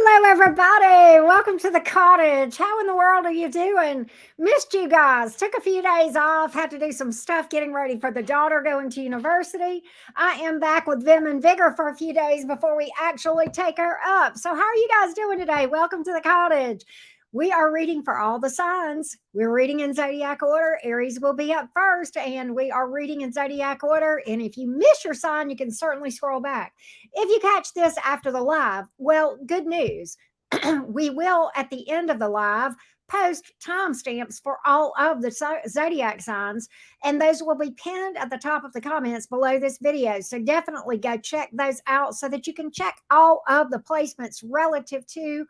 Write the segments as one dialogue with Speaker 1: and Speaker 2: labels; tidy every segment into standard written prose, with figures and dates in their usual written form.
Speaker 1: Hello, everybody. Welcome to the cottage. How in the world are you doing? Missed you guys. Took a few days off. Had to do some stuff getting ready for the daughter going to university. I am back with vim and vigor for a few days before we actually take her up. So, how are you guys doing today? Welcome to the cottage. We are reading for all the signs. We're reading in zodiac order. Aries will be up first, and we are reading in zodiac order. And if you miss your sign, you can certainly scroll back. If you catch this after the live, well, good news. We will, at the end of the live, post timestamps for all of the zodiac signs, and those will be pinned at the top of the comments below this video. So definitely go check those out so that you can check all of the placements relative to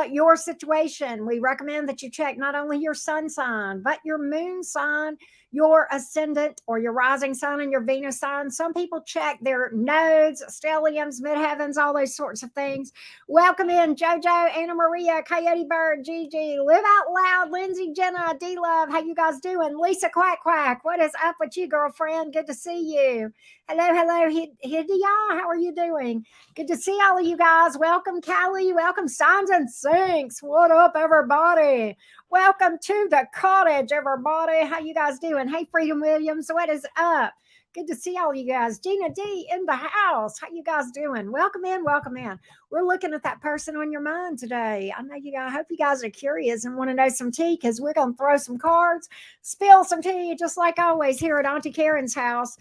Speaker 1: your situation. We recommend that you check not only your sun sign, but your moon sign, your ascendant or your rising sign, and your Venus sign. Some people check their nodes, stelliums, midheavens, all those sorts of things. Welcome in Jojo, Anna Maria, Coyote Bird, Gigi, Live Out Loud, Lindsay, Jenna, D Love. How you guys doing? Lisa Quack Quack, what is up with you, girlfriend? Good to see you. Hello, Hidia. How are you doing? Good to see all of you guys. Welcome, Callie. Welcome, Signs and Sinks. What up, everybody? Welcome to the cottage, everybody. How you guys doing? Hey, Freedom Williams, what is up? Good to see all you guys. Gina D in the house. How you guys doing? Welcome in, welcome in. We're looking at that person on your mind today. I know you guys, I hope you guys are curious and want to know some tea, because we're going to throw some cards, spill some tea, just like always here at Auntie Karen's house.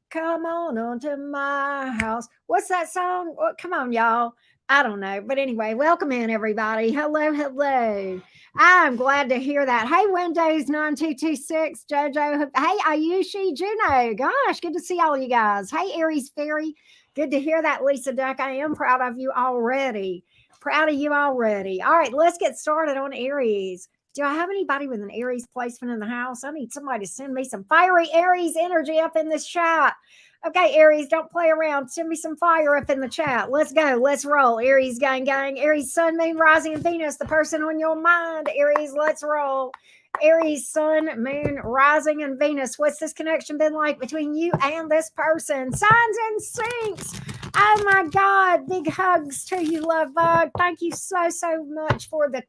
Speaker 1: Come on onto my house. What's that song? Well, come on, y'all. I don't know. But anyway, welcome in, everybody. Hello. I'm glad to hear that. Hey, Windows 9226, JoJo. Hey, Ayushi, Juno. Gosh, good to see all you guys. Hey, Aries Fairy. Good to hear that, Lisa Duck. I am proud of you already. Proud of you already. All right, let's get started on Aries. Do I have anybody with an Aries placement in the house? I need somebody to send me some fiery Aries energy up in this chat. Okay, Aries, don't play around. Send me some fire up in the chat. Let's go. Let's roll. Aries, gang. Aries, sun, moon, rising, and Venus. The person on your mind. Aries, let's roll. Aries, sun, moon, rising, and Venus. What's this connection been like between you and this person? Signs and sinks. Oh my God. Big hugs to you, love bug. Thank you so much for the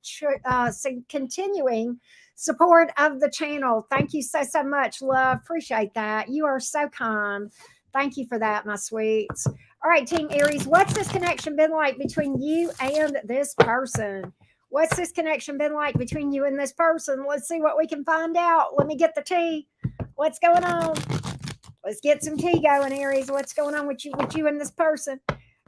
Speaker 1: continuing support of the channel. Thank you so much, love. Appreciate that. You are so kind. Thank you for that, my sweets. All right, Team Aries, what's this connection been like between you and this person? What's this connection been like between you and this person? Let's see what we can find out. Let me get the tea. What's going on? Let's get some tea going, Aries. What's going on with you and this person?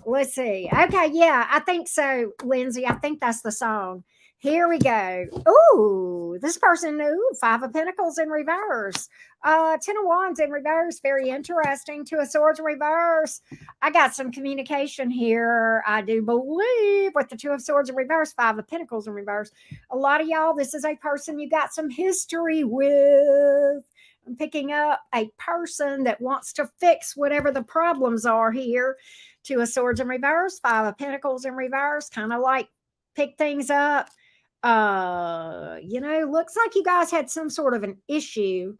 Speaker 1: Let's see. Okay, yeah, I think so, Lindsay. I think that's the song. Here we go. Ooh, this person, Five of Pentacles in reverse. 10 of Wands in reverse. Very interesting. Two of Swords in reverse. I got some communication here, I do believe, with the Two of Swords in reverse, Five of Pentacles in reverse. A lot of y'all, this is a person you got some history with. I'm picking up a person that wants to fix whatever the problems are here. Two of Swords in reverse, Five of Pentacles in reverse, kind of like pick things up. Looks like you guys had some sort of an issue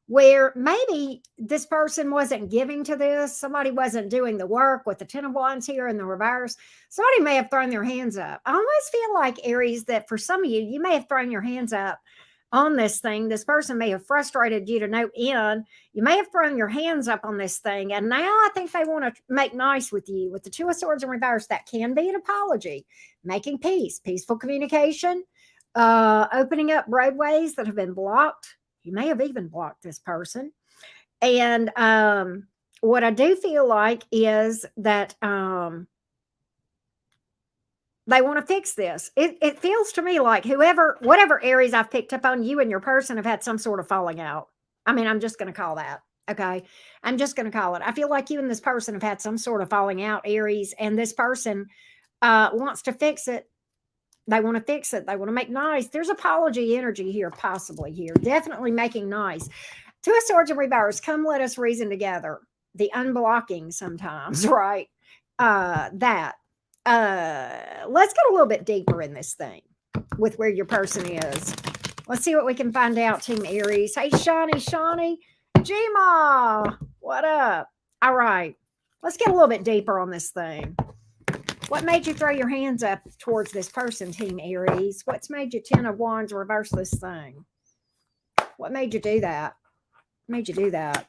Speaker 1: where maybe this person wasn't giving to this. Somebody wasn't doing the work with the 10 of Wands here in the reverse. Somebody may have thrown their hands up. I almost feel like, Aries, that for some of you, you may have thrown your hands up on this thing. This person may have frustrated you to no end. You may have thrown your hands up on this thing, and now I think they want to make nice with you. With the Two of Swords in reverse, that can be an apology, making peace, peaceful communication, opening up roadways that have been blocked. You may have even blocked this person. And what I do feel like is that they want to fix this. It feels to me like whatever Aries I've picked up on, you and your person have had some sort of falling out. I mean, I'm just going to call that. Okay. I'm just going to call it. I feel like you and this person have had some sort of falling out, Aries, and this person wants to fix it. They want to fix it. They want to make nice. There's apology energy here, possibly here. Definitely making nice. Two of Swords in reverse. Come, let us reason together. The unblocking sometimes, right? Let's get a little bit deeper in this thing with where your person is. Let's see what we can find out, Team Aries. Hey, Shawnee, G-Ma, what up? All right, let's get a little bit deeper on this thing. What made you throw your hands up towards this person, Team Aries? What's made you 10 of Wands reverse this thing? What made you do that? Made you do that?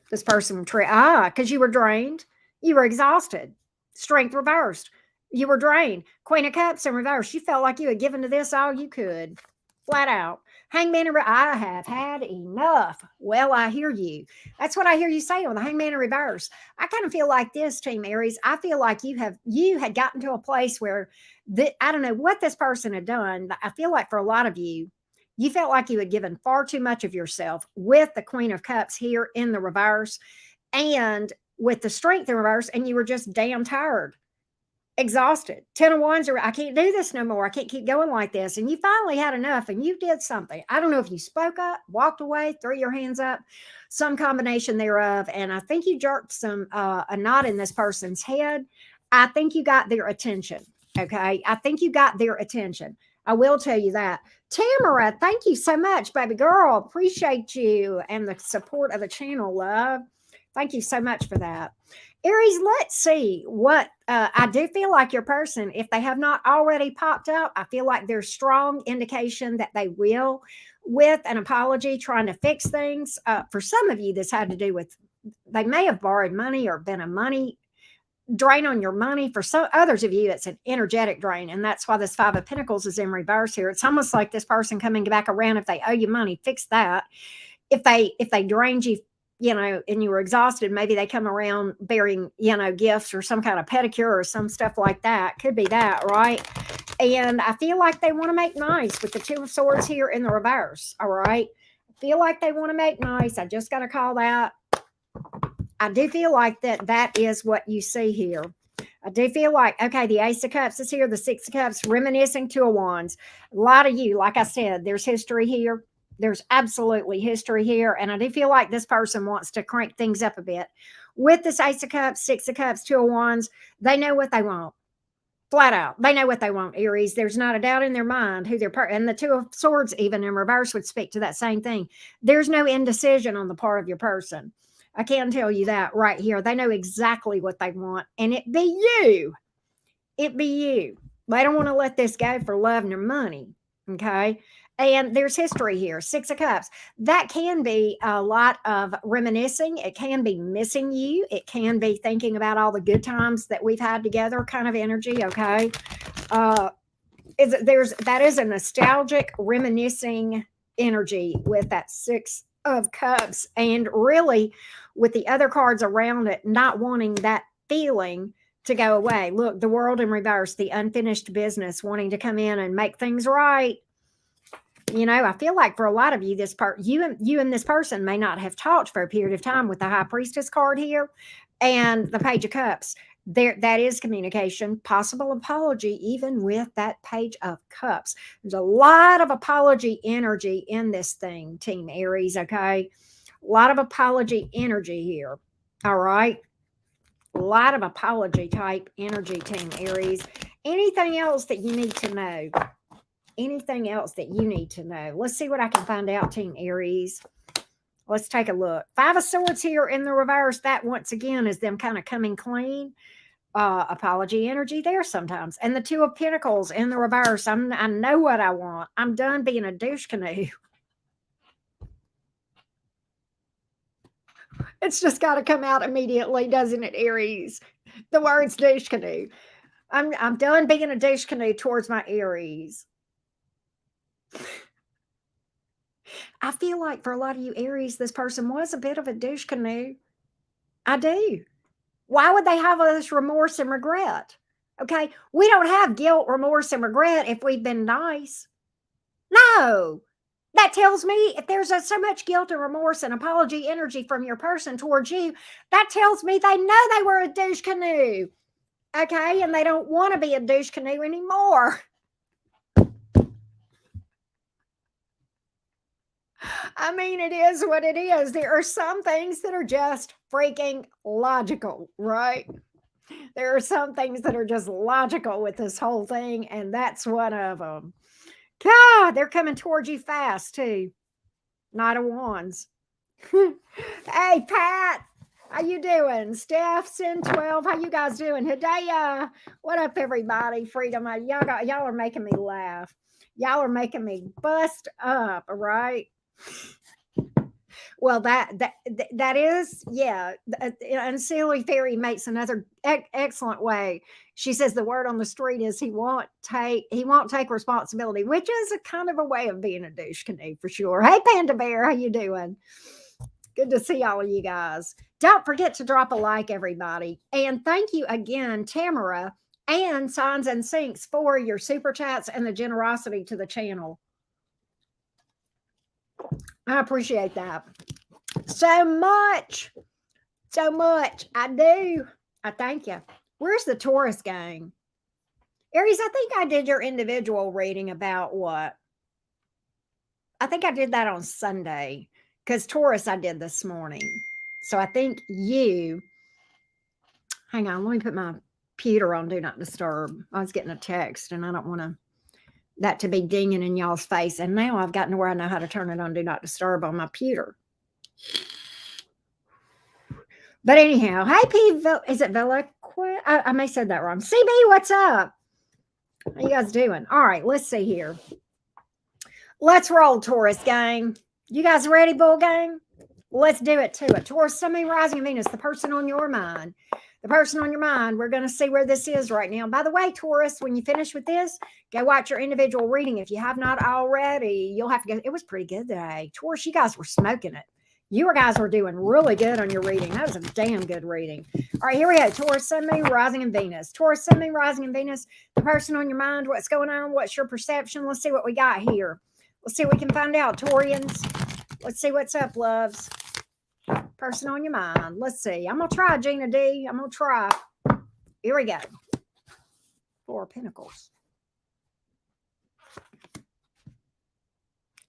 Speaker 1: This person, because you were drained. You were exhausted. Strength reversed. You were drained. Queen of Cups in reverse. You felt like you had given to this all you could. Flat out. Hangman, I have had enough. Well, I hear you. That's what I hear you say on the Hangman in reverse. I kind of feel like this, Team Aries. I feel like you had gotten to a place where I don't know what this person had done. I feel like for a lot of you, you felt like you had given far too much of yourself with the Queen of Cups here in the reverse and with the Strength in reverse, and you were just damn tired. Exhausted. 10 of Wands, I can't do this no more. I can't keep going like this. And you finally had enough and you did something. I don't know if you spoke up, walked away, threw your hands up, some combination thereof. And I think you jerked a knot in this person's head. I think you got their attention. Okay. I think you got their attention. I will tell you that. Tamara, thank you so much, baby girl. Appreciate you and the support of the channel, love. Thank you so much for that. Aries, let's see what I do feel like your person, if they have not already popped up, I feel like there's strong indication that they will, with an apology, trying to fix things. For some of you, this had to do with they may have borrowed money or been a money drain on your money. For some others of you, it's an energetic drain, and that's why this Five of Pentacles is in reverse here. It's almost like this person coming back around. If they owe you money, fix that. If they drained you, and you were exhausted, maybe they come around bearing, gifts or some kind of pedicure or some stuff like that. Could be that, right? And I feel like they want to make nice with the Two of Swords here in the reverse, all right? I feel like they want to make nice. I just got to call that. I do feel like that is what you see here. I do feel like, okay, the Ace of Cups is here, the Six of Cups, reminiscing, Two of Wands. A lot of you, like I said, there's history here. There's absolutely history here. And I do feel like this person wants to crank things up a bit. With this Ace of Cups, Six of Cups, Two of Wands, they know what they want. Flat out. They know what they want, Aries. There's not a doubt in their mind who they're and the Two of Swords, even in reverse, would speak to that same thing. There's no indecision on the part of your person. I can tell you that right here. They know exactly what they want. And it be you. It be you. They don't want to let this go for love nor money. Okay. And there's history here. Six of Cups. That can be a lot of reminiscing. It can be missing you. It can be thinking about all the good times that we've had together kind of energy. Okay. That is a nostalgic, reminiscing energy with that Six of Cups. And really, with the other cards around it, not wanting that feeling to go away. Look, the World in reverse, the unfinished business, wanting to come in and make things right. I feel like for a lot of you, you and this person may not have talked for a period of time with the High Priestess card here and the Page of Cups. That is communication, possible apology, even with that Page of Cups. There's a lot of apology energy in this thing, Team Aries, okay? A lot of apology energy here, all right? A lot of apology type energy, Team Aries. Anything else that you need to know? Anything else that you need to know? Let's see what I can find out, Team Aries. Let's take a look. Five of Swords here in the reverse. That, once again, is them kind of coming clean. Apology energy there sometimes. And the Two of Pentacles in the reverse. I know what I want. I'm done being a douche canoe. It's just got to come out immediately, doesn't it, Aries? The words douche canoe. I'm done being a douche canoe towards my Aries. I feel like for a lot of you Aries, this person was a bit of a douche canoe. I do. Why would they have all this remorse and regret? Okay. We don't have guilt, remorse, and regret if we've been nice. No. That tells me if there's so much guilt and remorse and apology energy from your person towards you, that tells me they know they were a douche canoe. Okay. And they don't want to be a douche canoe anymore. I mean, it is what it is. There are some things that are just freaking logical, right? There are some things that are just logical with this whole thing, and that's one of them. God, they're coming towards you fast, too. Knight of Wands. Hey, Pat. How you doing? Steph, Sin 12. How you guys doing? Hidayah. What up, everybody? Freedom. Y'all are making me laugh. Y'all are making me bust up, all right? Well, that is, yeah. And Silly Fairy makes another excellent way. She says the word on the street is he won't take responsibility, which is a kind of a way of being a douche canoe for sure. Hey, Panda Bear, how you doing? Good to see all of you guys. Don't forget to drop a like, everybody, and thank you again, Tamara and Signs and Sinks, for your super chats and the generosity to the channel. I appreciate that so much. I do. I thank you. Where's the Taurus gang? Aries, I think I did your individual reading about what? I think I did that on Sunday because Taurus I did this morning. So I think you, hang on, let me put my computer on Do Not Disturb. I was getting a text and I don't want that to be dinging in y'all's face. And now I've gotten to where I know how to turn it on Do Not Disturb on my computer. But anyhow, hey P, is it Vela? I may have said that wrong. CB, what's up? How you guys doing? All right, let's see here. Let's roll, Taurus gang. You guys ready, Bull gang? Let's do it to it. Taurus, Sun, Moon, Rising, Venus, the person on your mind. The person on your mind. We're going to see where this is right now. By the way, Taurus, when you finish with this, go watch your individual reading. If you have not already, you'll have to go. It was pretty good today. Taurus, you guys were smoking it. You guys were doing really good on your reading. That was a damn good reading. All right, here we go. Taurus, Sun, Moon, Rising, and Venus. Taurus, Sun, Moon, Rising, and Venus. The person on your mind. What's going on? What's your perception? Let's see what we got here. Let's see what we can find out, Taurians. Let's see what's up, loves. Person on your mind. Let's see. I'm going to try, Gina D. I'm going to try. Here we go. Four of Pentacles.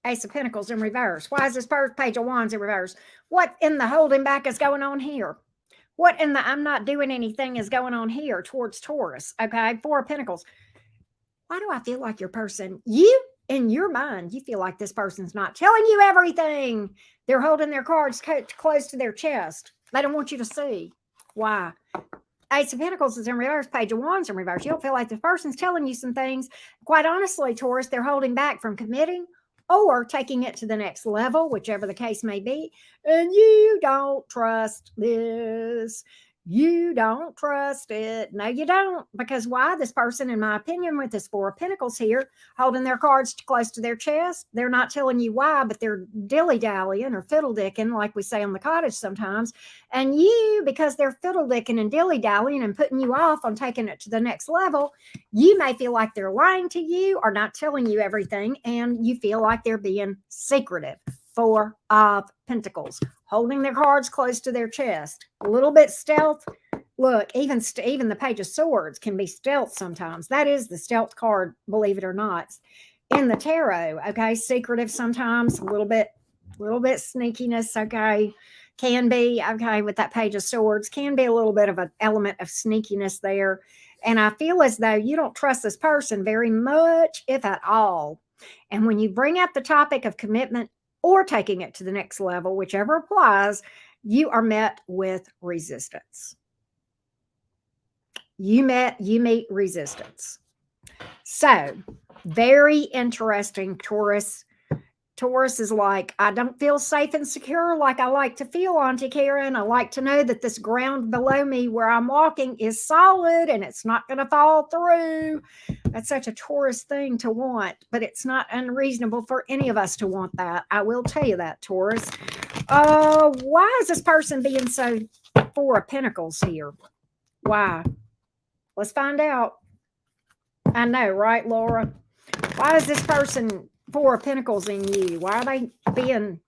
Speaker 1: Ace of Pentacles in reverse. Why is this first Page of Wands in reverse? What in the holding back is going on here? What in the I'm not doing anything is going on here towards Taurus? Okay, Four of Pentacles. Why do I feel like your person, in your mind, you feel like this person's not telling you everything? They're holding their cards close to their chest. They don't want you to see. Why? Ace of Pentacles is in reverse. Page of Wands in reverse. You don't feel like this person's telling you some things. Quite honestly, Taurus, they're holding back from committing or taking it to the next level, whichever the case may be. And you don't trust this. You don't trust it. No, you don't. Because why? This person, in my opinion, with this Four of Pentacles here, holding their cards close to their chest, they're not telling you why, but they're dilly-dallying or fiddle-dicking, like we say on the cottage sometimes. And you, because they're fiddle-dicking and dilly-dallying and putting you off on taking it to the next level, you may feel like they're lying to you or not telling you everything, and you feel like they're being secretive. Four of Pentacles, holding their cards close to their chest, a little bit stealth. Look, even the Page of Swords can be stealth sometimes. That is the stealth card, believe it or not, in the tarot. Okay, secretive sometimes, a little bit sneakiness. Okay, can be okay with that Page of Swords. Can be a little bit of an element of sneakiness there. And I feel as though you don't trust this person very much, if at all. And when you bring up the topic of commitment or taking it to the next level, whichever applies, you are met with resistance. You meet resistance. So, very interesting, Taurus. Taurus is like, I don't feel safe and secure like I like to feel, Auntie Karen. I like to know that this ground below me where I'm walking is solid and it's not going to fall through. That's such a Taurus thing to want, but it's not unreasonable for any of us to want that. I will tell you that, Taurus. Why is this person being so Four of Pentacles here? Why? Let's find out. I know, right, Laura? Why is this person Four of Pentacles in you? Why are they being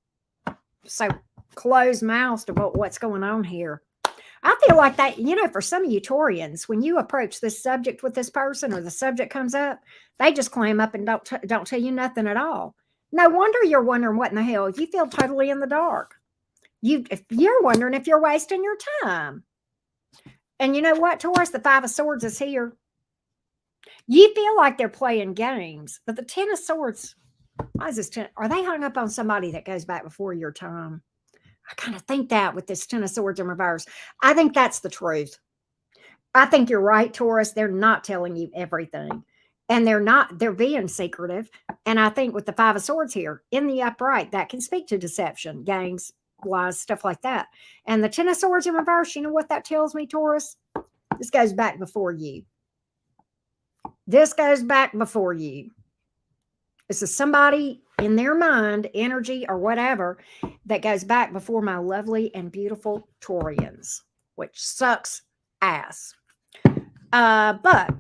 Speaker 1: so closed-mouthed about what's going on here? I feel like that, for some of you Taurians, when you approach this subject with this person or the subject comes up, they just clam up and don't tell you nothing at all. No wonder you're wondering what in the hell. You feel totally in the dark. You're wondering if you're wasting your time. And you know what, Taurus? The Five of Swords is here. You feel like they're playing games, but the Ten of Swords, why is this 10? Are they hung up on somebody that goes back before your time? I kind of think that with this Ten of Swords in reverse, I think that's the truth. I think you're right, Taurus. They're not telling you everything. And they're being secretive. And I think with the Five of Swords here in the upright, that can speak to deception, games, lies, stuff like that. And the Ten of Swords in reverse, you know what that tells me, Taurus? This goes back before you. This goes back before you. This is somebody in their mind, energy, or whatever, that goes back before my lovely and beautiful Taurians, which sucks ass. But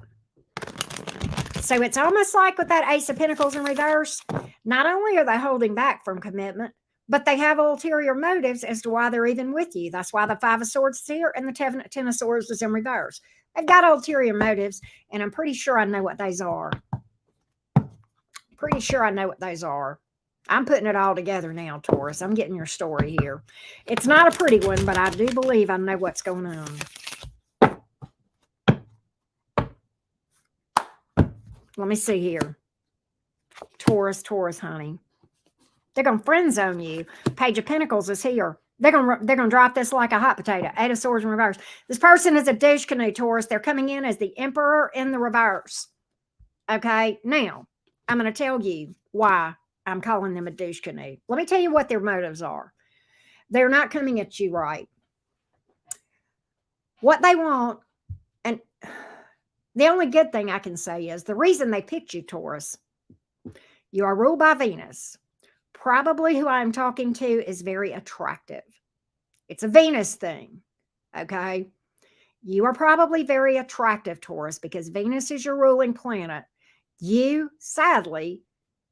Speaker 1: so it's almost like with that Ace of Pentacles in reverse, not only are they holding back from commitment, but they have ulterior motives as to why they're even with you. That's why the Five of Swords is here and the Ten of Swords is in reverse. They've got ulterior motives, and I'm pretty sure I know what those are. Pretty sure I know what those are. I'm putting it all together now, Taurus. I'm getting your story here. It's not a pretty one, but I do believe I know what's going on. Let me see here. Taurus, honey. They're going to friend zone you. Page of Pentacles is here. They're going to drop this like a hot potato. Eight of Swords in reverse. This person is a douche canoe, Taurus. They're coming in as the Emperor in the reverse. Okay? Now, I'm going to tell you why I'm calling them a douche canoe. Let me tell you what their motives are. They're not coming at you right. What they want, and the only good thing I can say is the reason they picked you, Taurus, you are ruled by Venus. Probably who I'm talking to is very attractive. It's a Venus thing, okay? You are probably very attractive, Taurus, because Venus is your ruling planet. You, sadly,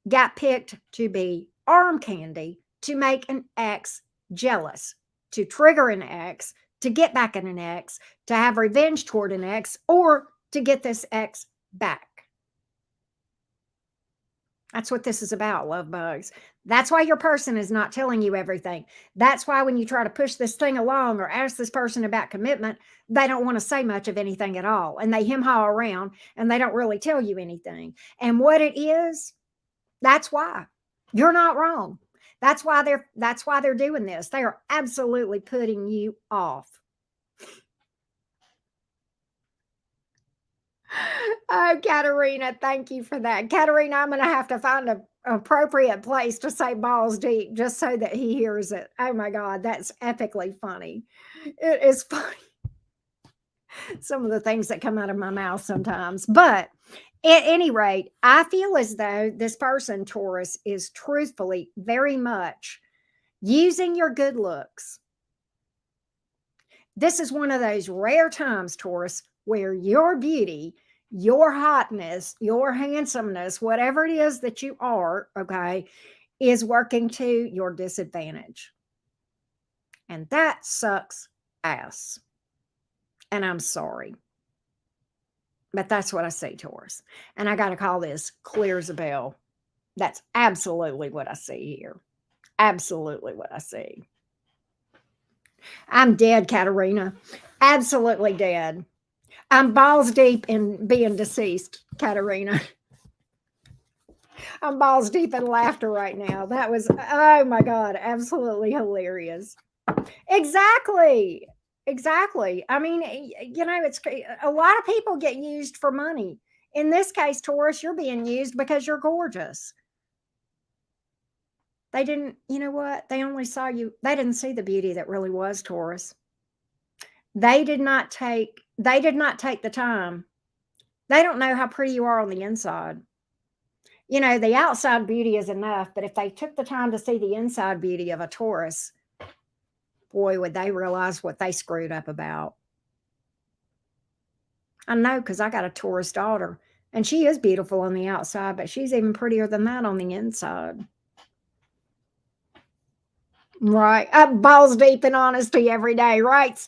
Speaker 1: got picked to be arm candy to make an ex jealous, to trigger an ex, to get back at an ex, to have revenge toward an ex, or to get this ex back. That's what this is about, love bugs. That's why your person is not telling you everything. That's why when you try to push this thing along or ask this person about commitment, they don't want to say much of anything at all. And they hem-haw around and they don't really tell you anything. And what it is, that's why. You're not wrong. That's why they're doing this. They are absolutely putting you off. Oh, Katerina, thank you for that. Katerina, I'm going to have to find an appropriate place to say balls deep just so that he hears it. Oh my God, that's epically funny. It is funny. Some of the things that come out of my mouth sometimes. But at any rate, I feel as though this person, Taurus, is truthfully very much using your good looks. This is one of those rare times, Taurus, where your beauty, your hotness, your handsomeness, whatever it is that you are, okay, is working to your disadvantage. And that sucks ass. And I'm sorry. But that's what I see, Taurus. And I got to call this clear as a bell. That's absolutely what I see here. Absolutely what I see. I'm dead, Katerina. Absolutely dead. I'm balls deep in being deceased, Katerina. I'm balls deep in laughter right now. That was, oh my God, absolutely hilarious. Exactly. I mean, you know, it's a lot of people get used for money. In this case, Taurus, you're being used because you're gorgeous. They didn't, you know what? They only saw you. They didn't see the beauty that really was, Taurus. They did not take the time. They don't know how pretty you are on the inside. You know, the outside beauty is enough, but if they took the time to see the inside beauty of a Taurus, boy, would they realize what they screwed up about. I know, because I got a Taurus daughter, and she is beautiful on the outside, but she's even prettier than that on the inside. Right. Balls deep in honesty every day. Right,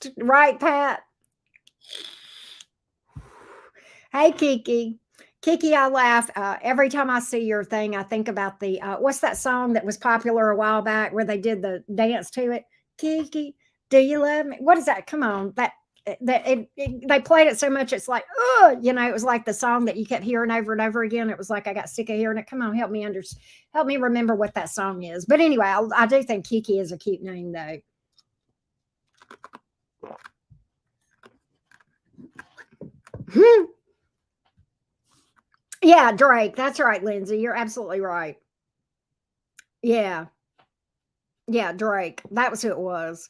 Speaker 1: Pat? Hey, Kiki. Kiki, I laugh. Every time I see your thing, I think about the, what's that song that was popular a while back where they did the dance to it? Kiki, do you love me? What is that? Come on. They played it so much, it's like, oh, you know, it was like the song that you kept hearing over and over again. It was like I got sick of hearing it. Come on, help me remember what that song is. But anyway, I do think Kiki is a cute name, though. Yeah, Drake. That's right, Lindsay. You're absolutely right. Yeah. Yeah, Drake. That was who it was.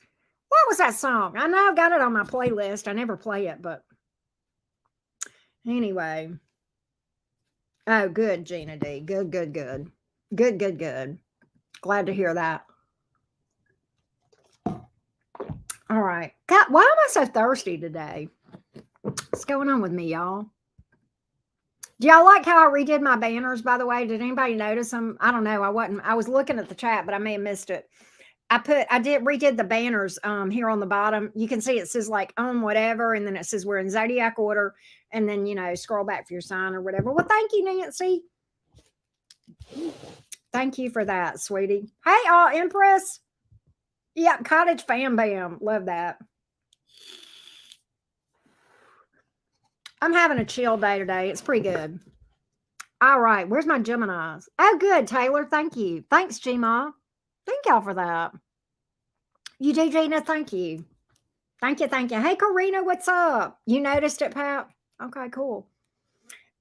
Speaker 1: What was that song? I know I've got it on my playlist. I never play it, but anyway. Oh, good, Gina D. Good, good, good. Good, good, good. Glad to hear that. All right. God, why am I so thirsty today? What's going on with me, y'all? Do y'all like how I redid my banners, by the way? Did anybody notice them? I don't know. I was looking at the chat, but I may have missed it. Redid the banners here on the bottom. You can see it says like whatever, and then it says we're in zodiac order, and then scroll back for your sign or whatever. Well, thank you, Nancy. Thank you for that, sweetie. Hey, Empress. Yeah, cottage fam bam. Love that. I'm having a chill day today. It's pretty good. All right. Where's my Geminis? Oh, good, Taylor. Thank you. Thanks, Gma. Thank y'all for that. You do, Gina. Thank you. Thank you. Thank you. Hey, Karina, what's up? You noticed it, Pat? Okay, cool.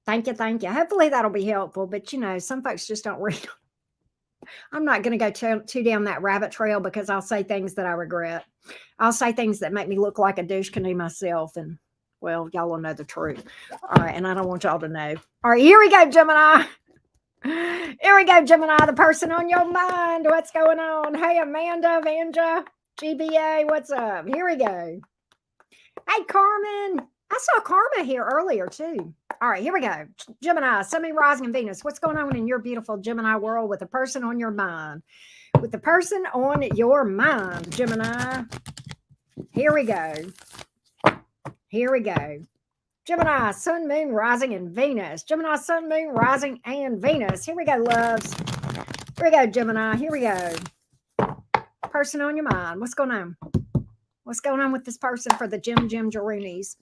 Speaker 1: Thank you. Thank you. Hopefully that'll be helpful. But, some folks just don't read. I'm not going to go too down that rabbit trail because I'll say things that I regret. I'll say things that make me look like a douche canoe myself. And, well, y'all will know the truth. All right. And I don't want y'all to know. All right. Here we go, Gemini. Here we go, Gemini, the person on your mind. What's going on? Hey, Amanda, Vanja, GBA, what's up? Here we go. Hey, Carmen. I saw Karma here earlier, too. All right, here we go. Gemini, Sun, Moon, Rising, and Venus. What's going on in your beautiful Gemini world with the person on your mind? With the person on your mind, Gemini. Here we go. Here we go. Gemini, Sun, Moon, Rising, and Venus. Gemini, Sun, Moon, Rising, and Venus. Here we go, loves. Here we go, Gemini. Here we go. Person on your mind. What's going on? What's going on with this person for the Jim Jaroonies?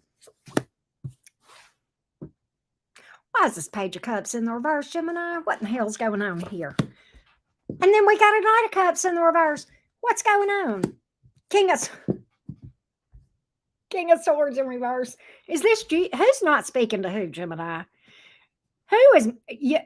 Speaker 1: Why is this Page of Cups in the reverse, Gemini? What in the hell's going on here? And then we got a Knight of Cups in the reverse. What's going on? King of Swords in reverse. Is this who's not speaking to who, Gemini? Who is?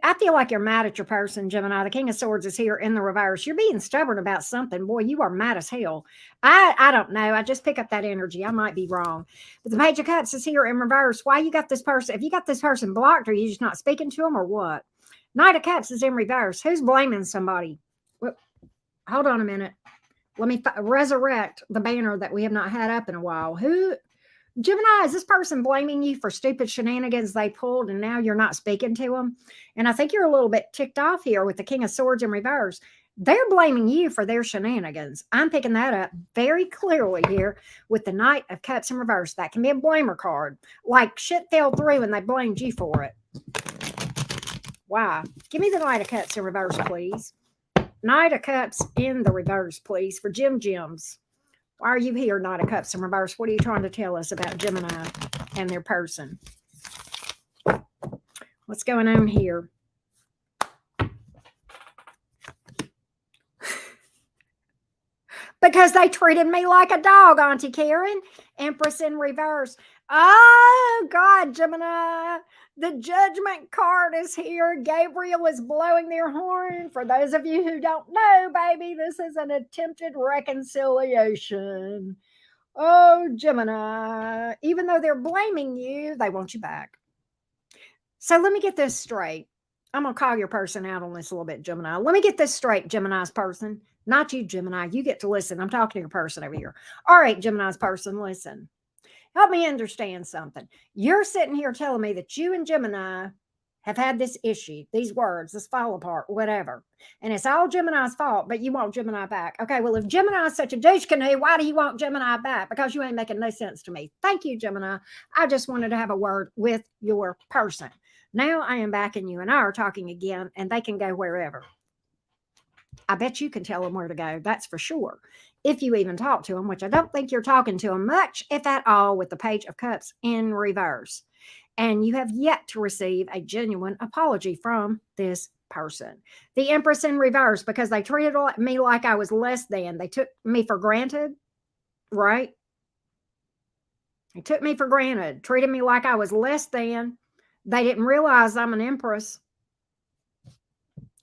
Speaker 1: I feel like you're mad at your person, Gemini. The King of Swords is here in the reverse. You're being stubborn about something. Boy, you are mad as hell. I don't know. I just pick up that energy. I might be wrong. But the Page of Cups is here in reverse. Why you got this person? If you got this person blocked, are you just not speaking to them or what? Knight of Cups is in reverse. Who's blaming somebody? Well, hold on a minute. Let me resurrect the banner that we have not had up in a while. Who? Gemini, is this person blaming you for stupid shenanigans they pulled and now you're not speaking to them? And I think you're a little bit ticked off here with the King of Swords in reverse. They're blaming you for their shenanigans. I'm picking that up very clearly here with the Knight of Cups in reverse. That can be a blamer card. Like shit fell through and they blamed you for it. Why? Give me the Knight of Cups in reverse, please. Knight of Cups in the reverse, please, for Gems. Why are you here, Knight of Cups in reverse? What are you trying to tell us about Gemini and their person? What's going on here? Because they treated me like a dog, Auntie Karen. Empress in reverse. Oh, God, Gemini. The Judgment card is here. Gabriel is blowing their horn. For those of you who don't know, baby, this is an attempted reconciliation. Oh, Gemini. Even though they're blaming you, they want you back. So let me get this straight. I'm going to call your person out on this a little bit, Gemini. Let me get this straight, Gemini's person. Not you, Gemini. You get to listen. I'm talking to your person over here. All right, Gemini's person, listen. Help me understand something. You're sitting here telling me that you and Gemini have had this issue, these words, this fall apart, whatever. And it's all Gemini's fault, but you want Gemini back. Okay, well, if Gemini is such a douche canoe, why do you want Gemini back? Because you ain't making no sense to me. Thank you, Gemini. I just wanted to have a word with your person. Now I am back and you and I are talking again, and they can go wherever. I bet you can tell them where to go. That's for sure. If you even talk to them, which I don't think you're talking to them much, if at all, with the Page of Cups in reverse. And you have yet to receive a genuine apology from this person. The Empress in reverse, because they treated me like I was less than. They took me for granted, right? They took me for granted, treated me like I was less than. They didn't realize I'm an empress.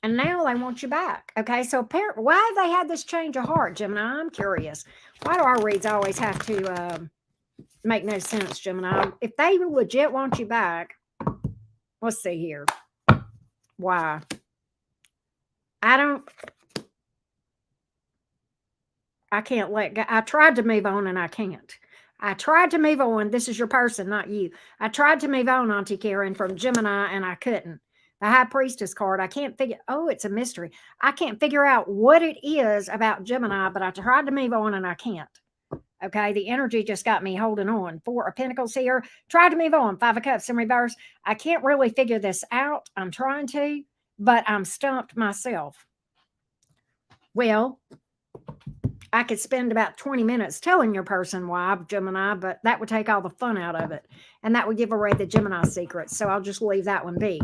Speaker 1: And now they want you back. Okay, so apparently, why have they had this change of heart, Gemini? I'm curious. Why do our reads always have to make no sense, Gemini? If they legit want you back, let's see here. Why? I can't let go. I tried to move on and I can't. I tried to move on. This is your person, not you. I tried to move on, Auntie Karen, from Gemini, and I couldn't. The High Priestess card, I can't figure, oh, it's a mystery. I can't figure out what it is about Gemini, but I tried to move on and I can't. Okay, the energy just got me holding on. 4 of Pentacles here. Tried to move on. 5 of Cups in reverse. I can't really figure this out. I'm trying to, but I'm stumped myself. Well, I could spend about 20 minutes telling your person why, Gemini, but that would take all the fun out of it. And that would give away the Gemini secrets. So I'll just leave that one be.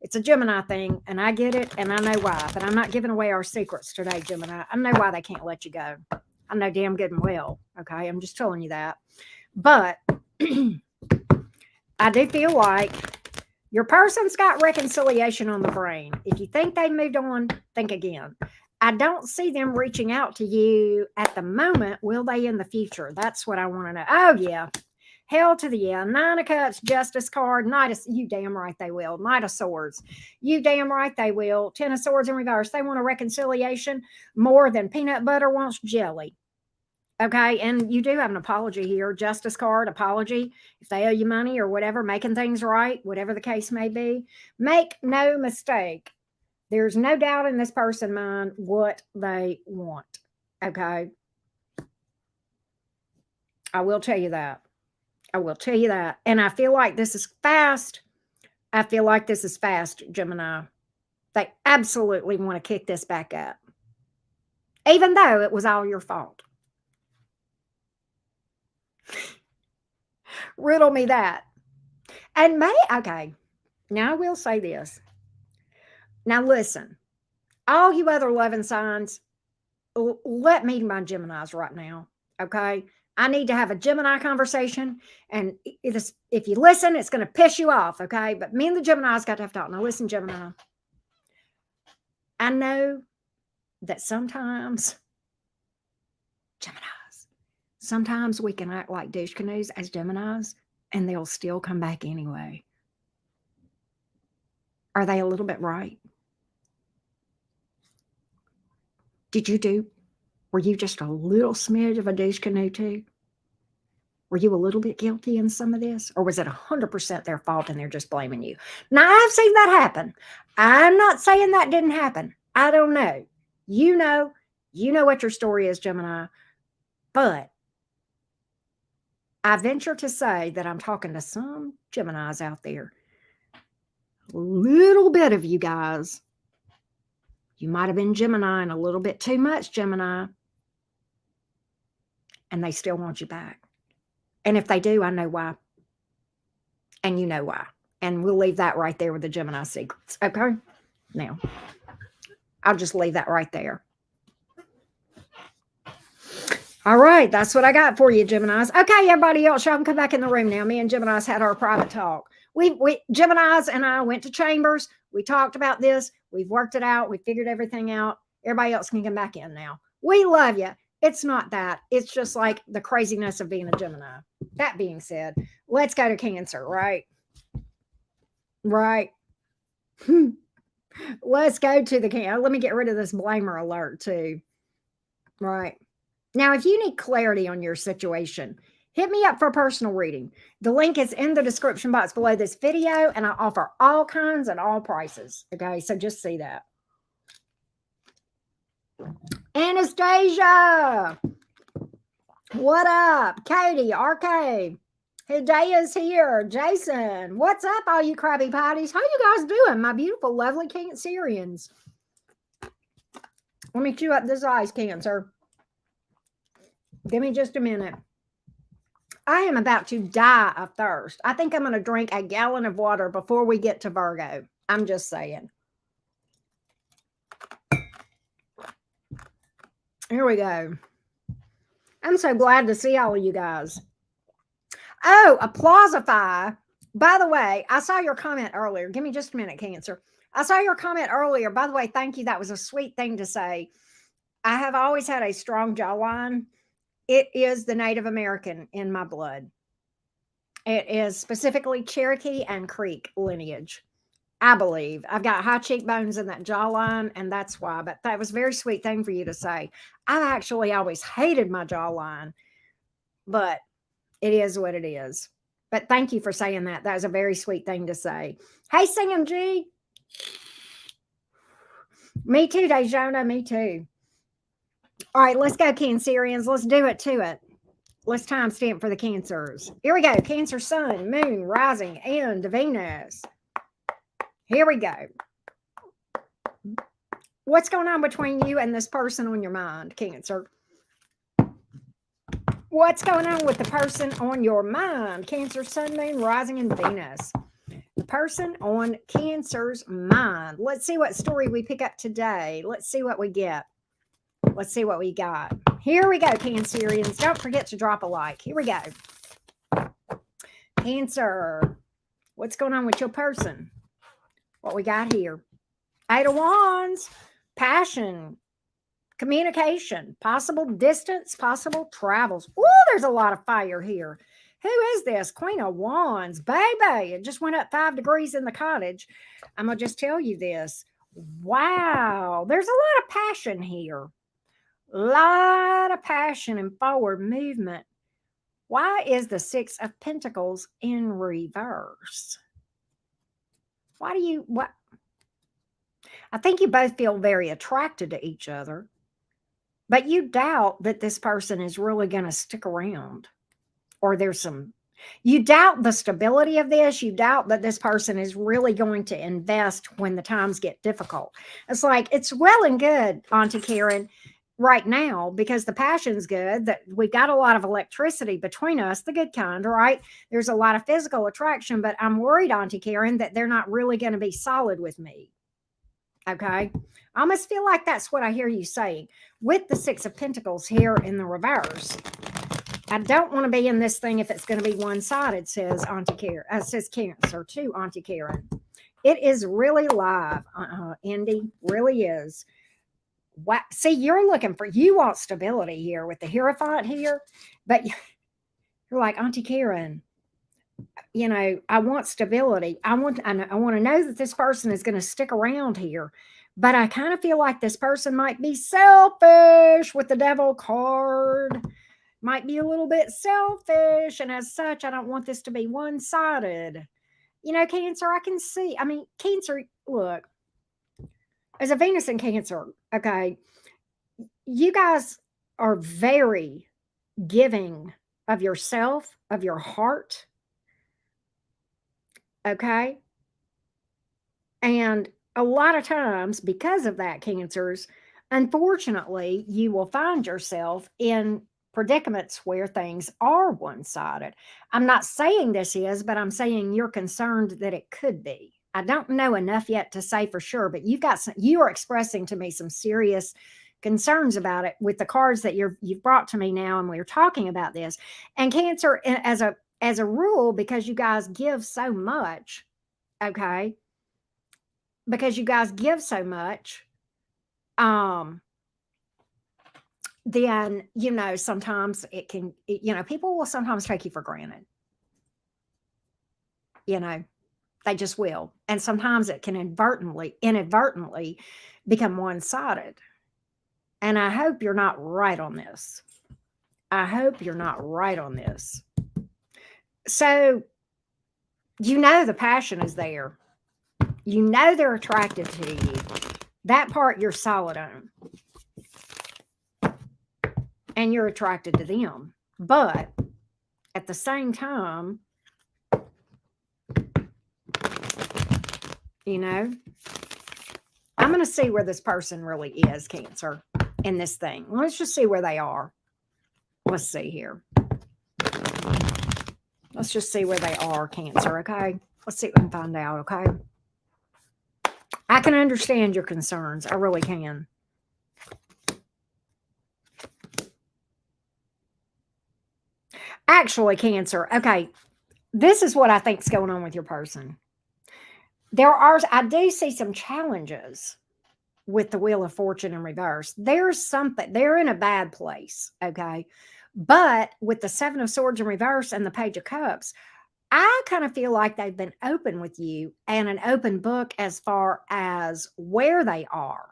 Speaker 1: It's a Gemini thing, and I get it, and I know why. But I'm not giving away our secrets today, Gemini. I know why they can't let you go. I know damn good and well. Okay, I'm just telling you that. But I do feel like your person's got reconciliation on the brain. If you think they moved on, think again. I don't see them reaching out to you at the moment. Will they in the future? That's what I want to know. Oh, yeah. Hell to the yeah. 9 of Cups, Justice card. Knight of, you damn right they will. Knight of Swords. You damn right they will. 10 of Swords in reverse. They want a reconciliation more than peanut butter wants jelly. Okay, and you do have an apology here. Justice card, apology. If they owe you money or whatever, making things right, whatever the case may be. Make no mistake. There's no doubt in this person's mind what they want. Okay. I will tell you that. I will tell you that. And I feel like this is fast. I feel like this is fast, Gemini. They absolutely want to kick this back up. Even though it was all your fault. Riddle me that. And okay. Now I will say this. Now listen, all you other loving signs, let me my Geminis right now, okay? I need to have a Gemini conversation, and if you listen, it's going to piss you off, okay? But me and the Geminis got to have talk. Now listen, Gemini. I know that sometimes, Geminis, sometimes we can act like douche canoes as Geminis, and they'll still come back anyway. Are they a little bit right? Were you just a little smidge of a douche canoe too? Were you a little bit guilty in some of this? Or was it 100% their fault and they're just blaming you? Now, I've seen that happen. I'm not saying that didn't happen. I don't know. You know what your story is, Gemini. But I venture to say that I'm talking to some Geminis out there. A little bit of you guys. You might have been Gemini and a little bit too much Gemini. And they still want you back. And if they do, I know why. And you know why. And we'll leave that right there with the Gemini secrets. Okay? Now, I'll just leave that right there. All right. That's what I got for you, Geminis. Okay, everybody else, y'all can come back in the room now. Me and Geminis had our private talk. Geminis and I went to chambers. We talked about this. We've worked it out. We figured everything out. Everybody else can come back in now. We love you. It's not that. It's just like the craziness of being a Gemini. That being said, let's go to Cancer, right? Right. Let's go to the Cancer. Let me get rid of this blamer alert too. Right. Now, if you need clarity on your situation, hit me up for a personal reading. The link is in the description box below this video, and I offer all kinds and all prices. Okay, so just see that. Anastasia, what up? Katie, RK, Hidaya's here. Jason, what's up, all you Krabby Patties? How you guys doing, my beautiful, lovely Cancerians? Let me chew up this ice, Cancer. Give me just a minute. I am about to die of thirst. I think I'm going to drink a gallon of water before we get to Virgo. I'm just saying. Here we go. I'm so glad to see all of you guys. Oh, applausify. By the way, I saw your comment earlier. Give me just a minute, Cancer. I saw your comment earlier. By the way, thank you. That was a sweet thing to say. I have always had a strong jawline. It is the Native American in my blood. It is specifically Cherokee and Creek lineage. I believe I've got high cheekbones in that jawline, and that's why. But that was a very sweet thing for you to say. I actually always hated my jawline, but it is what it is. But thank you for saying that. That was a very sweet thing to say. Hey, Singing G. Me too, Dejona. Me too. All right, let's go, Cancerians. Let's do it to it. Let's timestamp for the Cancers. Here we go. Cancer, Sun, Moon, Rising, and Venus. Here we go. What's going on between you and this person on your mind, Cancer? What's going on with the person on your mind? Cancer, Sun, Moon, Rising, and Venus. The person on Cancer's mind. Let's see what story we pick up today. Let's see what we get. Let's see what we got. Here we go, Cancerians. Don't forget to drop a like. Here we go. Cancer. What's going on with your person? What we got here? 8 of Wands. Passion. Communication. Possible distance. Possible travels. Ooh, there's a lot of fire here. Who is this? Queen of Wands. Baby, it just went up 5 degrees in the cottage. I'm going to just tell you this. Wow. There's a lot of passion here. Lot of passion and forward movement. Why is the 6 of Pentacles in reverse? What? I think you both feel very attracted to each other, but you doubt that this person is really going to stick around. Or you doubt the stability of this. You doubt that this person is really going to invest when the times get difficult. It's like, it's well and good, Auntie Karen, right now, because the passion's good, that we've got a lot of electricity between us, the good kind, right? There's a lot of physical attraction, but I'm worried, Auntie Karen, that they're not really going to be solid with me. Okay. I almost feel like that's what I hear you saying with the 6 of Pentacles here in the reverse. I don't want to be in this thing if it's going to be one-sided, says Auntie Karen. Says Cancer to Auntie Karen. It is really live, Indy. Really is. What? See, you want stability here with the Hierophant here, but you're like, Auntie Karen, I want stability. I want to know that this person is going to stick around here, but I kind of feel like this person might be selfish with the Devil card. Might be a little bit selfish, and as such, I don't want this to be one-sided. Cancer, I can see. I mean, Cancer, look, as a Venus in Cancer, okay, you guys are very giving of yourself, of your heart, okay? And a lot of times, because of that, Cancers, unfortunately, you will find yourself in predicaments where things are one-sided. I'm not saying this is, but I'm saying you're concerned that it could be. I don't know enough yet to say for sure, but you are expressing to me some serious concerns about it with the cards that you've brought to me now, and we're talking about this. And Cancer, as a rule, because you guys give so much, okay? Because you guys give so much, then, sometimes it can, people will sometimes take you for granted. They just will. And sometimes it can inadvertently become one-sided. And I hope you're not right on this. So, the passion is there. They're attracted to you. That part you're solid on. And you're attracted to them. But at the same time, I'm going to see where this person really is, Cancer, in this thing. Let's just see where they are. Let's see here. Let's just see where they are, Cancer, okay? Let's see what we can find out, okay? I can understand your concerns. I really can. Actually, Cancer. Okay. This is what I think is going on with your person. I do see some challenges with the Wheel of Fortune in reverse. There's something, they're in a bad place. Okay. But with the Seven of Swords in reverse and the Page of Cups, I kind of feel like they've been open with you and an open book as far as where they are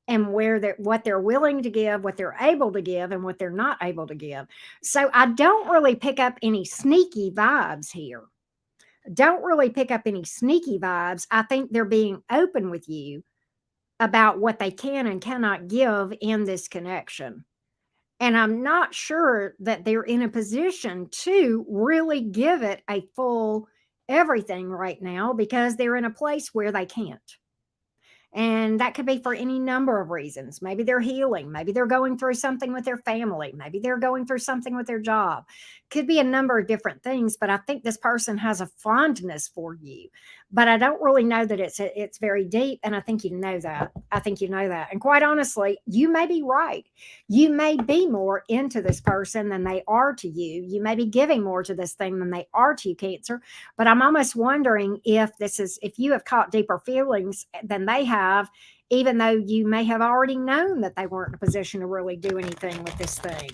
Speaker 1: and what they're willing to give, what they're able to give, and what they're not able to give. So I don't really pick up any sneaky vibes here. Don't really pick up any sneaky vibes. I think they're being open with you about what they can and cannot give in this connection. And I'm not sure that they're in a position to really give it a full everything right now because they're in a place where they can't. And that could be for any number of reasons. Maybe they're healing. Maybe they're going through something with their family. Maybe they're going through something with their job. Could be a number of different things, but I think this person has a fondness for you. But I don't really know that it's very deep. And I think you know that. I think you know that. And quite honestly, you may be right. You may be more into this person than they are to you. You may be giving more to this thing than they are to you, Cancer. But I'm almost wondering if you have caught deeper feelings than they have, even though you may have already known that they weren't in a position to really do anything with this thing.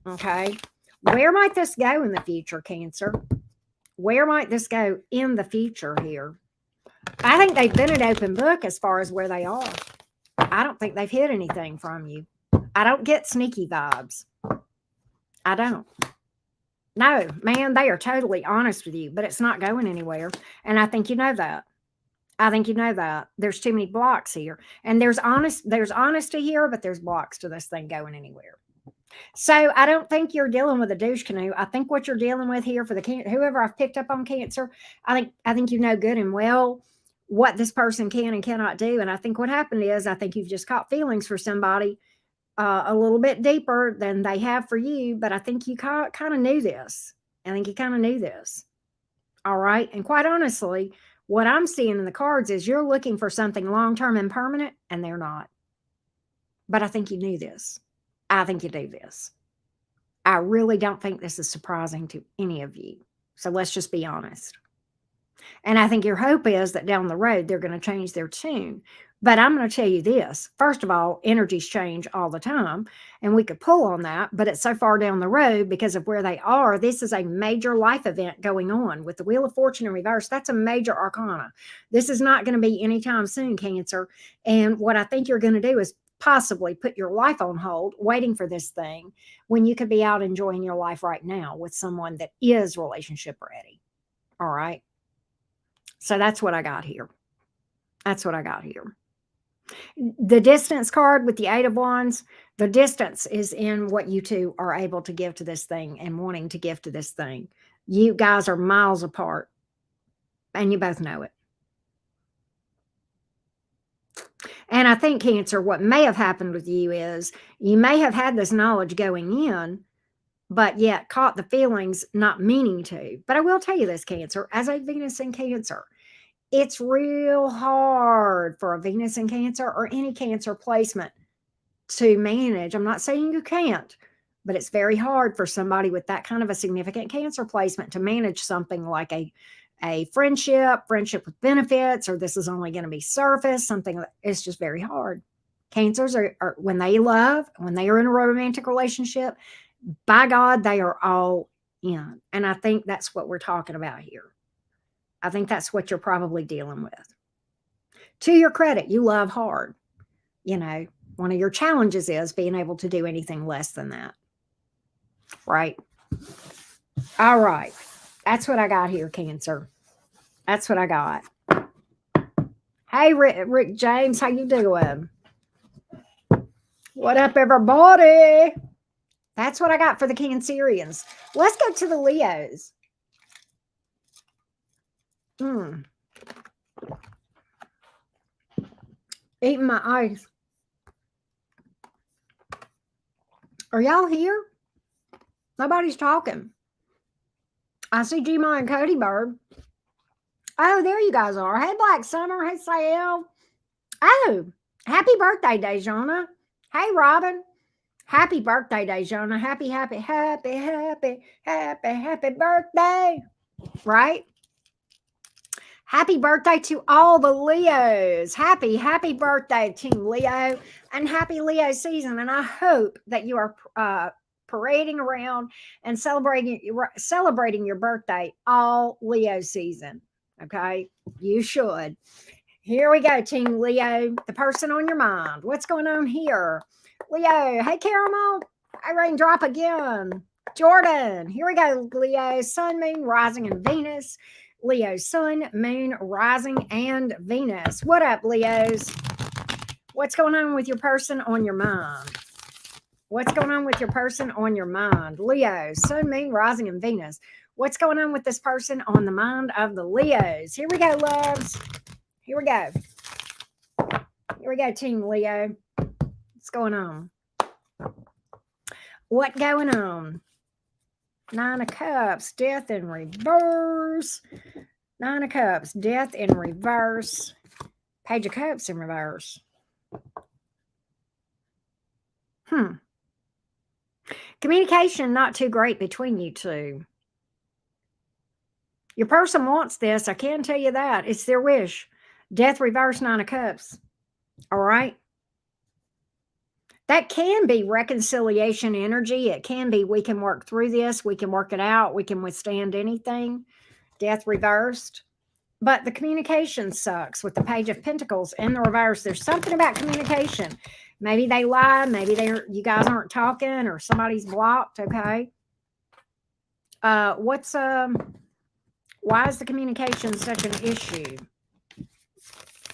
Speaker 1: Okay. Where might this go in the future, Cancer? Where might this go in the future here? I think they've been an open book as far as where they are. I don't think they've hid anything from you. I don't get sneaky vibes. I don't. No, man, they are totally honest with you, but it's not going anywhere. And I think you know that. I think you know that. There's too many blocks here. And there's honesty here, but there's blocks to this thing going anywhere. So I don't think you're dealing with a douche canoe. I think what you're dealing with here for whoever I've picked up on Cancer, I think you know good and well what this person can and cannot do. And I think what happened is I think you've just caught feelings for somebody a little bit deeper than they have for you. But I think you kind of knew this. I think you kind of knew this. All right. And quite honestly, what I'm seeing in the cards is you're looking for something long-term and permanent, and they're not. But I think you knew this. I think you do this. I really don't think this is surprising to any of you. So let's just be honest. And I think your hope is that down the road, they're going to change their tune. But I'm going to tell you this. First of all, energies change all the time, and we could pull on that, but it's so far down the road because of where they are. This is a major life event going on with the Wheel of Fortune in reverse. That's a major arcana. This is not going to be anytime soon, Cancer. And what I think you're going to do is possibly put your life on hold, waiting for this thing, when you could be out enjoying your life right now with someone that is relationship ready. All right. So that's what I got here. That's what I got here. The distance card with the Eight of Wands, the distance is in what you two are able to give to this thing and wanting to give to this thing. You guys are miles apart, and you both know it. And I think, Cancer, what may have happened with you is you may have had this knowledge going in, but yet caught the feelings not meaning to. But I will tell you this, Cancer, as a Venus in Cancer, it's real hard for a Venus in Cancer or any Cancer placement to manage. I'm not saying you can't, but it's very hard for somebody with that kind of a significant Cancer placement to manage something like a friendship with benefits, or this is only going to be surface, something that it's just very hard. Cancers are when they love, when they are in a romantic relationship, by God, they are all in. And I think that's what we're talking about here. I think that's what you're probably dealing with. To your credit, you love hard. You know, one of your challenges is being able to do anything less than that. Right? All right. That's what I got here, Cancer. That's what I got. Hey, Rick James, how you doing? What up, everybody? That's what I got for the Cancerians. Let's go to the Leos. Eating my ice. Are y'all here? Nobody's talking. I see Gemini and Cody Bird. Oh, there you guys are. Hey, Black Summer. Hey, Sael. Oh, happy birthday, Dejana. Hey, Robin. Happy birthday, Dejana. Happy, happy, happy, happy, happy, happy birthday. Right? Happy birthday to all the Leos. Happy, happy birthday, Team Leo, and happy Leo season. And I hope that you are parading around and celebrating your birthday all Leo season. Okay? You should. Here we go, Team Leo, the person on your mind. What's going on here? Leo, hey, Caramel. Hey, Raindrop again. Jordan, here we go, Leo, Sun, Moon, Rising, and Venus. Leo, Sun, Moon, Rising, and Venus. What up, Leos? What's going on with your person on your mind? What's going on with your person on your mind? Leo, Sun, Moon, Rising, and Venus. What's going on with this person on the mind of the Leos? Here we go, loves. Here we go. Here we go, Team Leo. What's going on? What going on? Nine of Cups, death in reverse. Nine of Cups, death in reverse. Page of Cups in reverse. Communication not too great between you two. Your person wants this. I can tell you that. It's their wish. Death reverse, Nine of Cups. All right. That can be reconciliation energy. It can be we can work through this. We can work it out. We can withstand anything. Death reversed. But the communication sucks with the Page of Pentacles in the reverse. There's something about communication. Maybe they lie. Maybe you guys aren't talking or somebody's blocked. Okay. Why is the communication such an issue?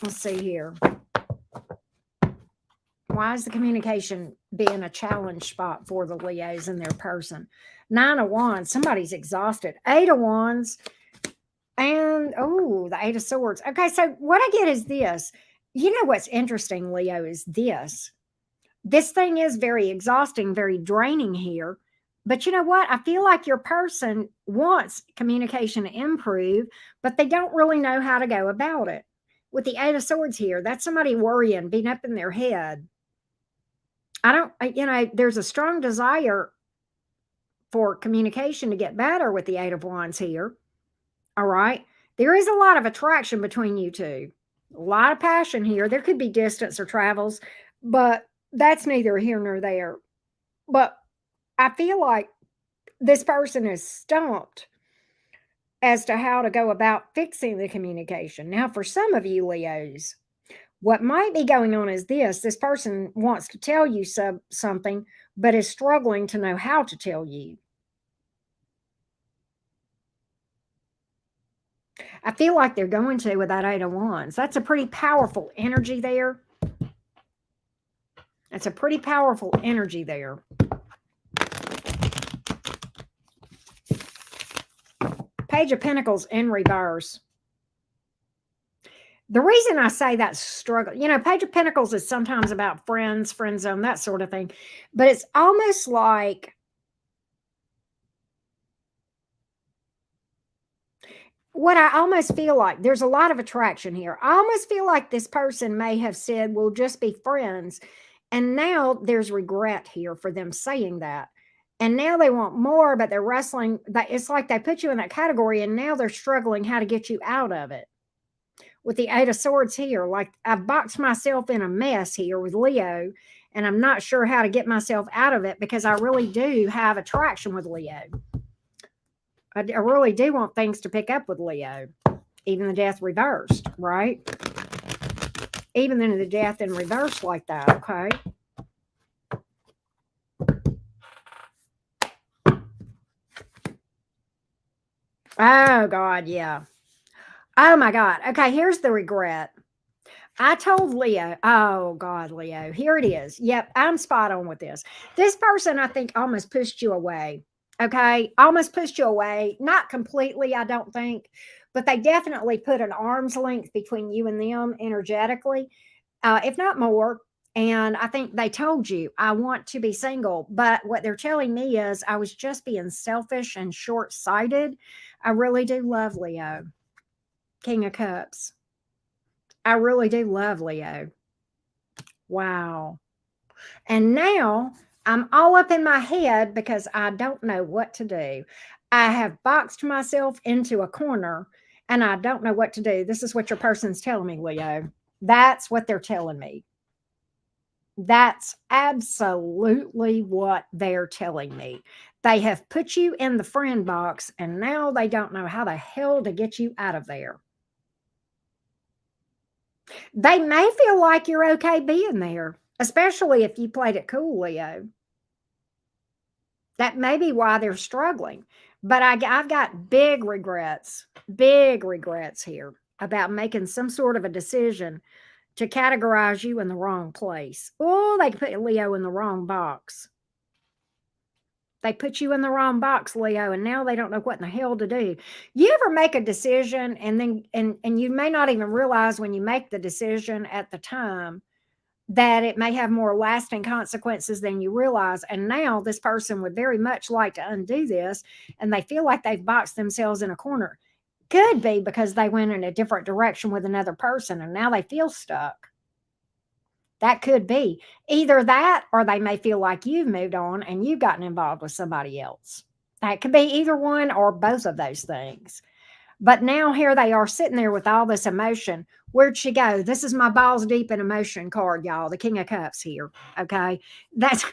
Speaker 1: Let's see here. Why is the communication being a challenge spot for the Leos and their person? Nine of Wands, somebody's exhausted. Eight of Wands, and the Eight of Swords. Okay, so what I get is this. You know what's interesting, Leo, is this. This thing is very exhausting, very draining here. But you know what? I feel like your person wants communication to improve, but they don't really know how to go about it. With the Eight of Swords here, that's somebody worrying, being up in their head. There's a strong desire for communication to get better with the Eight of Wands here. All right. There is a lot of attraction between you two. A lot of passion here. There could be distance or travels, but that's neither here nor there. But I feel like this person is stumped as to how to go about fixing the communication. Now, for some of you Leos, what might be going on is this person wants to tell you something, but is struggling to know how to tell you. I feel like they're going to with that Eight of Wands. That's a pretty powerful energy there. That's a pretty powerful energy there. Page of Pentacles in reverse. The reason I say that struggle, Page of Pentacles is sometimes about friends, friend zone, that sort of thing. But it's almost like what I almost feel like, there's a lot of attraction here. I almost feel like this person may have said, we'll just be friends. And now there's regret here for them saying that. And now they want more, but they're wrestling. It's like they put you in that category and now they're struggling how to get you out of it. With the Eight of Swords here, like I've boxed myself in a mess here with Leo, and I'm not sure how to get myself out of it because I really do have attraction with Leo. I really do want things to pick up with Leo, even the death reversed, right? Even in the death in reverse like that, okay? Oh, God, yeah. Oh, my God. Okay, here's the regret. I told Leo, oh, God, Leo, here it is. Yep, I'm spot on with this. This person, I think, almost pushed you away. Okay, almost pushed you away. Not completely, I don't think, but they definitely put an arm's length between you and them energetically, if not more. And I think they told you, I want to be single. But what they're telling me is I was just being selfish and short-sighted. I really do love Leo. King of Cups. I really do love Leo. Wow. And now I'm all up in my head because I don't know what to do. I have boxed myself into a corner and I don't know what to do. This is what your person's telling me, Leo. That's what they're telling me. That's absolutely what they're telling me. They have put you in the friend box and now they don't know how the hell to get you out of there. They may feel like you're okay being there, especially if you played it cool, Leo. That may be why they're struggling. But I've got big regrets here about making some sort of a decision to categorize you in the wrong place. Oh, they put Leo in the wrong box. They put you in the wrong box, Leo, and now they don't know what in the hell to do. You ever make a decision and then and you may not even realize when you make the decision at the time that it may have more lasting consequences than you realize. And now this person would very much like to undo this, and they feel like they've boxed themselves in a corner. Could be because they went in a different direction with another person and now they feel stuck. That could be either that, or they may feel like you've moved on and you've gotten involved with somebody else. That could be either one or both of those things. But now here they are sitting there with all this emotion. Where'd she go? This is my balls deep in emotion card, y'all. The King of Cups here. Okay. That's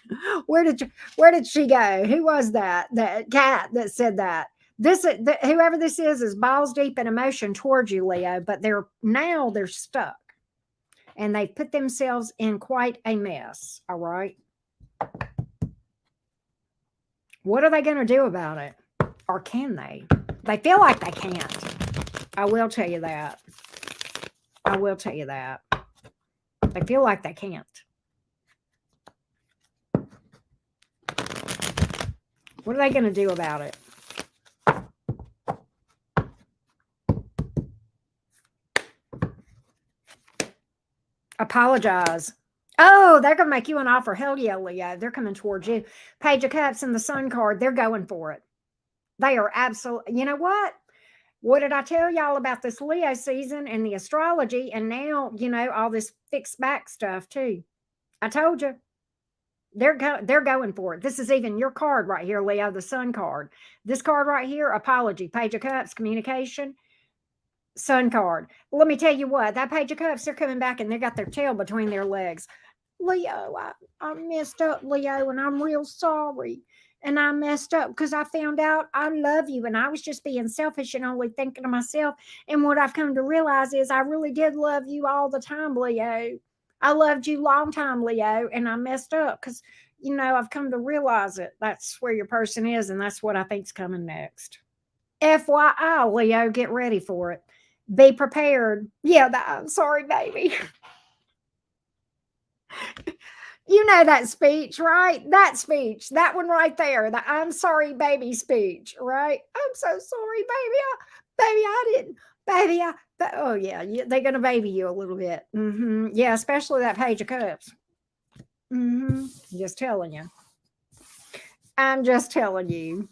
Speaker 1: where did she go? Who was that? That cat that said that. Whoever this is balls deep in emotion towards you, Leo, but they're stuck. And they've put themselves in quite a mess. All right. What are they going to do about it? Or can they? They feel like they can't. I will tell you that. I will tell you that. They feel like they can't. What are they going to do about it? Apologize. Oh, they're going to make you an offer. Hell yeah, Leo. They're coming towards you. Page of Cups and the Sun card. They're going for it. They are absolutely, you know what? What did I tell y'all about this Leo season and the astrology? And now, all this fixed back stuff too. I told you. They're going for it. This is even your card right here, Leo, the Sun card. This card right here, apology. Page of Cups, communication. Sun card. Let me tell you what, that Page of Cups, they're coming back and they got their tail between their legs. Leo, I messed up, Leo, and I'm real sorry. And I messed up because I found out I love you and I was just being selfish and only thinking of myself. And what I've come to realize is I really did love you all the time, Leo. I loved you long time, Leo, and I messed up because, I've come to realize it. That's where your person is, and that's what I think's coming next. FYI, Leo, get ready for it. Be prepared. Yeah, I'm sorry, baby. You know that speech, right? That speech, that one right there, the I'm sorry, baby speech, right? I'm so sorry, baby. I didn't, baby. Oh, yeah, they're going to baby you a little bit. Yeah, especially that Page of Cups. Just telling you. I'm just telling you.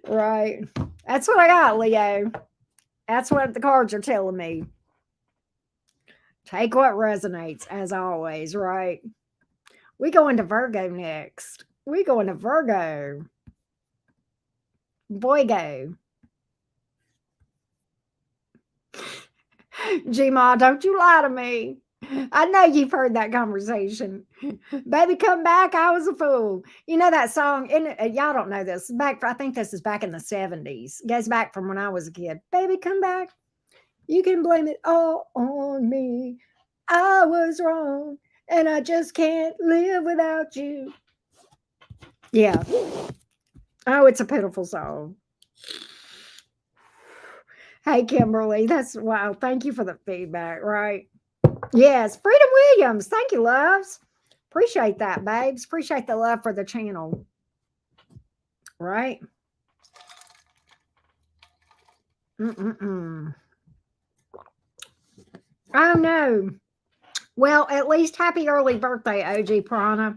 Speaker 1: Right. That's what I got, Leo. That's what the cards are telling me. Take what resonates, as always, right? We go into Virgo next. We go into Virgo. Boy, go. G-Ma, don't you lie to me. I know you've heard that conversation. Baby, come back. I was a fool. You know that song? Y'all don't know this. I think this is back in the 70s. It goes back from when I was a kid. Baby, come back. You can blame it all on me. I was wrong, and I just can't live without you. Yeah. Oh, it's a pitiful song. Hey, Kimberly, that's wow. Thank you for the feedback, right? Yes, Freedom Williams. Thank you, loves. Appreciate that, babes. Appreciate the love for the channel. Right? Oh, no. Well, at least happy early birthday, OG Prana.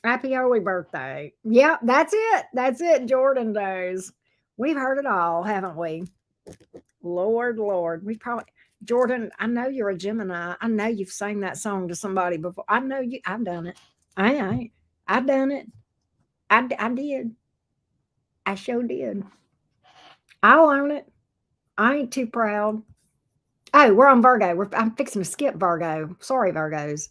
Speaker 1: Happy early birthday. Yep, that's it. That's it, Jordan Days. We've heard it all, haven't we? Lord. We probably Jordan, I know you're a Gemini. I know you've sang that song to somebody before. I know you. I've done it. I've done it. I did. I sure did. I'll own it. I ain't too proud. Oh, we're on Virgo. I'm fixing to skip Virgo. Sorry, Virgos.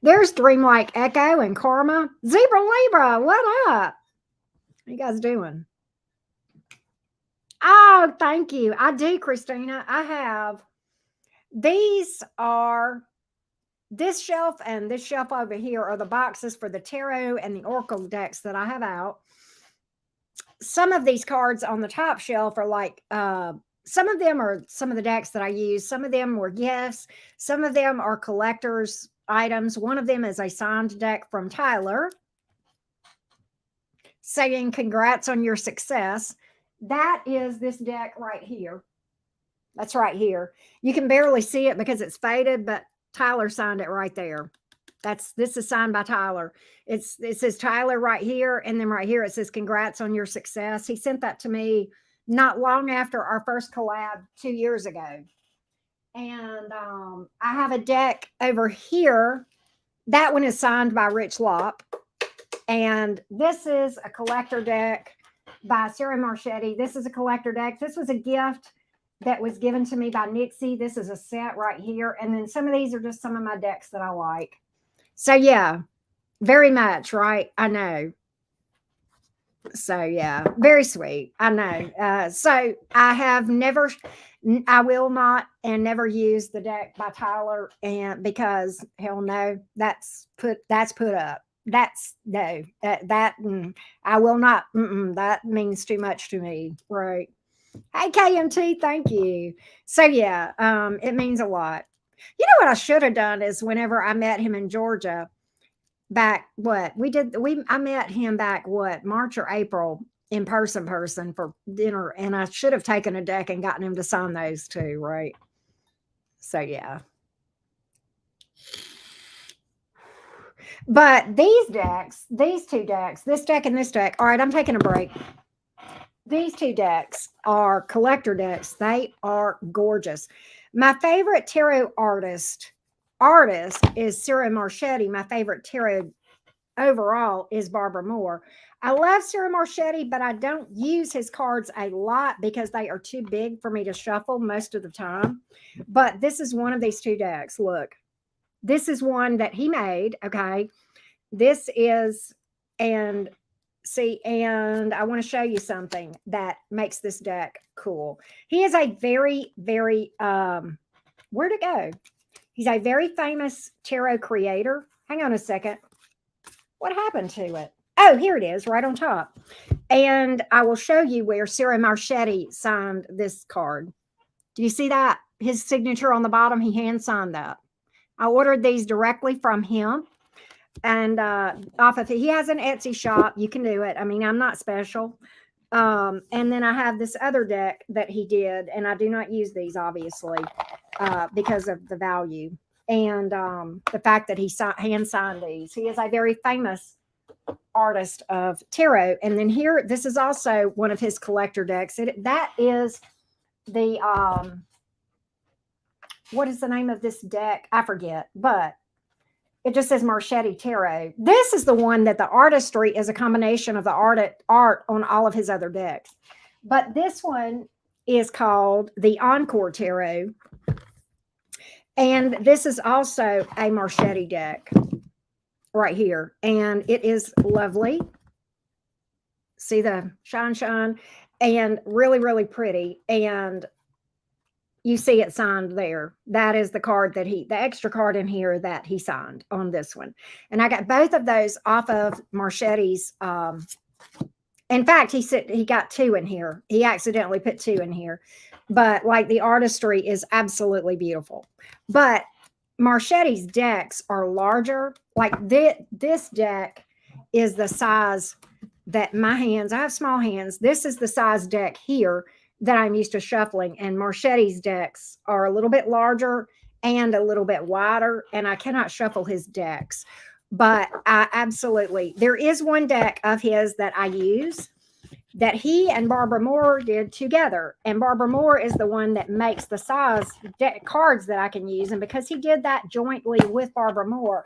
Speaker 1: There's Dreamlike Echo and Karma. Zebra Libra, what up? How you guys doing? Oh, thank you. I do, Christina. I have. These are this shelf and this shelf over here are the boxes for the tarot and the oracle decks that I have out. Some of these cards on the top shelf are like some of them are some of the decks that I use. Some of them were gifts. Some of them are collector's items. One of them is a signed deck from Tyler saying congrats on your success. That is this deck right here. That's right here. You can barely see it because it's faded, but Tyler signed it right there. This is signed by Tyler. It says Tyler right here, and then right here it says congrats on your success. He sent that to me not long after our first collab 2 years ago. And I have a deck over here. That one is signed by Rich Lopp. And this is a collector deck by Sarah Marchetti. This is a collector deck. This was a gift that was given to me by Nixie. This is a set right here. And then some of these are just some of my decks that I like. So yeah, very much, right? I know. So yeah, very sweet. I know. So I have never, I will not and never use the deck by Tyler, and because hell no, that's put up. That's no, I will not. That means too much to me, right? Hey KMT, thank you. So yeah, it means a lot. You know what I should have done is whenever I met him in Georgia back, I met him back March or April in person for dinner, and I should have taken a deck and gotten him to sign those too, right? So yeah. But these decks, these two decks, this deck and this deck. All right, I'm taking a break. These two decks are collector decks. They are gorgeous. My favorite tarot artist is Sarah Marchetti. My favorite tarot overall is Barbara Moore. I love Sarah Marchetti, but I don't use his cards a lot because they are too big for me to shuffle most of the time. But this is one of these two decks. Look, this is one that he made. Okay. This is, and see, and I want to show you something that makes this deck cool. He is a very, very, where'd it go? He's a very famous tarot creator. Hang on a second. What happened to it? Oh, here it is, right on top. And I will show you where Sarah Marchetti signed this card. Do you see that? His signature on the bottom, he hand signed that. I ordered these directly from him. And off of it, he has an Etsy shop. You can do it. I mean, I'm not special. And then I have this other deck that he did, and I do not use these obviously because of the value and the fact that he hand signed these. He is a very famous artist of tarot. And then here, this is also one of his collector decks. That is the what is the name of this deck? I forget, but it just says Marchetti Tarot. This is the one that the artistry is a combination of the art on all of his other decks. But this one is called the Encore Tarot. And this is also a Marchetti deck right here. And it is lovely. See the shine, and really, really pretty. And you see it signed there. That is the card that the extra card in here that he signed on this one. And I got both of those off of Marchetti's. In fact, he said he got two in here. He accidentally put two in here. But like the artistry is absolutely beautiful. But Marchetti's decks are larger. Like this deck is the size that my hands, I have small hands. This is the size deck here that I'm used to shuffling, and Marchetti's decks are a little bit larger and a little bit wider, and I cannot shuffle his decks. But I absolutely, there is one deck of his that I use that he and Barbara Moore did together. And Barbara Moore is the one that makes the size cards that I can use. And because he did that jointly with Barbara Moore,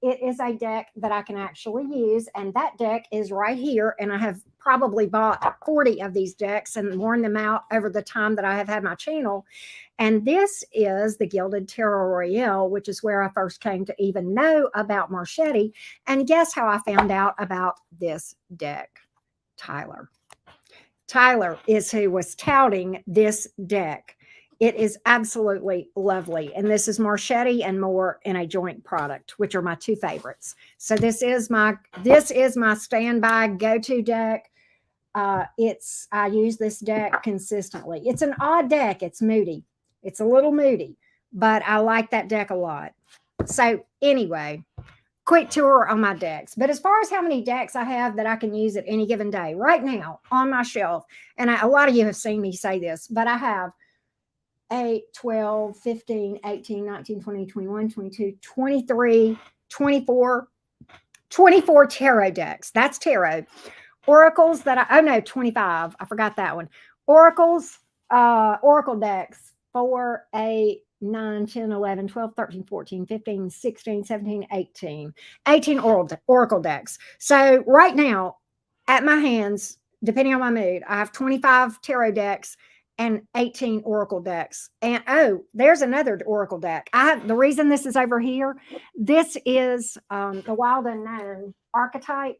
Speaker 1: it is a deck that I can actually use. And that deck is right here. And I have probably bought 40 of these decks and worn them out over the time that I have had my channel. And this is the Gilded Tarot Royale, which is where I first came to even know about Marchetti. And guess how I found out about this deck? Tyler. Tyler is who was touting this deck. It is absolutely lovely. And this is Marchetti and Moore in a joint product, which are my two favorites. So this is my standby go-to deck. I use this deck consistently. It's an odd deck. It's moody. It's a little moody, but I like that deck a lot. So anyway, quick tour on my decks. But as far as how many decks I have that I can use at any given day, right now on my shelf, and a lot of you have seen me say this, but I have 8, 12, 15, 18, 19, 20, 21, 22, 23, 24 tarot decks. That's tarot. Oracles that oh no, 25. I forgot that one. Oracles, oracle decks, 4, 8, 9, 10, 11, 12, 13, 14, 15, 16, 17, 18. 18 oracle decks. So right now, at my hands, depending on my mood, I have 25 tarot decks and 18 oracle decks. And oh, there's another oracle deck. The reason this is over here, this is the Wild Unknown archetype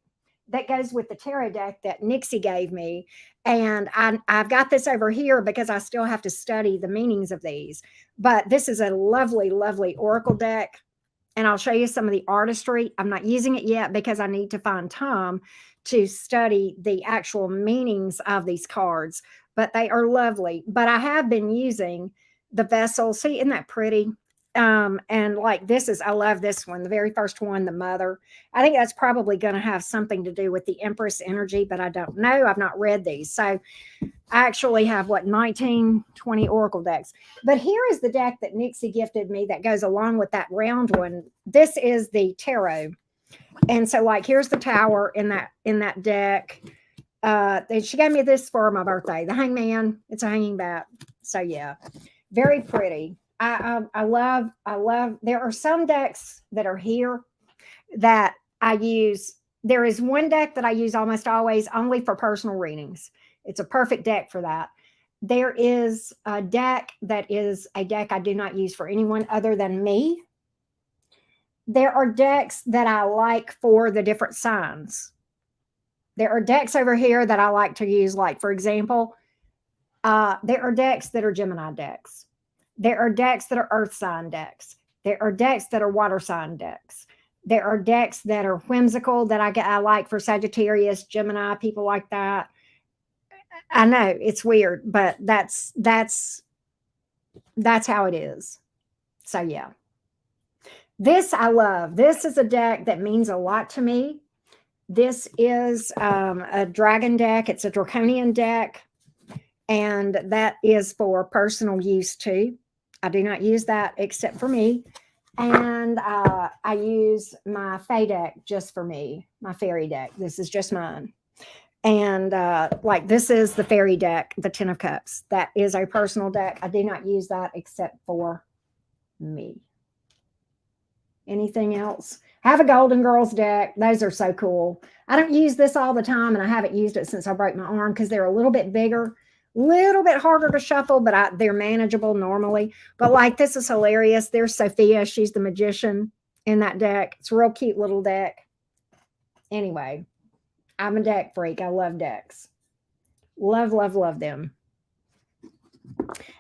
Speaker 1: that goes with the tarot deck that Nixie gave me. And I've got this over here because I still have to study the meanings of these. But this is a lovely, lovely oracle deck. And I'll show you some of the artistry. I'm not using it yet because I need to find time to study the actual meanings of these cards. But they are lovely. But I have been using the vessel. See, isn't that pretty? And like I love this one, the very first one, the Mother. I think that's probably going to have something to do with the Empress energy, but I don't know. I've not read these. So I actually have 19, 20 oracle decks. But here is the deck that Nixie gifted me that goes along with that round one. This is the tarot. And so like, here's the Tower in that deck. She gave me this for my birthday, the Hangman. It's a hanging bat. So yeah, very pretty. I love, there are some decks that are here that I use. There is one deck that I use almost always only for personal readings. It's a perfect deck for that. There is a deck that is a deck I do not use for anyone other than me. There are decks that I like for the different signs. There are decks over here that I like to use, like, for example, there are decks that are Gemini decks. There are decks that are earth sign decks. There are decks that are water sign decks. There are decks that are whimsical that I like for Sagittarius, Gemini, people like that. I know it's weird, but that's how it is. So yeah. This I love. This is a deck that means a lot to me. This is a dragon deck. It's a draconian deck. And that is for personal use too. I do not use that except for me. And I use my Fae deck just for me, my fairy deck. This is just mine. And like this is the fairy deck, the 10 of Cups. That is a personal deck. I do not use that except for me. Anything else? I have a Golden Girls deck. Those are so cool. I don't use this all the time, and I haven't used it since I broke my arm because they're a little bit bigger, little bit harder to shuffle, but they're manageable normally. But like this is hilarious. There's Sophia. She's the magician in that deck. It's a real cute little deck. Anyway, I'm a deck freak. I love decks. Love, love, love them.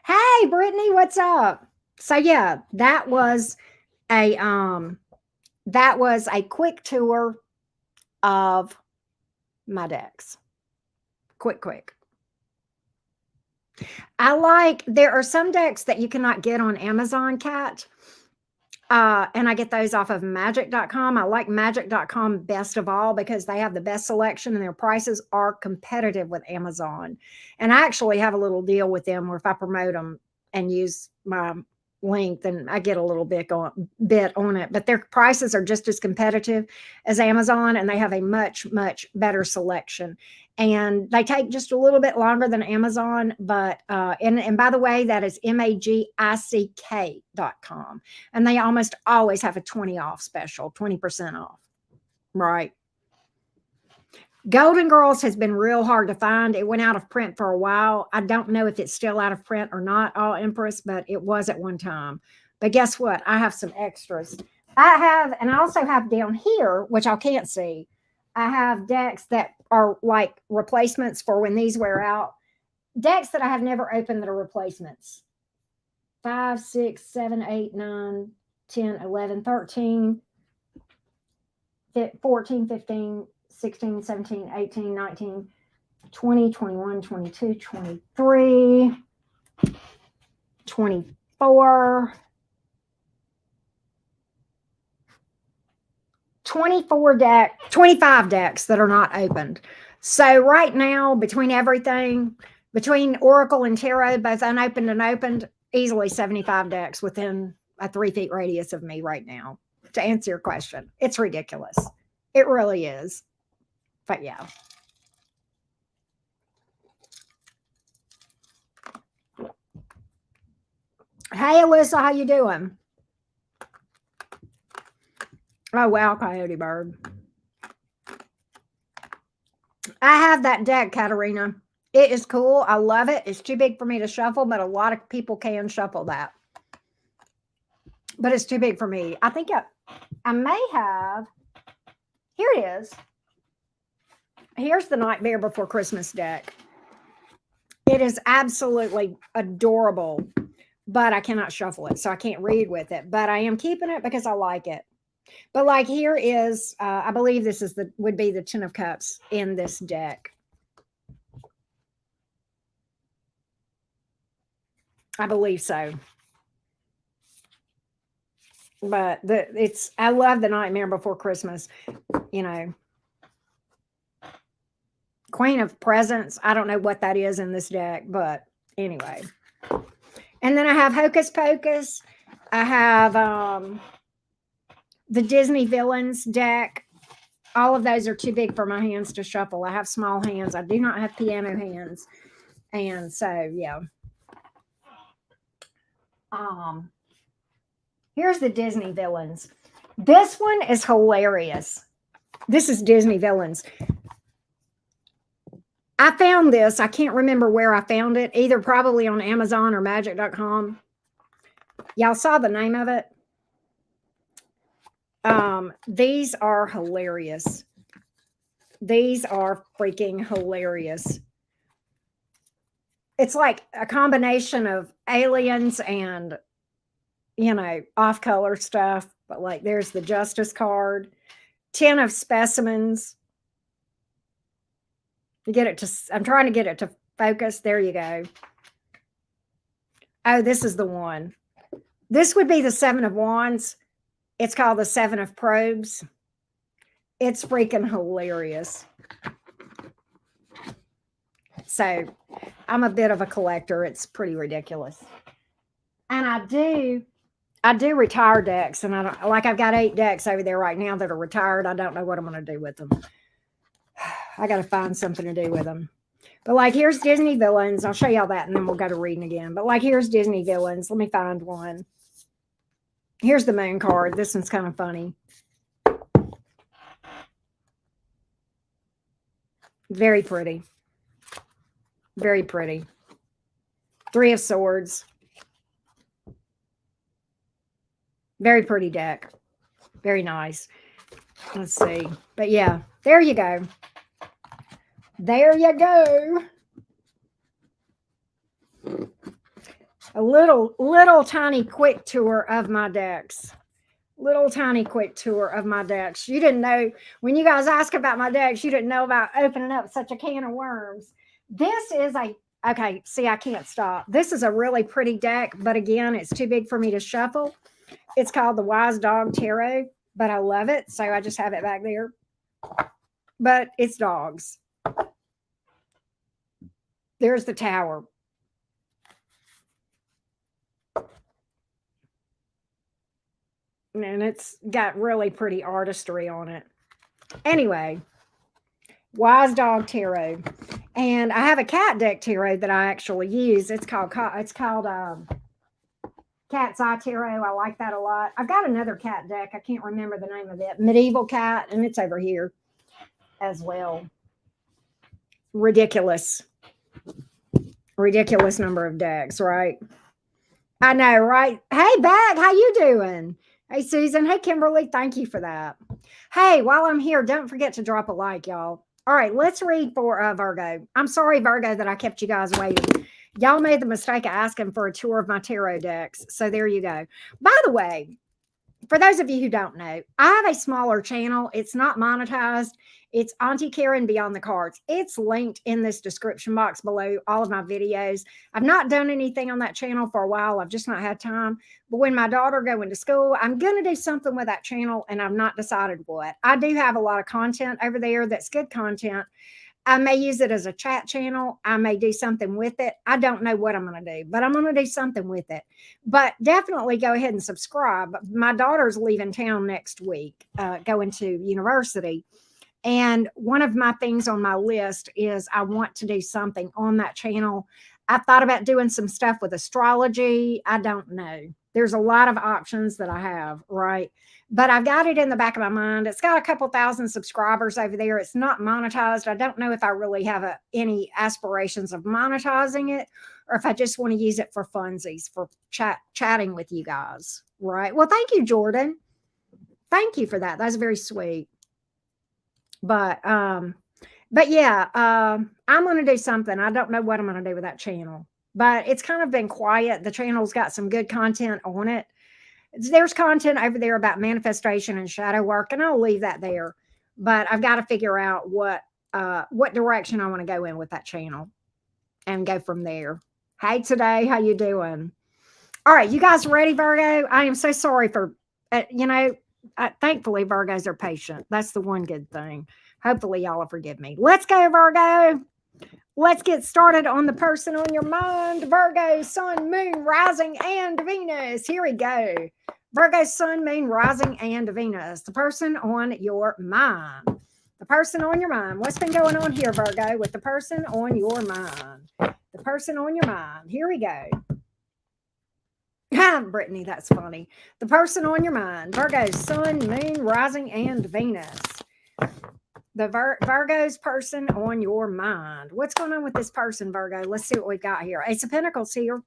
Speaker 1: Hey, Brittany, what's up? So yeah, that was a quick tour of my decks. Quick. There are some decks that you cannot get on Amazon, Cat. And I get those off of magic.com. I like magic.com best of all because they have the best selection and their prices are competitive with Amazon. And I actually have a little deal with them where if I promote them and use my length, and I get a little bit on it, but their prices are just as competitive as Amazon, and they have a much, much better selection. And they take just a little bit longer than Amazon, but and by the way, that is magick.com. And they almost always have a 20 off special, 20% off. Right. Golden Girls has been real hard to find. It went out of print for a while. I don't know if it's still out of print or not, all Empress, but it was at one time. But guess what? I have some extras. And I also have down here, which I can't see, I have decks that are like replacements for when these wear out. Decks that I have never opened that are replacements. 5, 6, 7, 8, 9, 10, 11, 13, 14, 15, 16, 17, 18, 19, 20, 21, 22, 23, 24, 25 decks that are not opened. So right now, between everything, between Oracle and Tarot, both unopened and opened, easily 75 decks within a 3 feet radius of me right now. To answer your question, it's ridiculous. It really is. But yeah. Hey, Alyssa, how you doing? Oh, wow, Coyote Bird. I have that deck, Katarina. It is cool. I love it. It's too big for me to shuffle, but a lot of people can shuffle that. But it's too big for me. I think I may have. Here it is. Here's the Nightmare Before Christmas deck. It is absolutely adorable, but I cannot shuffle it, so I can't read with it. But I am keeping it because I like it. But like here is, I believe this is would be the 10 of Cups in this deck. I believe so. But I love the Nightmare Before Christmas, you know. Queen of Presents. I don't know what that is in this deck, but anyway. And then I have Hocus Pocus. I have the Disney Villains deck. All of those are too big for my hands to shuffle. I have small hands. I do not have piano hands. And so, yeah. Here's the Disney Villains. This one is hilarious. This is Disney Villains. I found this. I can't remember where I found it. Either probably on Amazon or magic.com. Y'all saw the name of it? These are hilarious. These are freaking hilarious. It's like a combination of aliens and, you know, off-color stuff. But like there's the Justice card. 10 of Specimens. To get it to, I'm trying to get it to focus. There you go. Oh, this is the one. This would be the 7 of Wands. It's called the 7 of Probes. It's freaking hilarious. So I'm a bit of a collector. It's pretty ridiculous. And I do retire decks, and I've got 8 decks over there right now that are retired. I don't know what I'm going to do with them. I got to find something to do with them. But like, here's Disney Villains. I'll show y'all that, and then we'll go to reading again. But like, here's Disney Villains. Let me find one. Here's the Moon card. This one's kind of funny. Very pretty. Very pretty. 3 of Swords. Very pretty deck. Very nice. Let's see. But yeah, there you go. There you go. A little tiny quick tour of my decks. Little tiny quick tour of my decks. You didn't know, when you guys ask about my decks, you didn't know about opening up such a can of worms. This is okay, see, I can't stop. This is a really pretty deck, but again, it's too big for me to shuffle. It's called the Wise Dog Tarot, but I love it, so I just have it back there. But it's dogs. There's the Tower. And it's got really pretty artistry on it. Anyway, Wise Dog Tarot. And I have a cat deck tarot that I actually use. It's called Cat's Eye Tarot. I like that a lot. I've got another cat deck. I can't remember the name of it. Medieval Cat, and it's over here as well. Ridiculous number of decks, right? I know, right? Hey, Bag, how you doing? Hey, Susan. Hey, Kimberly. Thank you for that. Hey, while I'm here, don't forget to drop a like, y'all. All right, let's read for Virgo. I'm sorry, Virgo, that I kept you guys waiting. Y'all made the mistake of asking for a tour of my tarot decks. So there you go. By the way, for those of you who don't know, I have a smaller channel. It's not monetized. It's Auntie Karen Beyond the Cards. It's linked in this description box below all of my videos. I've not done anything on that channel for a while. I've just not had time. But when my daughter going to school, I'm going to do something with that channel, and I've not decided what. I do have a lot of content over there that's good content. I may use it as a chat channel. I may do something with it. I don't know what I'm going to do, but I'm going to do something with it. But definitely go ahead and subscribe. My daughter's leaving town next week, going to university. And one of my things on my list is I want to do something on that channel. I've thought about doing some stuff with astrology. I don't know. There's a lot of options that I have, right? But I've got it in the back of my mind. It's got a couple thousand subscribers over there. It's not monetized. I don't know if I really have any aspirations of monetizing it, or if I just want to use it for funsies, for chatting with you guys, right? Well, thank you, Jordan. Thank you for that. That's very sweet. But yeah, I'm going to do something. I don't know what I'm going to do with that channel, but it's kind of been quiet. The channel's got some good content on it. There's content over there about manifestation and shadow work, and I'll leave that there. But I've got to figure out what direction I want to go in with that channel and go from there. Hey, today, how you doing? All right, you guys ready, Virgo? I am so sorry for, thankfully, Virgos are patient. That's the one good thing. Hopefully, y'all will forgive me. Let's go, Virgo. Let's get started on the person on your mind. Virgo, Sun, Moon, Rising, and Venus. Here we go. Virgo, Sun, Moon, Rising, and Venus. The person on your mind. The person on your mind. What's been going on here, Virgo, with the person on your mind? The person on your mind. Here we go. Brittany, that's funny. The person on your mind. Virgo, Sun, Moon, Rising, and Venus. The Virgo's person on your mind. What's going on with this person, Virgo? Let's see what we've got here. Ace of Pentacles here.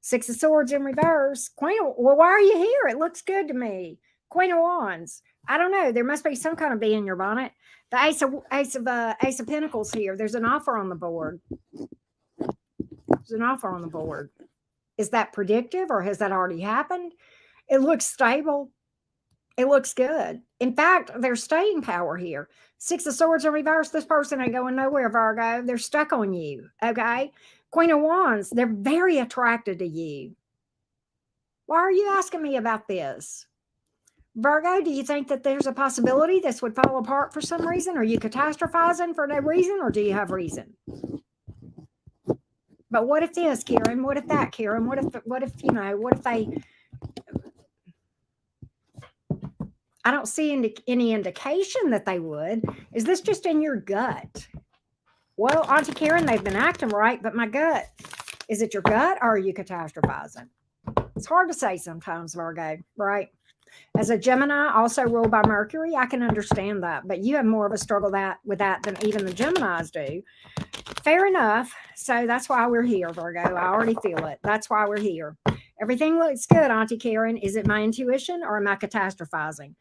Speaker 1: Six of Swords in reverse. Well, why are you here? It looks good to me. Queen of Wands. I don't know. There must be some kind of bee in your bonnet. The Ace of Pentacles here. There's an offer on the board. There's an offer on the board. Is that predictive, or has that already happened? It looks stable. It looks good. In fact, there's staying power here. Six of Swords in reverse. This person ain't going nowhere, Virgo. They're stuck on you, okay? Queen of Wands, they're very attracted to you. Why are you asking me about this? Virgo, do you think that there's a possibility this would fall apart for some reason? Are you catastrophizing for no reason, or do you have reason? But what if this, Karen? What if that, Karen? What if they... I don't see any indication that they would. Is this just in your gut? Well, Auntie Karen, they've been acting right, but my gut. Is it your gut, or are you catastrophizing? It's hard to say sometimes, Virgo, right? As a Gemini, also ruled by Mercury, I can understand that, but you have more of a struggle with that than even the Geminis do. Fair enough. So that's why we're here, Virgo. I already feel it. That's why we're here. Everything looks good, Auntie Karen. Is it my intuition, or am I catastrophizing?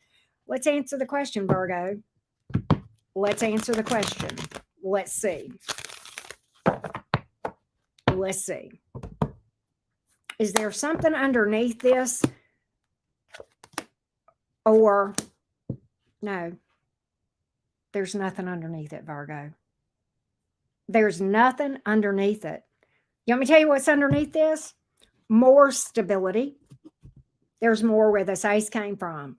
Speaker 1: Let's answer the question, Virgo. Let's answer the question. Let's see. Let's see. Is there something underneath this? Or no, there's nothing underneath it, Virgo. There's nothing underneath it. You want me to tell you what's underneath this? More stability. There's more where this ace came from.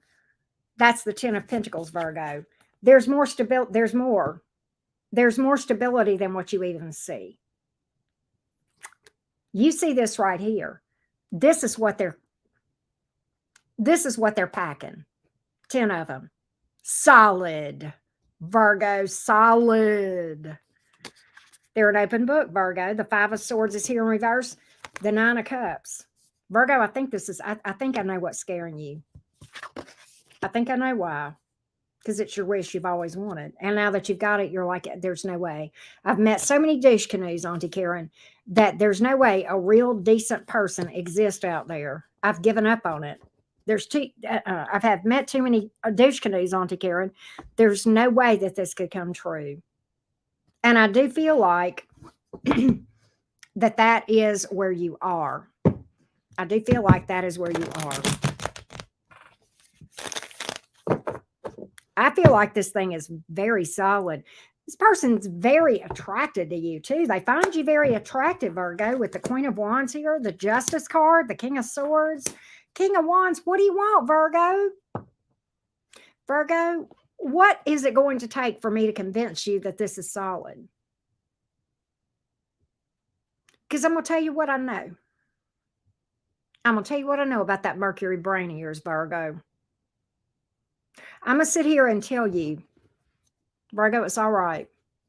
Speaker 1: That's the Ten of Pentacles, Virgo. There's more stability. There's more stability than what you even see. You see this right here. This is what they're... This is what they're packing. 10 of them. Solid. Virgo, solid. They're an open book, Virgo. The 5 of Swords is here in reverse. The 9 of Cups. Virgo, I think this is, I think I know what's scaring you. I think I know why. Because it's your wish you've always wanted. And now that you've got it, you're like, there's no way. I've met so many douche canoes, Auntie Karen, that there's no way a real decent person exists out there. I've given up on it. I've met too many douche canoes, Auntie Karen. There's no way that this could come true. And I do feel like that is where you are. I do feel like that is where you are. I feel like this thing is very solid. This person's very attracted to you too. They find you very attractive, Virgo, with the Queen of Wands here, the Justice card, the King of Swords, King of Wands. What do you want, Virgo? Virgo, what is it going to take for me to convince you that this is solid? Because I'm going to tell you what I know. I'm going to tell you what I know about that Mercury brain of yours, Virgo. I'm going to sit here and tell you, Virgo, it's all right.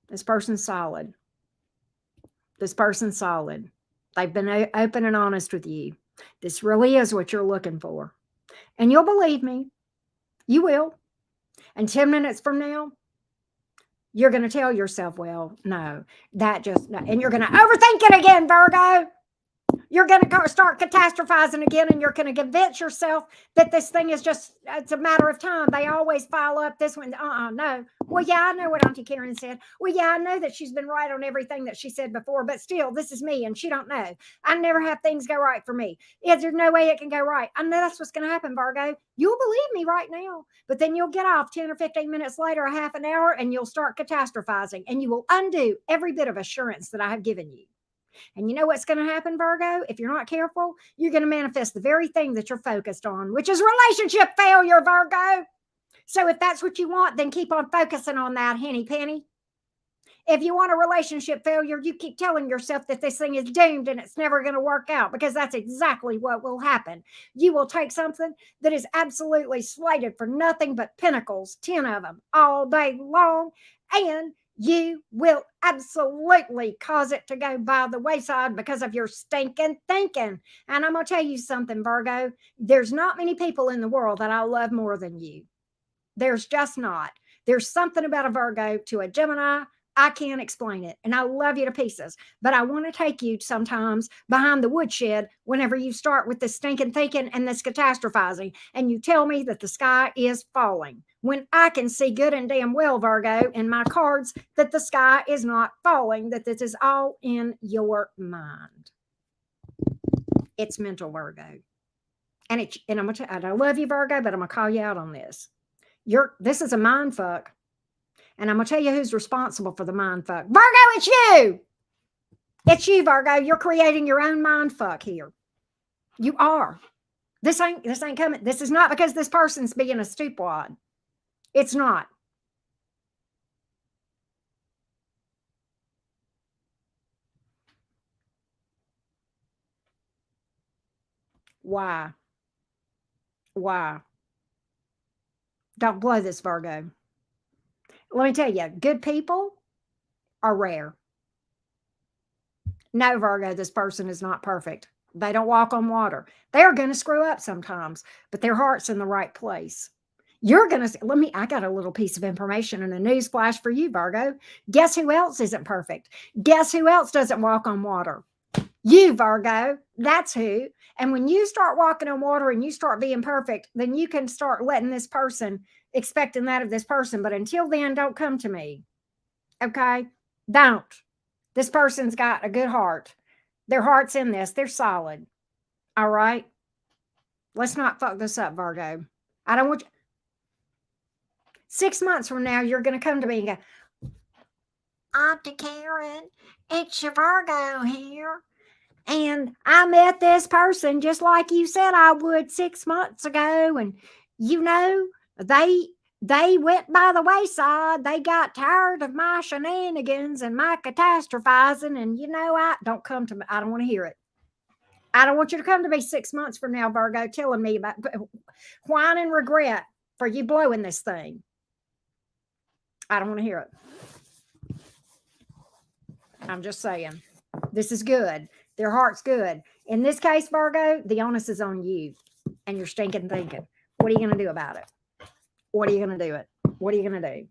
Speaker 1: This person's solid. This person's solid. They've been open and honest with you. This really is what you're looking for. And you'll believe me. You will. And 10 minutes from now, you're going to tell yourself, well, no, and you're going to overthink it again, Virgo. You're going to start catastrophizing again, and you're going to convince yourself that this thing is it's a matter of time. They always file up this one. No. Well, yeah, I know what Auntie Karen said. Well, yeah, I know that she's been right on everything that she said before, but still, this is me, and she don't know. I never have things go right for me. Is there no way it can go right? I know that's what's going to happen, Virgo. You'll believe me right now, but then you'll get off 10 or 15 minutes later, a half an hour, and you'll start catastrophizing, and you will undo every bit of assurance that I have given you. And you know what's going to happen, Virgo? If you're not careful, you're going to manifest the very thing that you're focused on, which is relationship failure, Virgo. So if that's what you want, then keep on focusing on that, henny penny. If you want a relationship failure, you keep telling yourself that this thing is doomed and it's never going to work out, because that's exactly what will happen. You will take something that is absolutely slated for nothing but pinnacles, 10 of them, all day long, and you will absolutely cause it to go by the wayside because of your stinking thinking. And I'm going to tell you something, Virgo. There's not many people in the world that I love more than you. There's just not. There's something about a Virgo to a Gemini. I can't explain it. And I love you to pieces. But I want to take you sometimes behind the woodshed whenever you start with this stinking thinking and this catastrophizing. And you tell me that the sky is falling, when I can see good and damn well, Virgo, in my cards, that the sky is not falling, that this is all in your mind. It's mental, Virgo. And I'm gonna tell you, I love you, Virgo, but I'm gonna call you out on this. This is a mind fuck. And I'm going to tell you who's responsible for the mind fuck. Virgo, it's you. It's you, Virgo. You're creating your own mind fuck here. You are. This ain't coming. This is not because this person's being a stupid. It's not. Why? Why? Don't blow this, Virgo. Let me tell you, good people are rare. No, Virgo, this person is not perfect. They don't walk on water. They're going to screw up sometimes, but their heart's in the right place. You're going to, I got a little piece of information and a news flash for you, Virgo. Guess who else isn't perfect? Guess who else doesn't walk on water? You, Virgo. That's who. And when you start walking on water and you start being perfect, then you can start letting this person, expecting that of this person. But until then, don't come to me. Okay? Don't. This person's got a good heart. Their heart's in this. They're solid. All right? Let's not fuck this up, Virgo. I don't want you. 6 months from now, you're going to come to me and go, Auntie Karen, it's your Virgo here. And I met this person just like you said I would 6 months ago. And, they went by the wayside. They got tired of my shenanigans and my catastrophizing. And, I don't come to me. I don't want to hear it. I don't want you to come to me 6 months from now, Virgo, telling me about whine and regret for you blowing this thing. I don't want to hear it. I'm just saying. This is good. Their heart's good. In this case, Virgo, the onus is on you and your stinking thinking. What are you going to do about it? What are you going to do it? What are you going to do?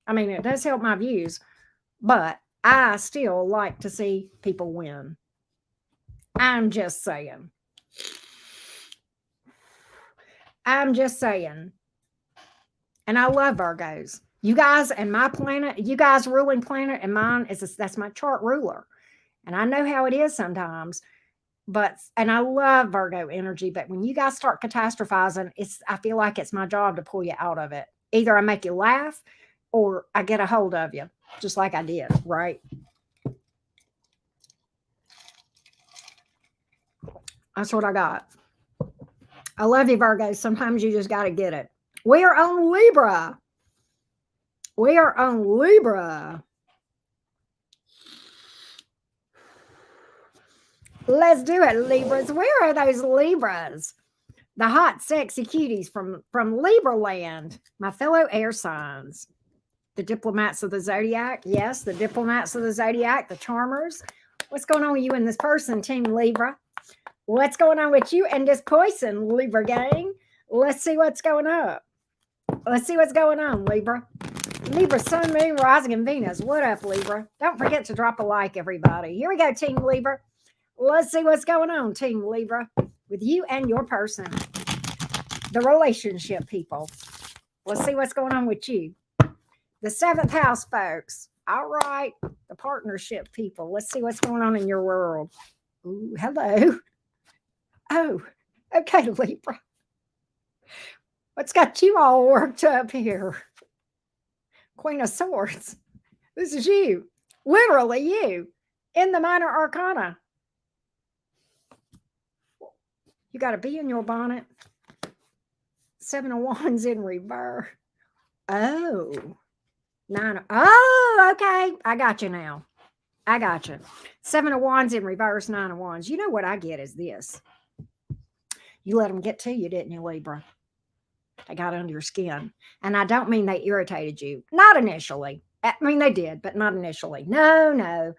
Speaker 1: I mean, it does help my views, but I still like to see people win. I'm just saying. I'm just saying. And I love Virgos. You guys and my planet, you guys ruling planet and mine that's my chart ruler. And I know how it is sometimes, and I love Virgo energy, but when you guys start catastrophizing, I feel like it's my job to pull you out of it. Either I make you laugh or I get a hold of you, just like I did, right? That's what I got. I love you, Virgo. Sometimes you just got to get it. We are on Libra. We are on Libra. Let's do it, Libras. Where are those Libras? The hot, sexy cuties from Libra land, my fellow air signs. The diplomats of the zodiac. Yes, the diplomats of the zodiac, the charmers. What's going on with you and this person, Team Libra? What's going on with you and this person, Libra gang? Let's see what's going on. Let's see what's going on, Libra. Libra, Sun, Moon, Rising, and Venus. What up, Libra? Don't forget to drop a like, everybody. Here we go, Team Libra. Let's see what's going on, Team Libra, with you and your person. The relationship people. Let's see what's going on with you. The 7th house, folks. All right. The partnership people. Let's see what's going on in your world. Ooh, hello. Oh, okay, Libra. What's got you all worked up here? Queen of Swords. This is you. Literally you. In the minor arcana. You got to be in your bonnet. 7 of Wands in reverse. Oh. 9. Oh, okay. I got you now. I got you. 7 of Wands in reverse, 9 of Wands. You know what I get is this. You let them get to you, didn't you, Libra? They got under your skin. And I don't mean they irritated you. Not initially. I mean, they did, but not initially. No.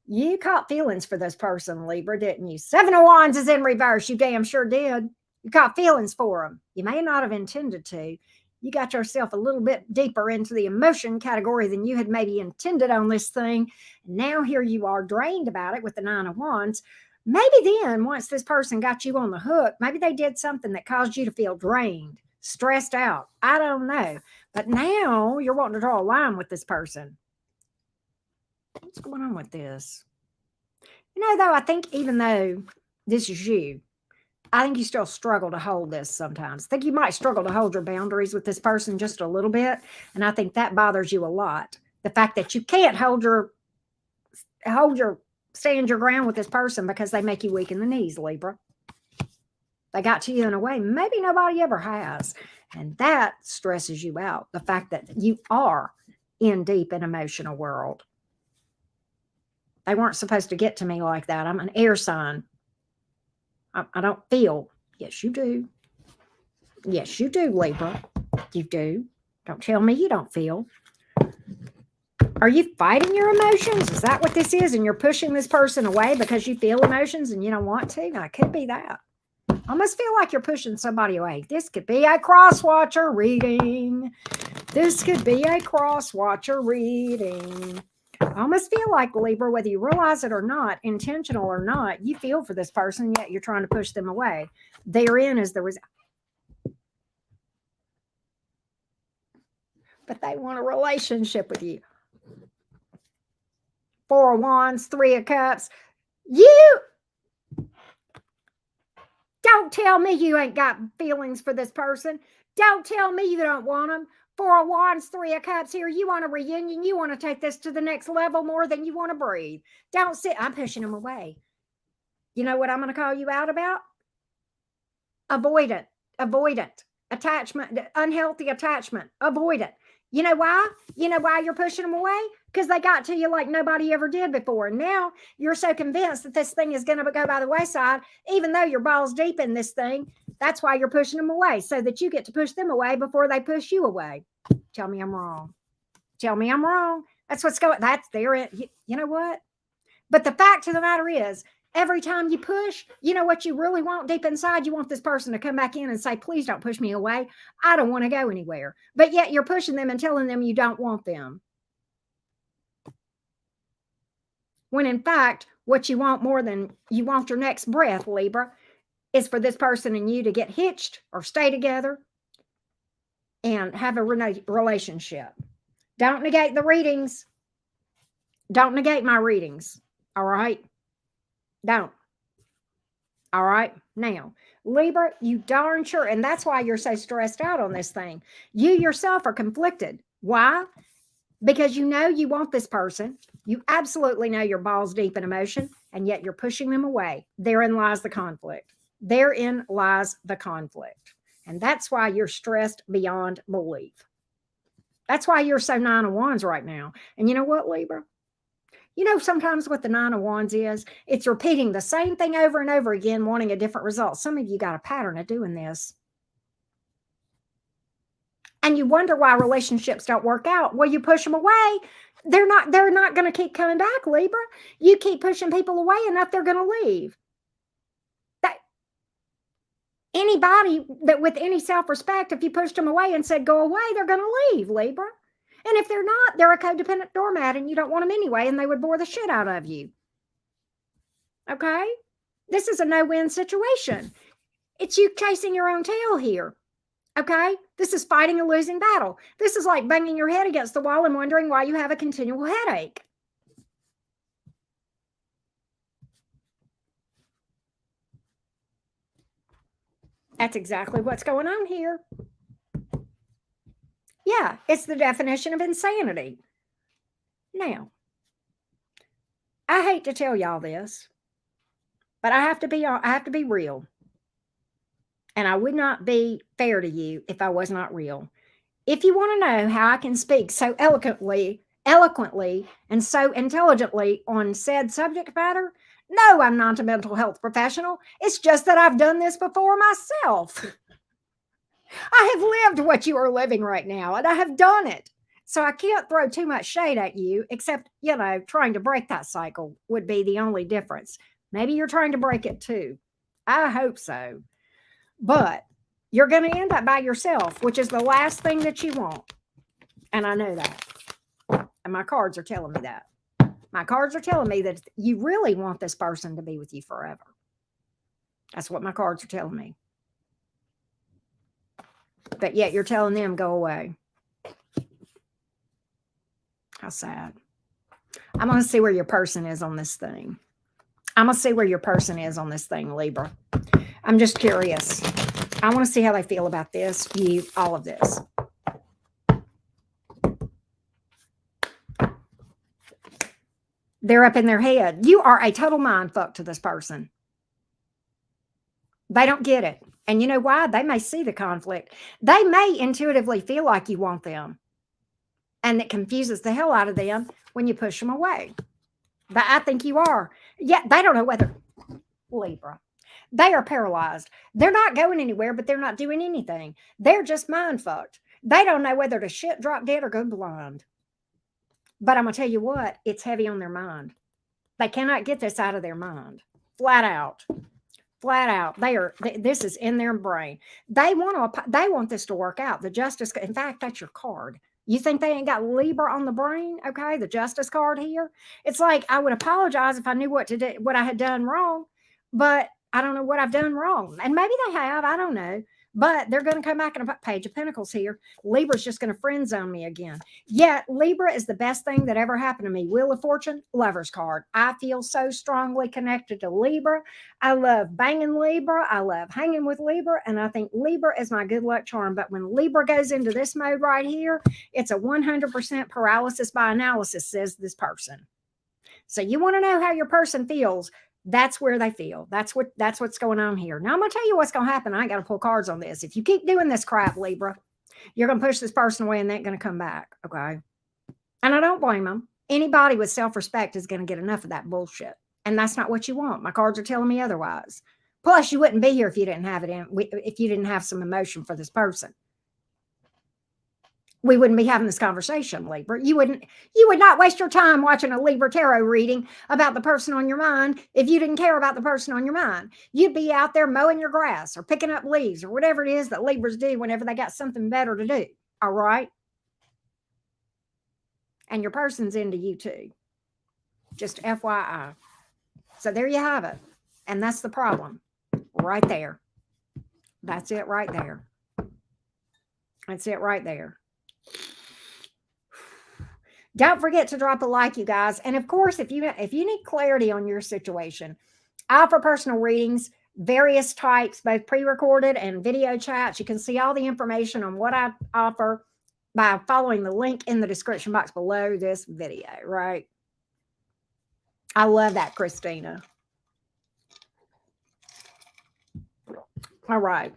Speaker 1: You caught feelings for this person, Libra, didn't you? 7 of Wands is in reverse. You damn sure did. You caught feelings for them. You may not have intended to. You got yourself a little bit deeper into the emotion category than you had maybe intended on this thing. Now here you are drained about it with the 9 of Wands. Maybe then, once this person got you on the hook, maybe they did something that caused you to feel drained, stressed out. I don't know. But now you're wanting to draw a line with this person. What's going on with this? You know, though, I think even though this is you, I think you still struggle to hold this sometimes. I think you might struggle to hold your boundaries with this person just a little bit. And I think that bothers you a lot. The fact that you can't stand your ground with this person because they make you weak in the knees, Libra. They got to you in a way maybe nobody ever has. And that stresses you out. The fact that you are in deep and emotional world. They weren't supposed to get to me like that. I'm an air sign. I don't feel. Yes, you do. Yes, you do, Libra. You do. Don't tell me you don't feel. Are you fighting your emotions? Is that what this is? And you're pushing this person away because you feel emotions and you don't want to? Now, it could be that. I almost feel like you're pushing somebody away. This could be a cross-watcher reading. This could be a cross-watcher reading. I almost feel like, Libra, whether you realize it or not, intentional or not, you feel for this person, yet you're trying to push them away. Therein is the result. But they want a relationship with you. 4 of Wands, 3 of Cups. You don't tell me you ain't got feelings for this person. Don't tell me you don't want them. 4 of Wands, 3 of Cups here. You want a reunion. You want to take this to the next level more than you want to breathe. Don't sit. I'm pushing them away. You know what I'm going to call you out about? Avoidant, attachment, unhealthy attachment, avoidant. You know why? You know why you're pushing them away? because they got to you like nobody ever did before. And now you're so convinced that this thing is going to go by the wayside, even though you're balls deep in this thing. That's why you're pushing them away, so that you get to push them away before they push you away. Tell me I'm wrong. Tell me I'm wrong. That's what's going. That's there. You know what? But the fact of the matter is, every time you push, you know what you really want deep inside? You want this person to come back in and say, please don't push me away. I don't want to go anywhere. But yet you're pushing them and telling them you don't want them. When in fact, what you want more than you want your next breath, Libra, is for this person and you to get hitched or stay together and have a relationship. Don't negate the readings. Don't negate my readings. All right? Don't. All right? Now, Libra, you darn sure, and that's why you're so stressed out on this thing. You yourself are conflicted. Why? Because you know you want this person. You absolutely know you're balls deep in emotion, and yet you're pushing them away. Therein lies the conflict. Therein lies the conflict. And that's why you're stressed beyond belief. That's why you're so 9 of Wands right now. And you know what, Libra? You know, sometimes what the 9 of Wands is, it's repeating the same thing over and over again, wanting a different result. Some of you got a pattern of doing this. And you wonder why relationships don't work out. Well, you push them away. They're not going to keep coming back, Libra. You keep pushing people away enough, they're going to leave. Anybody that with any self-respect, if you pushed them away and said, go away, they're going to leave, Libra. And if they're not, they're a codependent doormat and you don't want them anyway, and they would bore the shit out of you. Okay? This is a no-win situation. It's you chasing your own tail here. Okay? This is fighting a losing battle. This is like banging your head against the wall and wondering why you have a continual headache. That's exactly what's going on here. Yeah, it's the definition of insanity. Now, I hate to tell y'all this, but I have to be real. And I would not be fair to you if I was not real. If you want to know how I can speak so eloquently, and so intelligently on said subject matter, no, I'm not a mental health professional. It's just that I've done this before myself. I have lived what you are living right now, and I have done it. So I can't throw too much shade at you, except, you know, trying to break that cycle would be the only difference. Maybe you're trying to break it too. I hope so. But you're going to end up by yourself, which is the last thing that you want. And I know that. And my cards are telling me that. My cards are telling me that you really want this person to be with you forever. That's what my cards are telling me. But yet you're telling them, go away. How sad. I'm going to see where your person is on this thing. I'm going to see where your person is on this thing, Libra. I'm just curious. I want to see how they feel about this, you, all of this. They're up in their head. You are a total mind fuck to this person. They don't get it. And you know why? They may see the conflict. They may intuitively feel like you want them. And it confuses the hell out of them when you push them away. But I think you are. Yet they don't know whether, Libra, they are paralyzed. They're not going anywhere, but they're not doing anything. They're just mind fucked. They don't know whether to shit, drop dead, or go blind. But I'm going to tell you what, it's heavy on their mind. They cannot get this out of their mind. Flat out. Flat out. This is in their brain. They want this to work out. The justice, in fact, that's your card. You think they ain't got Libra on the brain? Okay, the justice card here. It's like, I would apologize if I knew what to do, what I had done wrong, but I don't know what I've done wrong. And maybe they have, I don't know. But they're going to come back in a page of pentacles here. Libra's just going to friend zone me again. Yet Libra is the best thing that ever happened to me. Wheel of Fortune, Lover's card. I feel so strongly connected to Libra. I love banging Libra. I love hanging with Libra. And I think Libra is my good luck charm. But when Libra goes into this mode right here, it's a 100% paralysis by analysis, says this person. So you want to know how your person feels. That's where they feel. That's what's going on here. Now I'm going to tell you what's going to happen. I ain't got to pull cards on this. If you keep doing this crap, Libra, you're going to push this person away and they ain't going to come back. Okay. And I don't blame them. Anybody with self-respect is going to get enough of that bullshit. And that's not what you want. My cards are telling me otherwise. Plus, you wouldn't be here if you didn't have if you didn't have some emotion for this person. We wouldn't be having this conversation, Libra. You would not waste your time watching a Libra tarot reading about the person on your mind if you didn't care about the person on your mind. You'd be out there mowing your grass or picking up leaves or whatever it is that Libras do whenever they got something better to do. All right? And your person's into you too. Just FYI. So there you have it. And that's the problem right there. That's it right there. That's it right there. Don't forget to drop a like, you guys. And of course, if you need clarity on your situation, I offer personal readings, various types, both pre-recorded and video chats. You can see all the information on what I offer by following the link in the description box below this video, right? I love that, Christina. All right.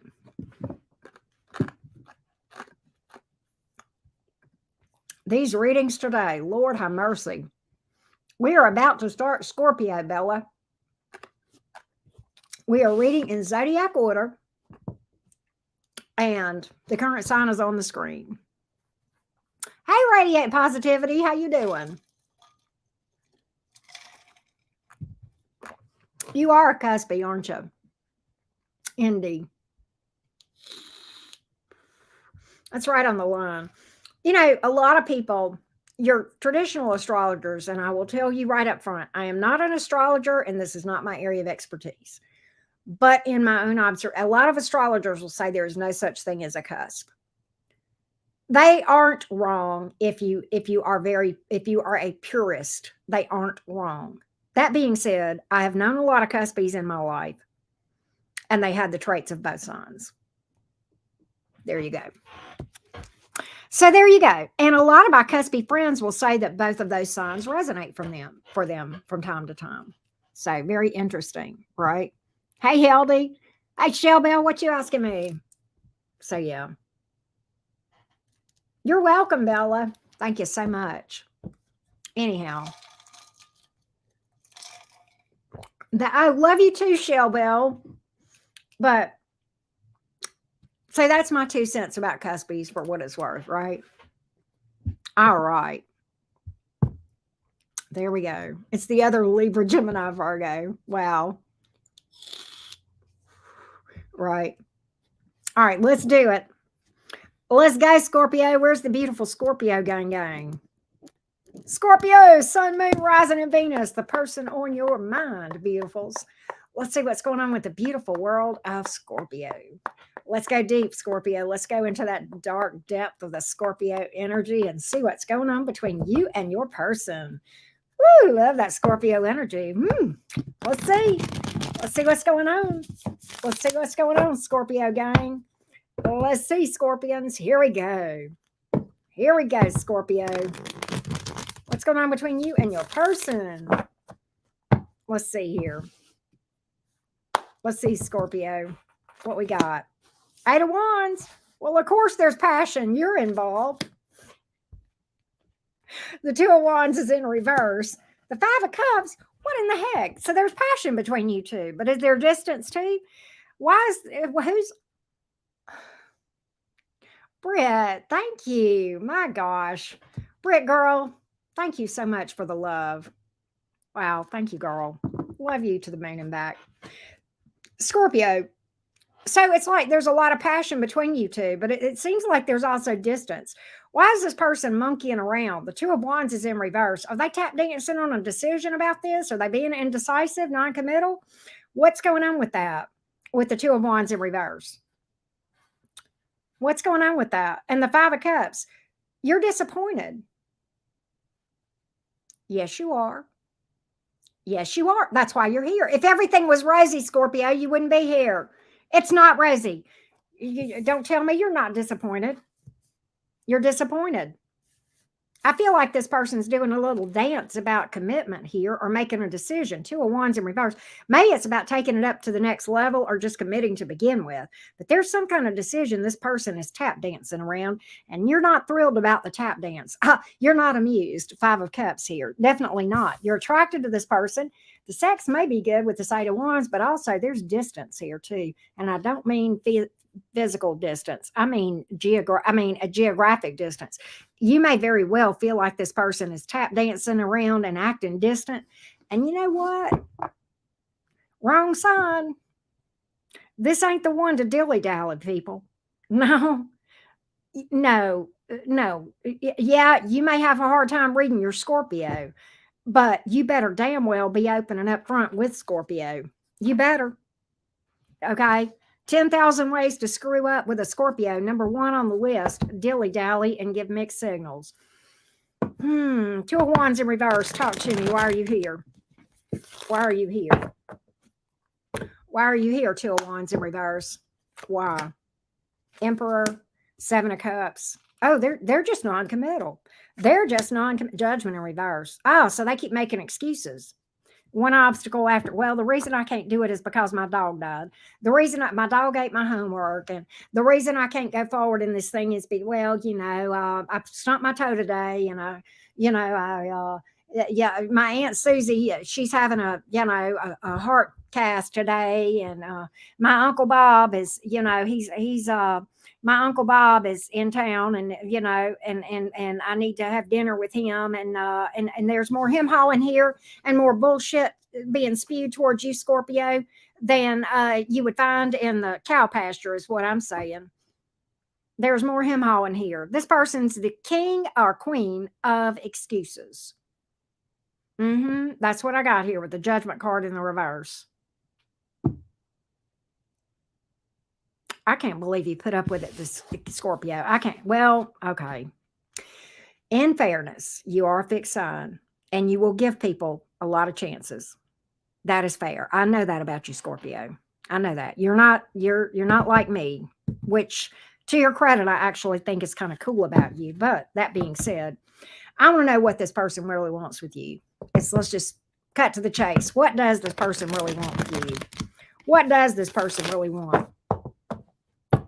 Speaker 1: These readings today, Lord have mercy. We are about to start Scorpio, Bella. We are reading in zodiac order, and the current sign is on the screen. Hey, Radiate Positivity, how you doing? You are a cuspy, aren't you? Indeed. That's right on the line. You know, a lot of people, your traditional astrologers, and I will tell you right up front, I am not an astrologer and this is not my area of expertise. But in my own observation, a lot of astrologers will say there is no such thing as a cusp. They aren't wrong if you are a purist. They aren't wrong. That being said, I have known a lot of cuspies in my life, and they had the traits of both signs. There you go. So there you go. And a lot of my cuspy friends will say that both of those signs resonate for them from time to time. So very interesting, right? Hey, Heldy. Hey, Shelbell, what you asking me? So yeah. You're welcome, Bella. Thank you so much. Anyhow. I love you too, Shelbell. But so that's my 2 cents about cuspies for what it's worth, right? All right. There we go. It's the other Libra, Gemini, Virgo. Wow. Right. All right, let's do it. Let's go, Scorpio. Where's the beautiful Scorpio gang? Scorpio, Sun, Moon, Rising, and Venus, the person on your mind, beautifuls. Let's see what's going on with the beautiful world of Scorpio. Let's go deep, Scorpio. Let's go into that dark depth of the Scorpio energy and see what's going on between you and your person. Woo, love that Scorpio energy. Let's see. Let's see what's going on. Let's see what's going on, Scorpio gang. Let's see, Scorpions. Here we go. Here we go, Scorpio. What's going on between you and your person? Let's see here. Let's see, Scorpio. What we got? 8 of Wands. Well, of course, there's passion. You're involved. The 2 of Wands is in reverse. The 5 of Cups. What in the heck? So there's passion between you two. But is there distance too? Who's... Britt, thank you. My gosh. Britt, girl, thank you so much for the love. Wow, thank you, girl. Love you to the moon and back. Scorpio. So it's like there's a lot of passion between you two, but it seems like there's also distance. Why is this person monkeying around? The 2 of Wands is in reverse. Are they tap dancing on a decision about this? Are they being indecisive, non-committal? What's going on with that? With the 2 of Wands in reverse? What's going on with that? And the 5 of Cups, you're disappointed. Yes, you are. Yes, you are. That's why you're here. If everything was rosy, Scorpio, you wouldn't be here. It's not rosy. Don't tell me you're not disappointed. You're disappointed. I feel like this person's doing a little dance about commitment here or making a decision. Two of Wands in reverse. Maybe it's about taking it up to the next level or just committing to begin with. But there's some kind of decision this person is tap dancing around, and you're not thrilled about the tap dance. You're not amused. Five of Cups here. Definitely not. You're attracted to this person. The sex may be good with the Eight of Wands, but also there's distance here too. And I don't mean physical distance. I mean a geographic distance. You may very well feel like this person is tap dancing around and acting distant. And you know what? Wrong sign. This ain't the one to dilly-dally, people. No, no. Yeah, you may have a hard time reading your Scorpio, but you better damn well be open and upfront with Scorpio. You better. Okay. 10,000 ways to screw up with a Scorpio. Number one on the list, dilly-dally and give mixed signals. Two of Wands in reverse. Talk to me. Why are you here? Why are you here? Why are you here, Two of Wands in reverse? Why? Emperor, Seven of Cups. Oh, they're just non-committal. They're just Judgment in reverse. Oh, so they keep making excuses. One obstacle after, well, the reason I can't do it is because my dog died. The reason my dog ate my homework, and the reason I can't go forward in this thing is I stumped my toe today, and my Aunt Susie, she's having a heart cast today, and my Uncle Bob is, my Uncle Bob is in town, and and I need to have dinner with him, and there's more him hawing here and more bullshit being spewed towards you, Scorpio, than you would find in the cow pasture, is what I'm saying. There's more him hawing here. This person's the king or queen of excuses. That's what I got here with the Judgment card in the reverse. I can't believe you put up with it, this Scorpio. I can't. Well, okay. In fairness, you are a fixed sign, and you will give people a lot of chances. That is fair. I know that about you, Scorpio. I know that. You're not like me, which, to your credit, I actually think is kind of cool about you. But that being said, I want to know what this person really wants with you. Let's just cut to the chase. What does this person really want with you? What does this person really want?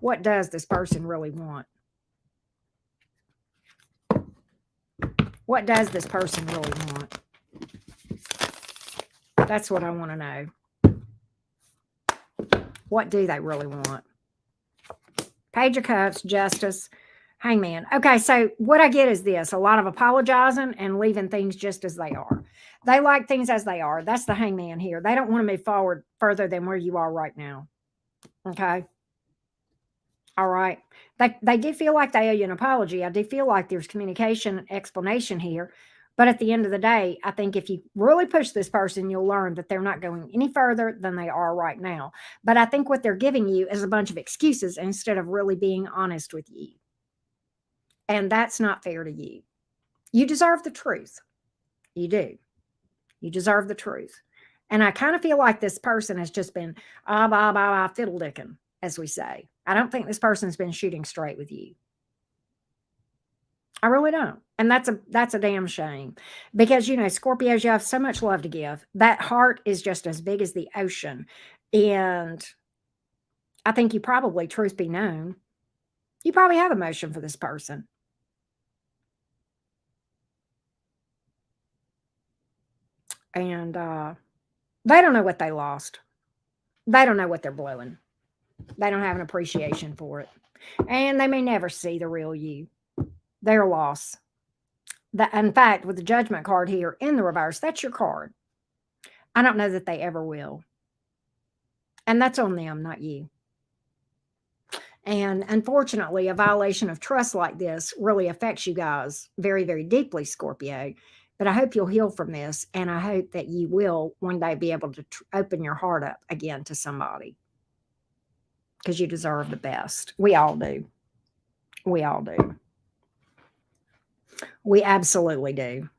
Speaker 1: What does this person really want? What does this person really want? That's what I want to know. What do they really want? Page of Cups, Justice, Hangman. Okay, so what I get is this: a lot of apologizing and leaving things just as they are. They like things as they are. That's the Hangman here. They don't want to move forward further than where you are right now. Okay. All right. They do feel like they owe you an apology. I do feel like there's communication and explanation here. But at the end of the day, I think if you really push this person, you'll learn that they're not going any further than they are right now. But I think what they're giving you is a bunch of excuses instead of really being honest with you. And that's not fair to you. You deserve the truth. You do. You deserve the truth. And I kind of feel like this person has just been fiddle-dicking, as we say. I don't think this person's been shooting straight with you. I really don't. And that's a damn shame, because, Scorpios, you have so much love to give. That heart is just as big as the ocean. And I think you probably, truth be known, you probably have emotion for this person. And they don't know what they lost. They don't know what they're blowing. They don't have an appreciation for it. And they may never see the real you. Their loss. In fact, with the Judgment card here in the reverse, that's your card. I don't know that they ever will. And that's on them, not you. And unfortunately, a violation of trust like this really affects you guys very, very deeply, Scorpio. But I hope you'll heal from this. And I hope that you will one day be able to open your heart up again to somebody. Because you deserve the best. We all do. We all do. We absolutely do.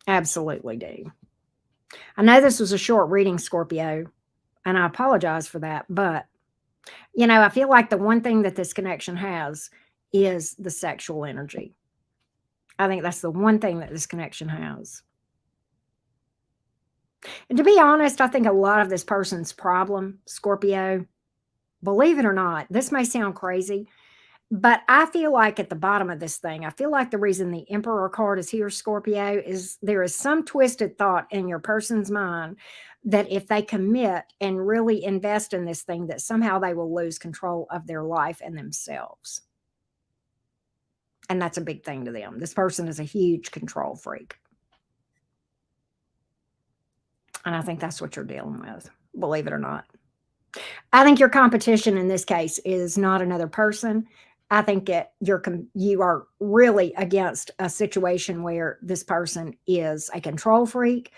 Speaker 1: Absolutely do. I know this was a short reading, Scorpio, and I apologize for that. But, I feel like the one thing that this connection has is the sexual energy. I think that's the one thing that this connection has. And to be honest, I think a lot of this person's problem, Scorpio, believe it or not, this may sound crazy, but I feel like at the bottom of this thing, I feel like the reason the Emperor card is here, Scorpio, is there is some twisted thought in your person's mind that if they commit and really invest in this thing, that somehow they will lose control of their life and themselves. And that's a big thing to them. This person is a huge control freak. And I think that's what you're dealing with, believe it or not. I think your competition in this case is not another person. I think you are really against a situation where this person is a control freak.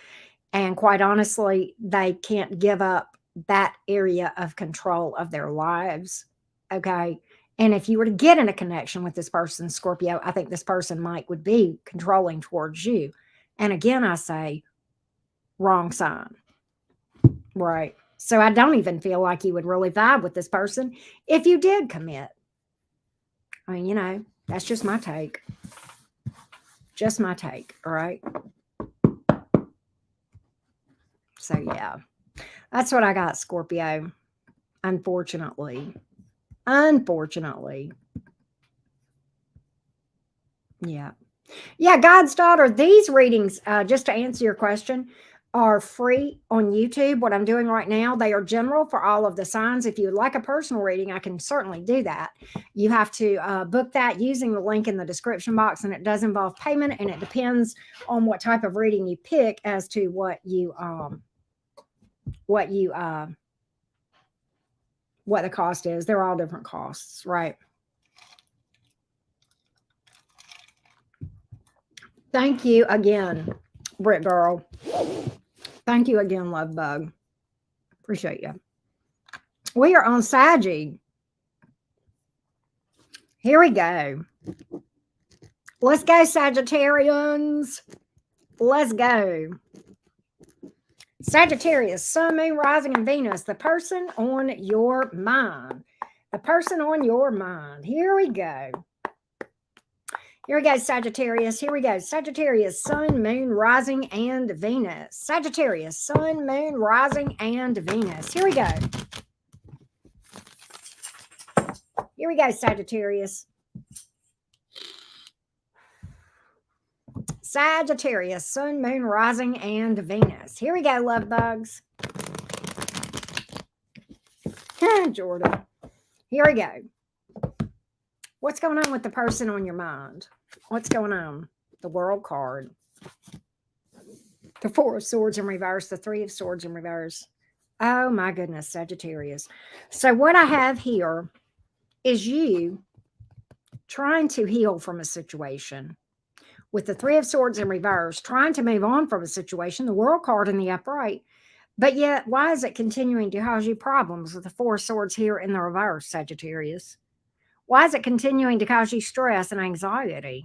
Speaker 1: And quite honestly, they can't give up that area of control of their lives. Okay. And if you were to get in a connection with this person, Scorpio, I think this person would be controlling towards you. And again, I say, wrong sign. Right. So I don't even feel like you would really vibe with this person if you did commit. I mean, that's just my take. Just my take. All right. So yeah, that's what I got, Scorpio. Unfortunately. Yeah. Yeah, God's daughter, these readings, just to answer your question, are free on YouTube. What I'm doing right now, they are general for all of the signs. If you would like a personal reading, I can certainly do that. You have to book that using the link in the description box, and it does involve payment, and it depends on what type of reading you pick as to what the cost is. They're all different costs, right? Thank you again, Britt Girl. Thank you again, Love Bug. Appreciate you. We are on Saggy. Here we go. Let's go, Sagittarians. Let's go. Sagittarius, Sun, Moon, Rising, and Venus. The person on your mind. The person on your mind. Here we go. Here we go, Sagittarius. Here we go. Sagittarius, Sun, Moon, Rising, and Venus. Sagittarius, Sun, Moon, Rising, and Venus. Here we go. Here we go, Sagittarius. Sagittarius, Sun, Moon, Rising, and Venus. Here we go, love bugs. Jordan. Here we go. What's going on with the person on your mind? What's going on? The World card. The Four of Swords in reverse. The Three of Swords in reverse. Oh my goodness, Sagittarius. So what I have here is you trying to heal from a situation. With the Three of Swords in reverse, trying to move on from a situation, the World card in the upright. But yet, why is it continuing to cause you problems with the Four of Swords here in the reverse, Sagittarius? Why is it continuing to cause you stress and anxiety?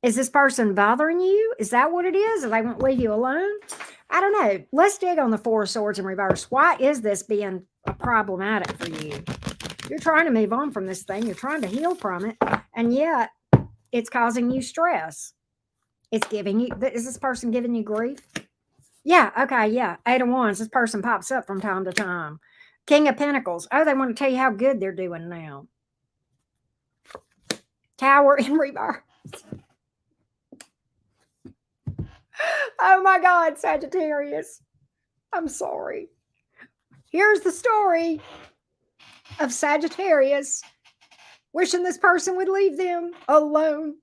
Speaker 1: Is this person bothering you? Is that what it is? Or they won't leave you alone? I don't know. Let's dig on the Four of Swords in reverse. Why is this being problematic for you? You're trying to move on from this thing. You're trying to heal from it. And yet, it's causing you stress. It's giving you, is this person giving you grief? Yeah, okay, yeah. Eight of Wands, this person pops up from time to time. King of Pentacles. Oh, they want to tell you how good they're doing now. Tower in reverse. Oh my God, Sagittarius. I'm sorry. Here's the story of Sagittarius wishing this person would leave them alone.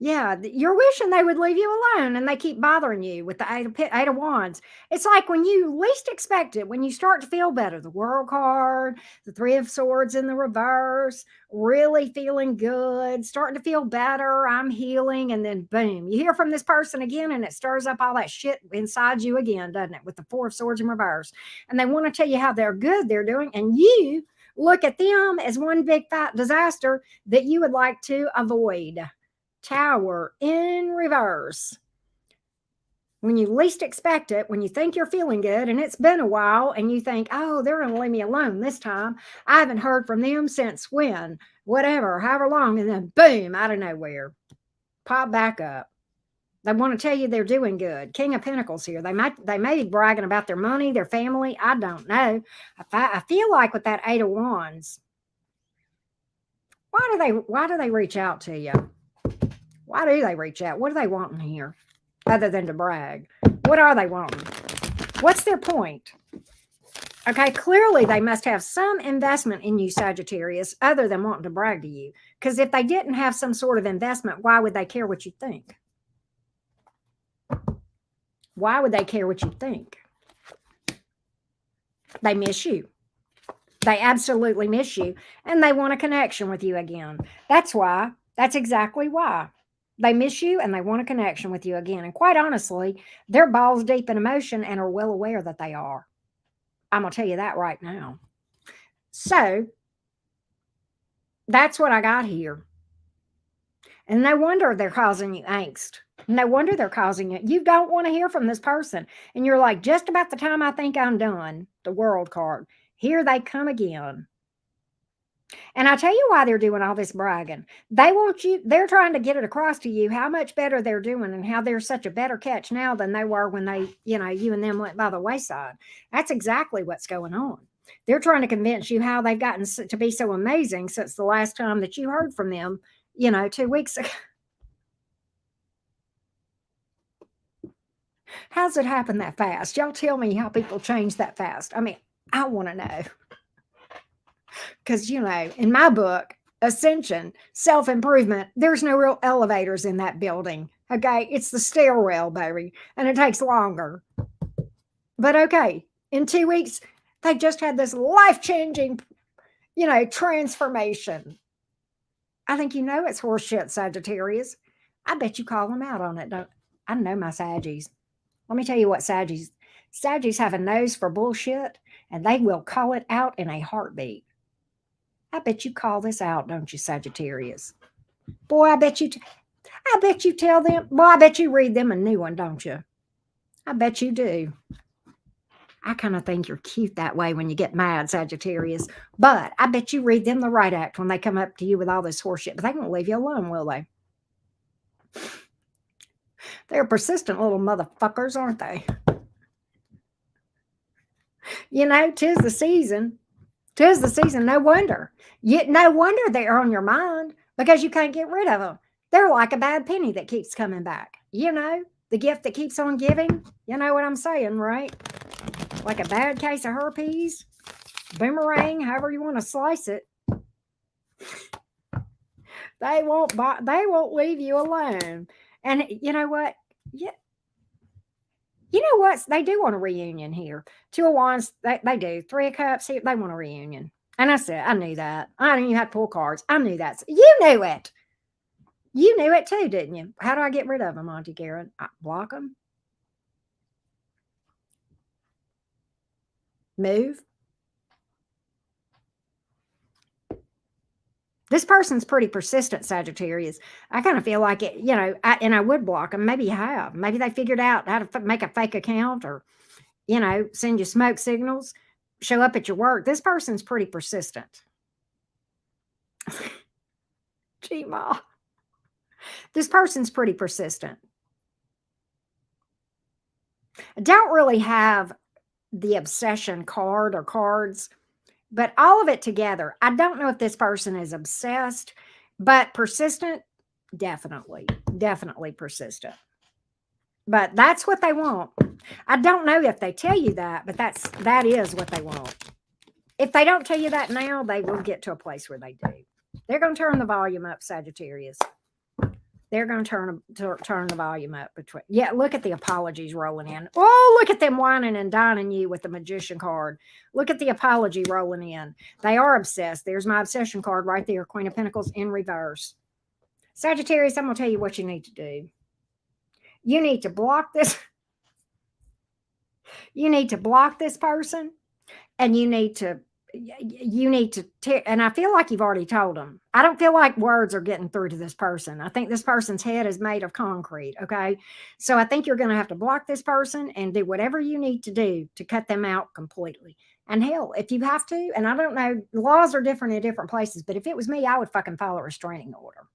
Speaker 1: Yeah, you're wishing they would leave you alone, and they keep bothering you with the Eight of Wands. It's like when you least expect it, when you start to feel better, the World card, the Three of Swords in the reverse, really feeling good, starting to feel better, I'm healing, and then boom, you hear from this person again, and it stirs up all that shit inside you again, doesn't it, with the Four of Swords in reverse. And they want to tell you how they're good they're doing, and you look at them as one big fat disaster that you would like to avoid. Tower in reverse. When you least expect it, when you think you're feeling good and it's been a while and you think, oh, they're going to leave me alone this time. I haven't heard from them since when? whatever, however long, and then boom, out of nowhere, pop back up. They want to tell you they're doing good. King of Pentacles here. They may be bragging about their money, their family. I don't know. I feel like with that Eight of Wands, why do they reach out to you? Why do they reach out? What are they wanting here? Other than to brag. What are they wanting? What's their point? Okay, clearly they must have some investment in you, Sagittarius, other than wanting to brag to you. Because if they didn't have some sort of investment, why would they care what you think? Why would they care what you think? They miss you. They absolutely miss you. And they want a connection with you again. That's why. That's exactly why. They miss you and they want a connection with you again. And quite honestly, they're balls deep in emotion and are well aware that they are. I'm going to tell you that right now. So, that's what I got here. And no wonder they're causing you angst. No wonder they're causing it. You don't want to hear from this person. And you're like, just about the time I think I'm done, the World card, here they come again. And I tell you why they're doing all this bragging. They want you, they're trying to get it across to you how much better they're doing and how they're such a better catch now than they were when they, you and them went by the wayside. That's exactly what's going on. They're trying to convince you how they've gotten to be so amazing since the last time that you heard from them, 2 weeks ago. How's it happen that fast? Y'all tell me how people change that fast. I mean, I want to know. Because, in my book, Ascension, self-improvement, there's no real elevators in that building. Okay. It's the stairwell, baby. And it takes longer. But okay. In 2 weeks, they just had this life-changing, transformation. I think it's horseshit, Sagittarius. I bet you call them out on it. I know my Saggies. Let me tell you what Saggies have a nose for bullshit, and they will call it out in a heartbeat. I bet you call this out, don't you, Sagittarius? Boy, I bet you tell them. Boy, I bet you read them a new one, don't you? I bet you do. I kind of think you're cute that way when you get mad, Sagittarius. But I bet you read them the right act when they come up to you with all this horseshit. But they won't leave you alone, will they? They're persistent little motherfuckers, aren't they? Tis the season. Tis the season. No wonder. No wonder they're on your mind because you can't get rid of them. They're like a bad penny that keeps coming back. The gift that keeps on giving. You know what I'm saying, right? Like a bad case of herpes, boomerang, however you want to slice it. They won't leave you alone. And you know what? Yeah. You know what? They do want a reunion here. Two of Wands, they do. Three of Cups, they want a reunion. And I knew that. I knew you had to pull cards. I knew that. You knew it. You knew it too, didn't you? How do I get rid of them, Auntie Karen? I block them? Move? This person's pretty persistent, Sagittarius. I kind of feel like it, and I would block them. Maybe you have. Maybe they figured out how to make a fake account or, send you smoke signals, show up at your work. This person's pretty persistent. Gee, Ma. This person's pretty persistent. I don't really have the obsession card or cards, but all of it together. I don't know if this person is obsessed, but persistent, definitely persistent. But that's what they want. I don't know if they tell you that, but that is what they want. If they don't tell you that now, they will get to a place where they do. They're going to turn the volume up, Sagittarius. They're going to turn the volume up. Look at the apologies rolling in. Oh, look at them whining and dining you with the Magician card. Look at the apology rolling in. They are obsessed. There's my obsession card right there. Queen of Pentacles in reverse. Sagittarius, I'm going to tell you what you need to do. You need to block this. You need to block this person, and you need to and I feel like you've already told them. I don't feel like words are getting through to this person. I think this person's head is made of concrete. Okay. So I think you're going to have to block this person and do whatever you need to do to cut them out completely. And hell, if you have to, and I don't know, laws are different in different places, but if it was me, I would fucking file a restraining order.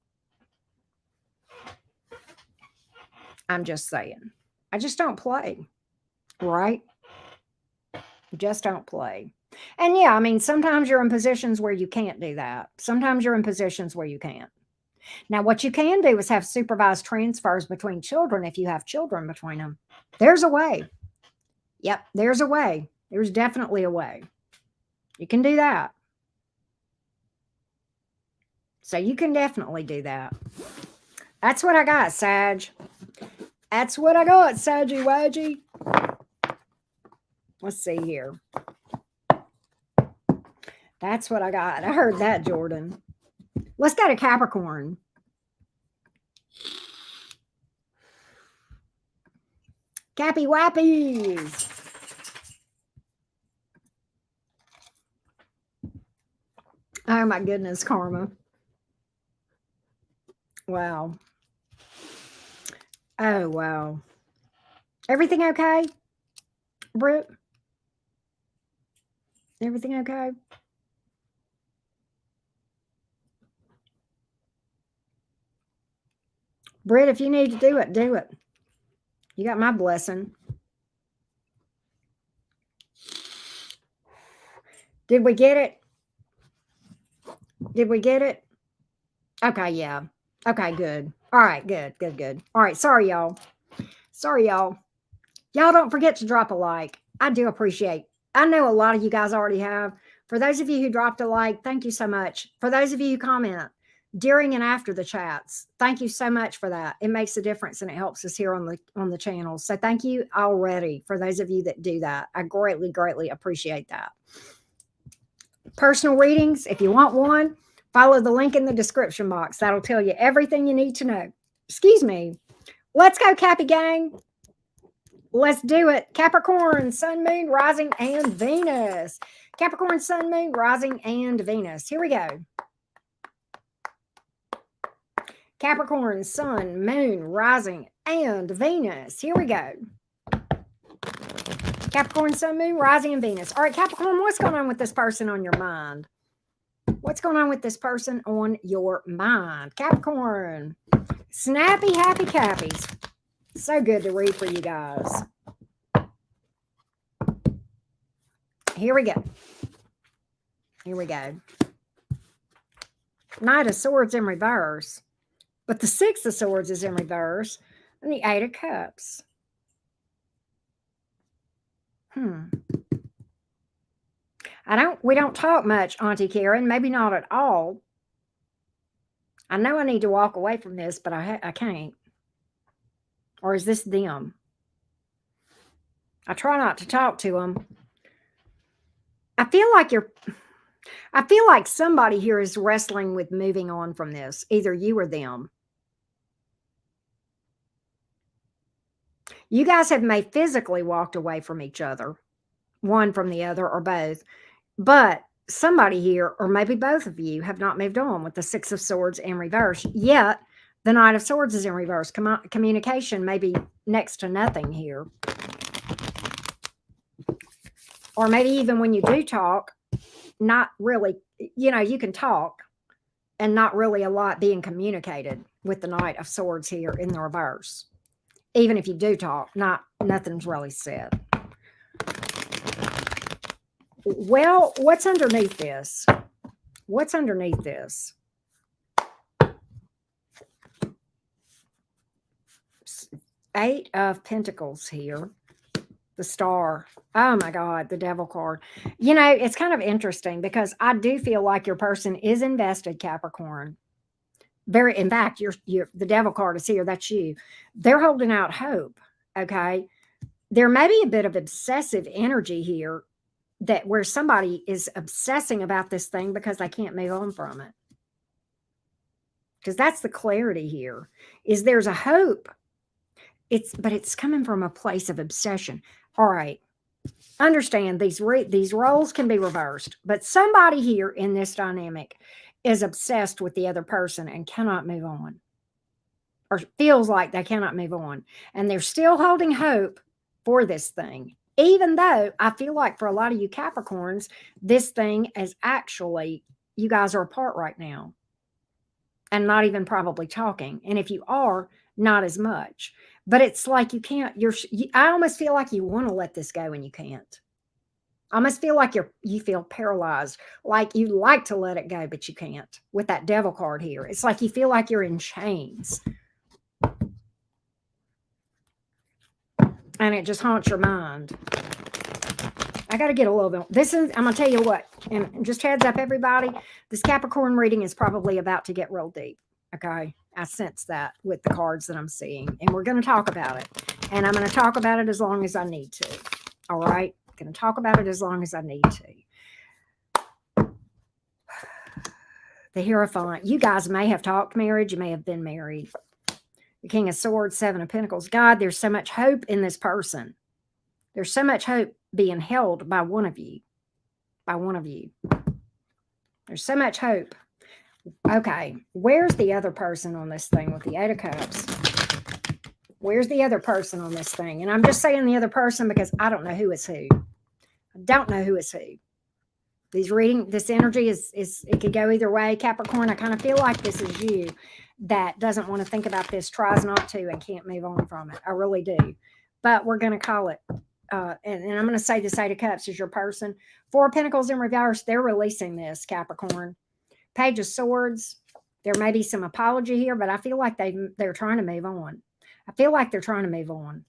Speaker 1: I'm just saying. I just don't play, right? Just don't play. And yeah, I mean, sometimes you're in positions where you can't do that. Sometimes you're in positions where you can't. Now, what you can do is have supervised transfers between children if you have children between them. There's a way. Yep, there's a way. There's definitely a way. You can do that. So you can definitely do that. That's what I got, Sag. That's what I got, Saggy Waggy. Let's see here. That's what I got. I heard that, Jordan. Let's go to Capricorn. Cappy Wappies. Oh my goodness, Karma. Wow. Oh, wow. Everything okay, Britt? Everything okay? Britt, if you need to do it, do it. You got my blessing. Did we get it? Did we get it? Okay, yeah. Okay, good. All right, good. All right, sorry, y'all. Sorry, y'all. Y'all don't forget to drop a like. I do appreciate. I know a lot of you guys already have. For those of you who dropped a like, thank you so much. For those of you who comment during and after the chats, thank you so much for that. It makes a difference and it helps us here on the channel. So thank you already for those of you that do that. I greatly appreciate that. Personal readings, if you want one, follow the link in the description box. That'll tell you everything you need to know. Excuse me. Let's go, Cappy Gang. Let's do it. Capricorn, Sun, Moon, Rising, and Venus. Capricorn, Sun, Moon, Rising, and Venus. Here we go. Capricorn, Sun, Moon, Rising, and Venus. Here we go. Capricorn, Sun, Moon, Rising, and Venus. All right, Capricorn, what's going on with this person on your mind? What's going on with this person on your mind? Capricorn, snappy, happy Cappies. So good to read for you guys. Here we go. Here we go. Knight of Swords in reverse. But the Six of Swords is in reverse. And the Eight of Cups. We don't talk much, Auntie Karen. Maybe not at all. I know I need to walk away from this, but I can't. Or is this them? I try not to talk to them. I feel like somebody here is wrestling with moving on from this, either you or them. You guys have may physically walked away from each other, one from the other or both, but somebody here, or maybe both of you, have not moved on with the Six of Swords in reverse, yet the Knight of Swords is in reverse. Communication may be next to nothing here. Or maybe even when you do talk, not really, you can talk and not really a lot being communicated with the Knight of Swords here in the reverse. Even if you do talk, nothing's really said. Well, what's underneath this? What's underneath this? Eight of Pentacles here. The Star. Oh my God, the Devil card. It's kind of interesting because I do feel like your person is invested, Capricorn. In fact, the Devil card is here. That's you. They're holding out hope. Okay. There may be a bit of obsessive energy here where somebody is obsessing about this thing because they can't move on from it. Because that's the clarity here, is there's a hope. But it's coming from a place of obsession. All right. Understand these roles can be reversed, but somebody here in this dynamic is obsessed with the other person and cannot move on, or feels like they cannot move on, and they're still holding hope for this thing. Even though I feel like for a lot of you Capricorns, this thing is actually, you guys are apart right now and not even probably talking. And if you are, not as much. But it's like you can't, I almost feel like you want to let this go and you can't. I almost feel like you feel paralyzed, like you like to let it go, but you can't with that devil card here. It's like you feel like you're in chains. And it just haunts your mind. I got to get a little bit. I'm going to tell you what, and just heads up, everybody, this Capricorn reading is probably about to get real deep. Okay. I sense that with the cards that I'm seeing, and we're going to talk about it. And I'm going to talk about it as long as I need to. All right. I'm going to talk about it as long as I need to. The Hierophant. You guys may have talked marriage. You may have been married. The King of Swords, Seven of Pentacles. God, there's so much hope in this person. There's so much hope being held by one of you. By one of you. There's so much hope. Okay, where's the other person on this thing with the Eight of Cups? Where's the other person on this thing? And I'm just saying the other person because I don't know who is who. I don't know who is who. This energy is it could go either way. Capricorn, I kind of feel like this is you that doesn't want to think about this, tries not to, and can't move on from it. I really do. But we're going to call it, and I'm going to say the Eight of Cups is your person. Four of Pentacles in reverse, they're releasing this, Capricorn. Page of Swords, there may be some apology here, but I feel like they're trying to move on. I feel like they're trying to move on,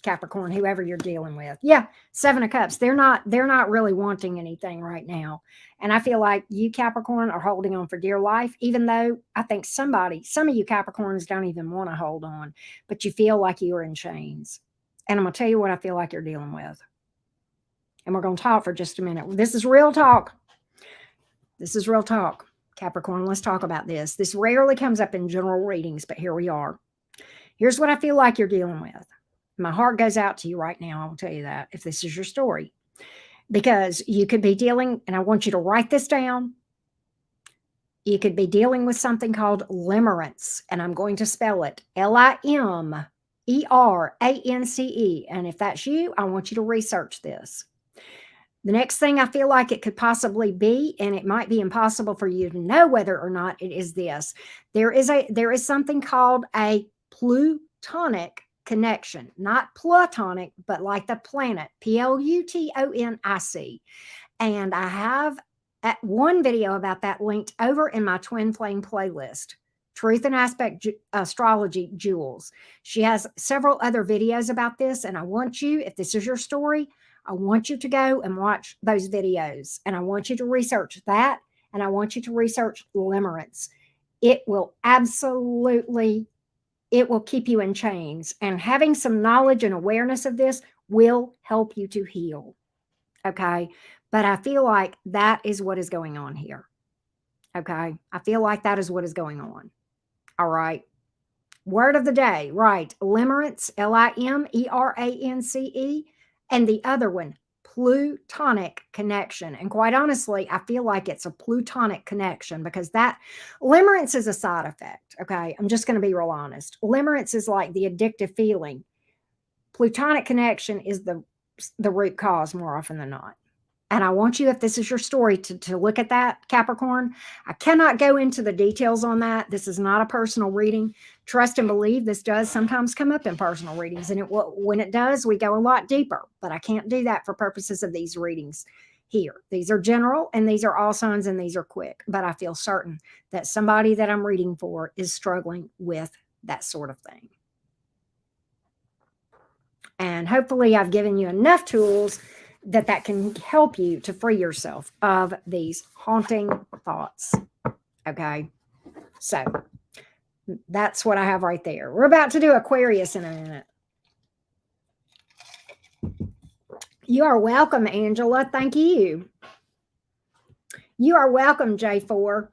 Speaker 1: Capricorn, whoever you're dealing with. Yeah, Seven of Cups. They're not really wanting anything right now. And I feel like you, Capricorn, are holding on for dear life, even though I think some of you Capricorns don't even want to hold on, but you feel like you're in chains. And I'm going to tell you what I feel like you're dealing with. And we're going to talk for just a minute. This is real talk. This is real talk. Capricorn, let's talk about this. This rarely comes up in general readings, but here we are. Here's what I feel like you're dealing with. My heart goes out to you right now. I will tell you that if this is your story, because you could be dealing, and I want you to write this down. You could be dealing with something called limerence, and I'm going to spell it Limerance. And if that's you, I want you to research this. The next thing I feel like it could possibly be, and it might be impossible for you to know whether or not it is this. There is something called a plutonic connection, not platonic, but like the planet, Plutonic. And I have one video about that linked over in my Twin Flame playlist, Truth and Aspect Astrology Jewels. She has several other videos about this, and I want you, if this is your story, I want you to go and watch those videos, and I want you to research that, and I want you to research limerence. It will keep you in chains, and having some knowledge and awareness of this will help you to heal. Okay. But I feel like that is what is going on here. Okay. I feel like that is what is going on. All right. Word of the day, right? Limerence, Limerance. And the other one, plutonic connection. And quite honestly, I feel like it's a plutonic connection because that limerence is a side effect. Okay. I'm just going to be real honest. Limerence is like the addictive feeling. Plutonic connection is the root cause more often than not. And I want you, if this is your story, to look at that, Capricorn. I cannot go into the details on that. This is not a personal reading. Trust and believe this does sometimes come up in personal readings. And when it does, we go a lot deeper. But I can't do that for purposes of these readings here. These are general, and these are all signs, and these are quick. But I feel certain that somebody that I'm reading for is struggling with that sort of thing. And hopefully I've given you enough tools that can help you to free yourself of these haunting thoughts. Okay. So that's what I have right there. We're about to do Aquarius in a minute. You are welcome, Angela. Thank you. You are welcome, J4.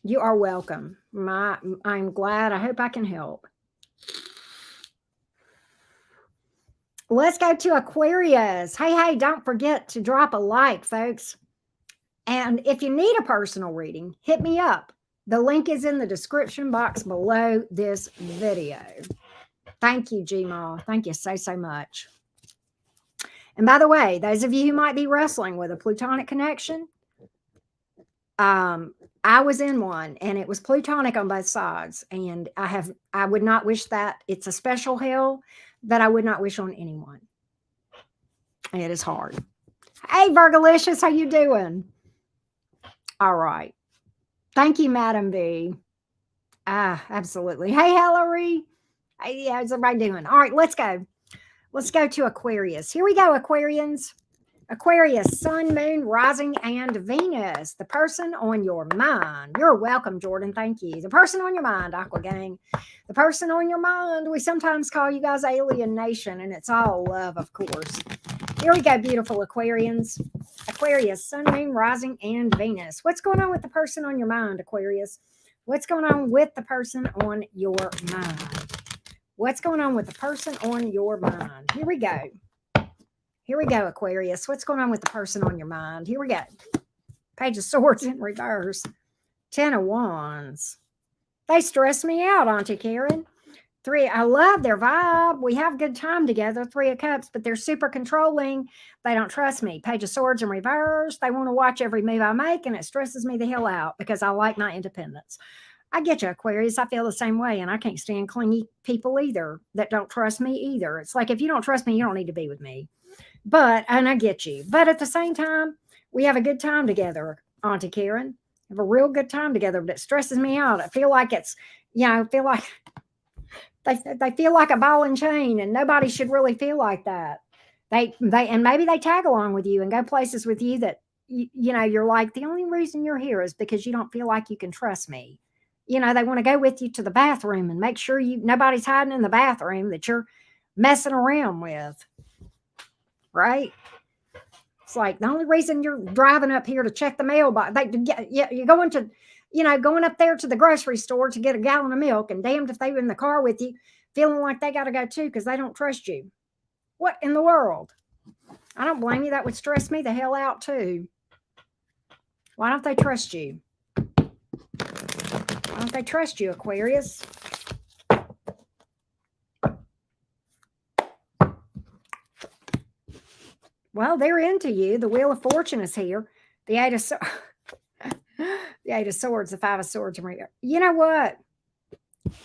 Speaker 1: You are welcome. I'm glad. I hope I can help. Let's go to Aquarius. Hey, don't forget to drop a like, folks. And if you need a personal reading, hit me up. The link is in the description box below this video. Thank you, Gma. Thank you so much. And by the way, those of you who might be wrestling with a plutonic connection, I was in one and it was plutonic on both sides. And I would not wish that. It's a special hell that I would not wish on anyone. It is hard. Hey, Virgolicious, how you doing? All right. Thank you, Madam B. Absolutely. Hey, Hillary. Hey, how's everybody doing? All right, let's go. Let's go to Aquarius. Here we go, Aquarians. Aquarius, Sun, Moon, Rising, and Venus. The person on your mind. You're welcome, Jordan. Thank you. The person on your mind, Aqua Gang. The person on your mind. We sometimes call you guys Alien Nation, and it's all love, of course. Here we go, beautiful Aquarians. Aquarius, Sun, Moon, Rising, and Venus. What's going on with the person on your mind, Aquarius? What's going on with the person on your mind? What's going on with the person on your mind? Here we go. Here we go, Aquarius. What's going on with the person on your mind? Here we go. Page of Swords in reverse. 10 of Wands. They stress me out, Auntie Karen. 3, I love their vibe. We have a good time together. 3 of Cups, but they're super controlling. They don't trust me. Page of Swords in reverse. They want to watch every move I make, and it stresses me the hell out because I like my independence. I get you, Aquarius. I feel the same way, and I can't stand clingy people either that don't trust me either. It's like, if you don't trust me, you don't need to be with me. And I get you. But at the same time, we have a good time together, Auntie Karen. Have a real good time together, but it stresses me out. I feel like it's, I feel like they feel like a ball and chain, and nobody should really feel like that. And maybe they tag along with you and go places with you that, you're like, the only reason you're here is because you don't feel like you can trust me. They want to go with you to the bathroom and make sure nobody's hiding in the bathroom that you're messing around with. Right? It's like the only reason you're driving up here to check the mailbox. You're going to, going up there to the grocery store to get a gallon of milk, and damned if they were in the car with you, feeling like they got to go too because they don't trust you. What in the world? I don't blame you. That would stress me the hell out too. Why don't they trust you? Why don't they trust you, Aquarius? Well, they're into you. The Wheel of Fortune is here. The Eight of Swords. The Eight of Swords, the Five of Swords. You know what?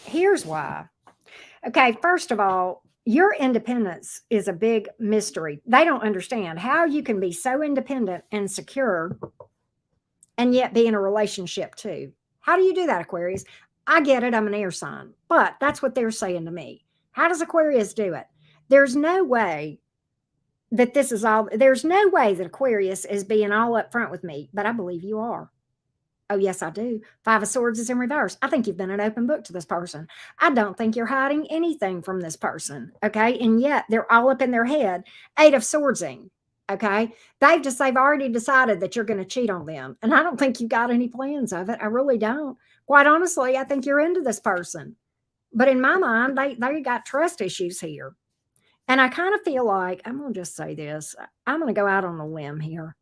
Speaker 1: Here's why. Okay, first of all, your independence is a big mystery. They don't understand how you can be so independent and secure and yet be in a relationship too. How do you do that, Aquarius? I get it. I'm an air sign, but that's what they're saying to me. How does Aquarius do it? There's no way that there's no way that Aquarius is being all up front with me, but I believe you are. Oh, yes, I do. 5 of Swords is in reverse. I think you've been an open book to this person. I don't think you're hiding anything from this person. Okay. And yet they're all up in their head. 8 of Swordsing. Okay. They've already decided that you're going to cheat on them. And I don't think you got any plans of it. I really don't. Quite honestly, I think you're into this person. But in my mind, they got trust issues here. And I kind of feel like, I'm going to just say this. I'm going to go out on a limb here.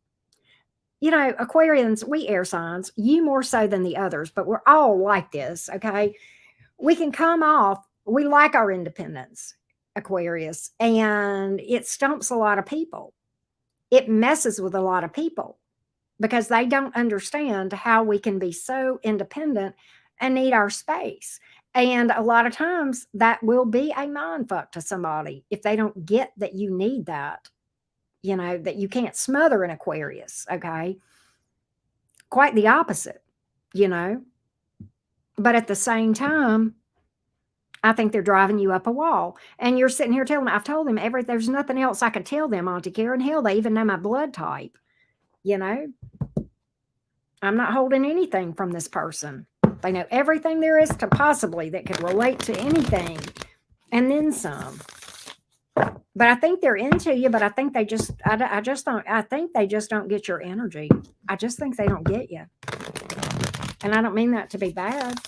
Speaker 1: Aquarians, we air signs, you more so than the others, but we're all like this, okay? We can come off, we like our independence, Aquarius, and it stumps a lot of people. It messes with a lot of people because they don't understand how we can be so independent and need our space. And a lot of times that will be a mind fuck to somebody if they don't get that you need that, that you can't smother an Aquarius, okay? Quite the opposite, But at the same time, I think they're driving you up a wall. And you're sitting here telling me, I've told them there's nothing else I could tell them, Auntie Karen. Hell, they even know my blood type, I'm not holding anything from this person. They know everything there is to possibly that could relate to anything, and then some. But I think they're into you, but I think they just, I think they just don't get your energy. I just think they don't get you. And I don't mean that to be bad.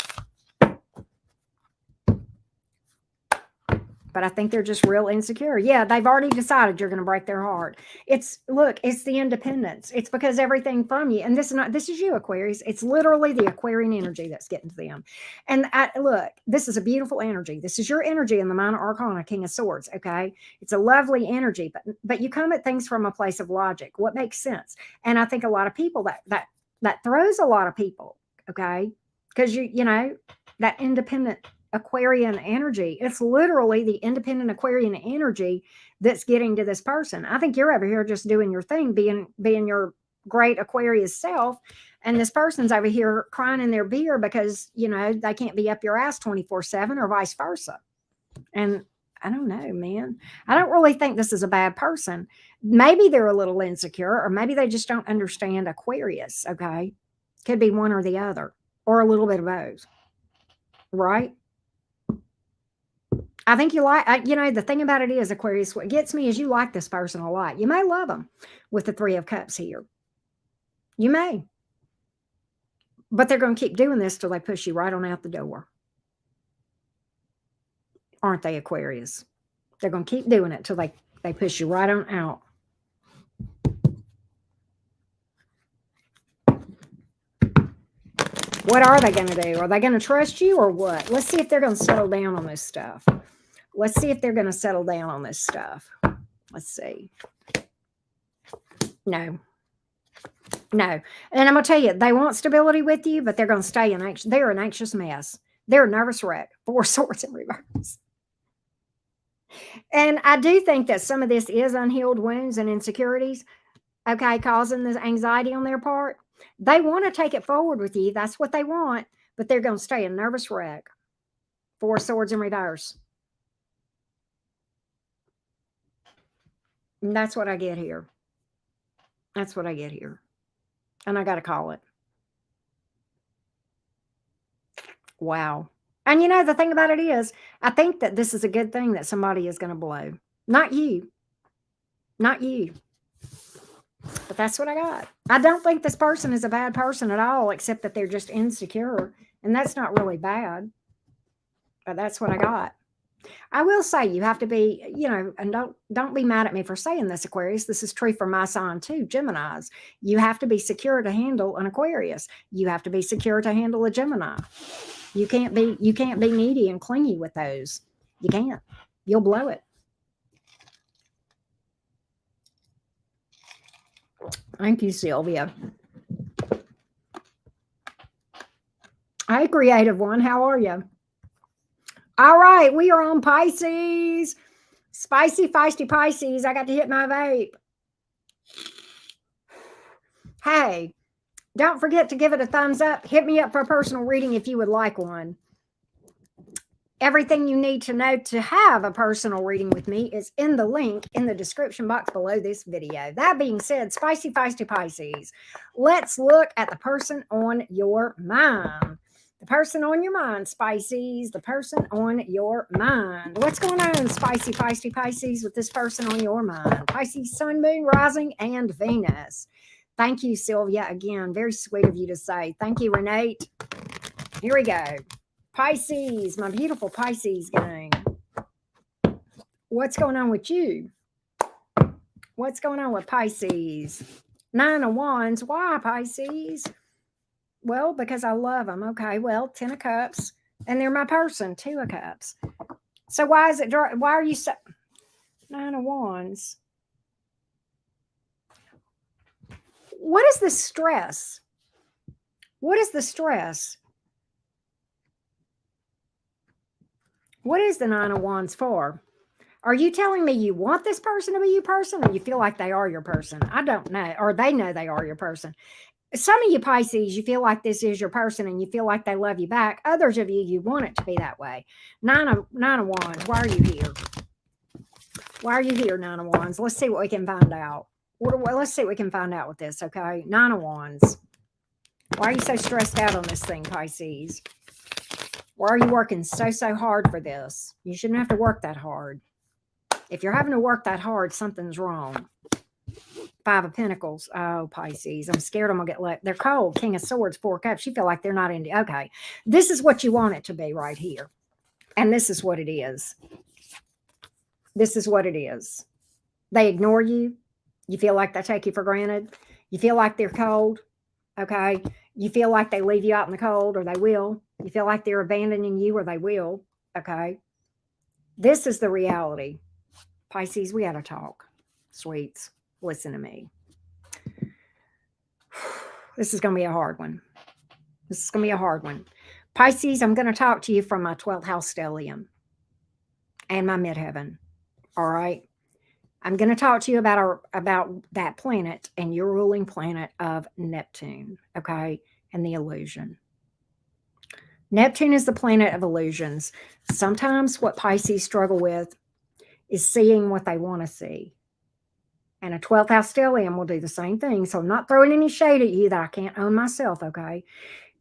Speaker 1: But but I think they're just real insecure. Yeah, they've already decided you're going to break their heart. Look, it's the independence. It's because everything from you, and this is you, Aquarius. It's literally the Aquarian energy that's getting to them. And look, this is a beautiful energy. This is your energy in the Minor Arcana, King of Swords. Okay, it's a lovely energy, but you come at things from a place of logic. What makes sense? And I think a lot of people that throws a lot of people. Okay, because you know that independent Aquarian energy. It's literally the independent Aquarian energy that's getting to this person. I think you're over here just doing your thing, being your great Aquarius self, and this person's over here crying in their beer because you know they can't be up your ass 24/7 or vice versa. And I don't know, man. I don't really think this is a bad person. Maybe they're a little insecure, or maybe they just don't understand Aquarius. Okay, could be one or the other, or a little bit of both. Right? I think you like, you know, the thing about it is, Aquarius, what gets me is you like this person a lot. You may love them with the Three of Cups here. You may. But they're going to keep doing this till they push you right on out the door. Aren't they, Aquarius? They're going to keep doing it till they push you right on out. What are they going to do? Are they going to trust you or what? Let's see if they're going to settle down on this stuff. Let's see if they're going to settle down on this stuff. Let's see. No. No. And I'm going to tell you, they want stability with you, but they're going to stay they're an anxious mess. They're a nervous wreck. Four Swords in reverse. And I do think that some of this is unhealed wounds and insecurities, okay, causing this anxiety on their part. They want to take it forward with you. That's what they want, but they're going to stay a nervous wreck. Four Swords in reverse. And that's what I get here. That's what I get here. And I got to call it. Wow. And you know, the thing about it is, I think that this is a good thing that somebody is going to blow. Not you. Not you. But that's what I got. I don't think this person is a bad person at all, except that they're just insecure. And that's not really bad. But that's what I got. I will say you have to be, you know, and don't be mad at me for saying this, Aquarius. This is true for my sign too, Geminis. You have to be secure to handle an Aquarius. You have to be secure to handle a Gemini. You can't be needy and clingy with those. You can't. You'll blow it. Thank you, Sylvia. Hey, creative one. How are you? All right, we are on Pisces. Spicy, feisty Pisces. I got to hit my vape. Hey, don't forget to give it a thumbs up. Hit me up for a personal reading if you would like one. Everything you need to know to have a personal reading with me is in the link in the description box below this video. That being said, spicy, feisty Pisces, let's look at the person on your mind. The person on your mind, Pisces, the person on your mind. What's going on, spicy, feisty Pisces, with this person on your mind? Pisces, Sun, Moon, Rising, and Venus. Thank you, Sylvia. Again, very sweet of you to say. Thank you, Renate. Here we go. Pisces, my beautiful Pisces gang. What's going on with you? What's going on with Pisces? Nine of Wands. Why, Pisces? Well, because I love them. Okay, well, 10 of Cups. And they're my person, 2 of Cups. So why is it dry? Why are you so... 9 of Wands. What is the stress? What is the stress? What is the 9 of Wands for? Are you telling me you want this person to be your person, or you feel like they are your person? I don't know. Or they know they are your person. Some of you Pisces, you feel like this is your person and you feel like they love you back. Others of you, you want it to be that way. Nine of Wands, why are you here? Why are you here, 9 of Wands? Let's see what we can find out. Let's see what we can find out with this, okay? 9 of Wands. Why are you so stressed out on this thing, Pisces? Why are you working so hard for this? You shouldn't have to work that hard. If you're having to work that hard, something's wrong. 5 of Pentacles. Oh, Pisces. I'm scared I'm going to get left. They're cold. King of Swords, 4 Cups. You feel like they're not into... Okay. This is what you want it to be right here. And this is what it is. This is what it is. They ignore you. You feel like they take you for granted. You feel like they're cold. Okay. You feel like they leave you out in the cold, or they will. You feel like they're abandoning you, or they will. Okay. This is the reality. Pisces, we got to talk. Sweets, listen to me. This is going to be a hard one. This is going to be a hard one. Pisces, I'm going to talk to you from my 12th house stellium and my midheaven. All right. I'm going to talk to you about that planet and your ruling planet of Neptune. Okay. And the illusion. Neptune is the planet of illusions. Sometimes what Pisces struggle with is seeing what they want to see. And a 12th house stellium will do the same thing. So I'm not throwing any shade at you that I can't own myself, okay?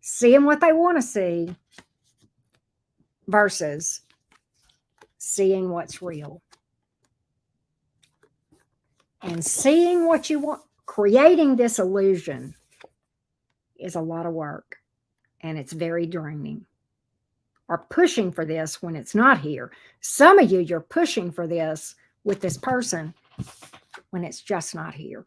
Speaker 1: Seeing what they want to see versus seeing what's real. And seeing what you want, creating this illusion is a lot of work. And it's very draining. Or pushing for this when it's not here. Some of you, you're pushing for this with this person when it's just not here.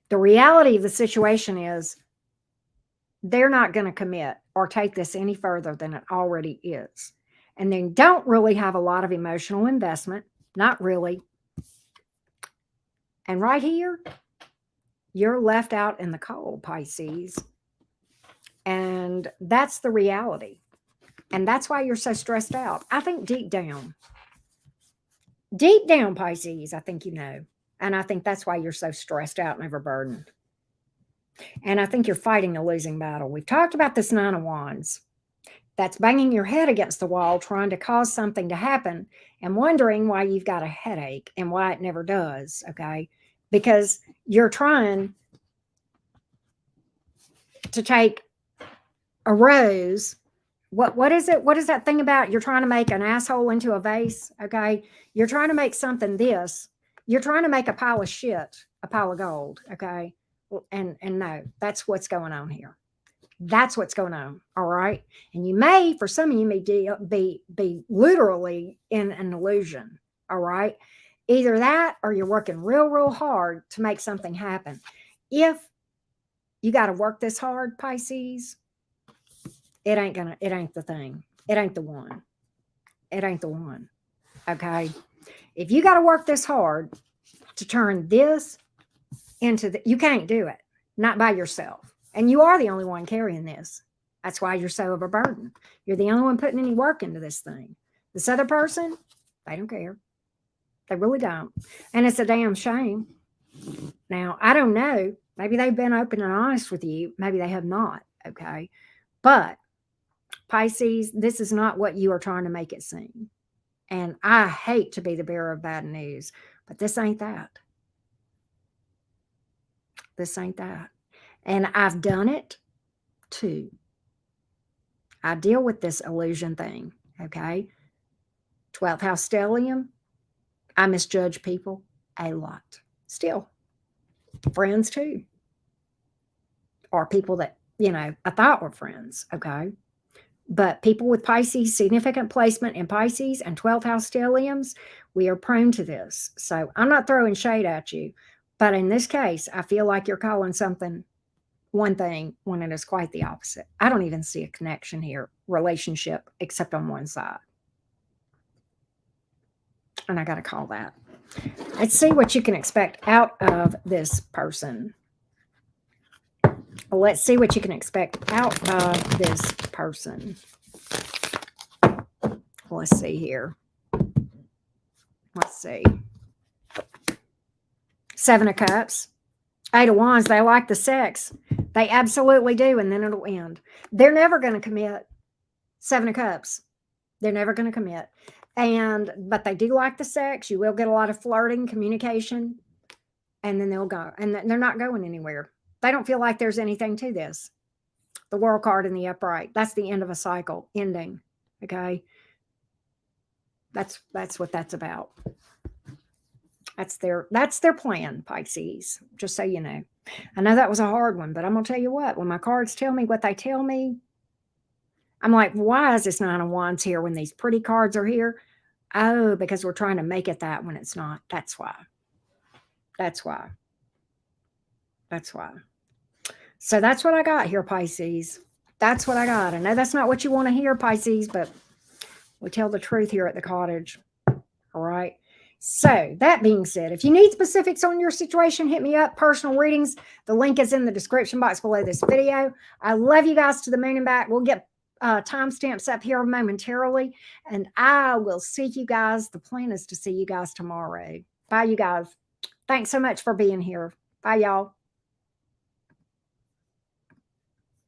Speaker 1: The reality of the situation is they're not going to commit or take this any further than it already is. And they don't really have a lot of emotional investment. Not really. And right here, you're left out in the cold, Pisces. And that's the reality. And that's why you're so stressed out. I think deep down, Pisces, I think you know. And I think that's why you're so stressed out and overburdened. And I think you're fighting a losing battle. We've talked about this Nine of Wands. That's banging your head against the wall, trying to cause something to happen and wondering why you've got a headache and why it never does, okay? Because you're trying to take a rose. What is it? What is that thing about you're trying to make an asshole into a vase, okay? You're trying to make something this. You're trying to make a pile of shit, a pile of gold, okay? And no, that's what's going on here. That's what's going on, all right? And you may, for some of you, may be literally in an illusion, all right? Either that or you're working real hard to make something happen. If you got to work this hard, Pisces, it ain't the thing. It ain't the one. It ain't the one, okay? If you got to work this hard to turn this into you can't do it, not by yourself. And you are the only one carrying this. That's why you're so overburdened. You're the only one putting any work into this thing. This other person, they don't care. They really don't. And it's a damn shame. Now, I don't know. Maybe they've been open and honest with you. Maybe they have not, okay? But Pisces, this is not what you are trying to make it seem. And I hate to be the bearer of bad news, but this ain't that. This ain't that. And I've done it too. I deal with this illusion thing, okay? 12th house stellium, I misjudge people a lot. Still, friends too. Or people that, I thought were friends, okay? But people with Pisces, significant placement in Pisces and 12th house stelliums, we are prone to this. So I'm not throwing shade at you. But in this case, I feel like you're calling something one thing when it is quite the opposite. I don't even see a connection here, relationship, except on one side. And I got to call that. Let's see what you can expect out of this person. Let's see what you can expect out of this person. Let's see here. Let's see. 7 of Cups. 8 of Wands. They like the sex. They absolutely do. And then it'll end. They're never going to commit. 7 of Cups. They're never going to commit. But they do like the sex. You will get a lot of flirting, communication. And then they'll go. And they're not going anywhere. They don't feel like there's anything to this. The World card in the upright. That's the end of a cycle. Ending. Okay. That's what that's about. That's their plan, Pisces, just so you know. I know that was a hard one, but I'm going to tell you what, when my cards tell me what they tell me, I'm like, why is this Nine of Wands here when these pretty cards are here? Oh, because we're trying to make it that when it's not. That's why. That's why. That's why. So that's what I got here, Pisces. That's what I got. I know that's not what you want to hear, Pisces, but we tell the truth here at the cottage. All right. So that being said, if you need specifics on your situation, hit me up. Personal readings. The link is in the description box below this video. I love you guys to the moon and back. We'll get timestamps up here momentarily, and I will see you guys. The plan is to see you guys tomorrow. Bye, you guys. Thanks so much for being here. Bye, y'all.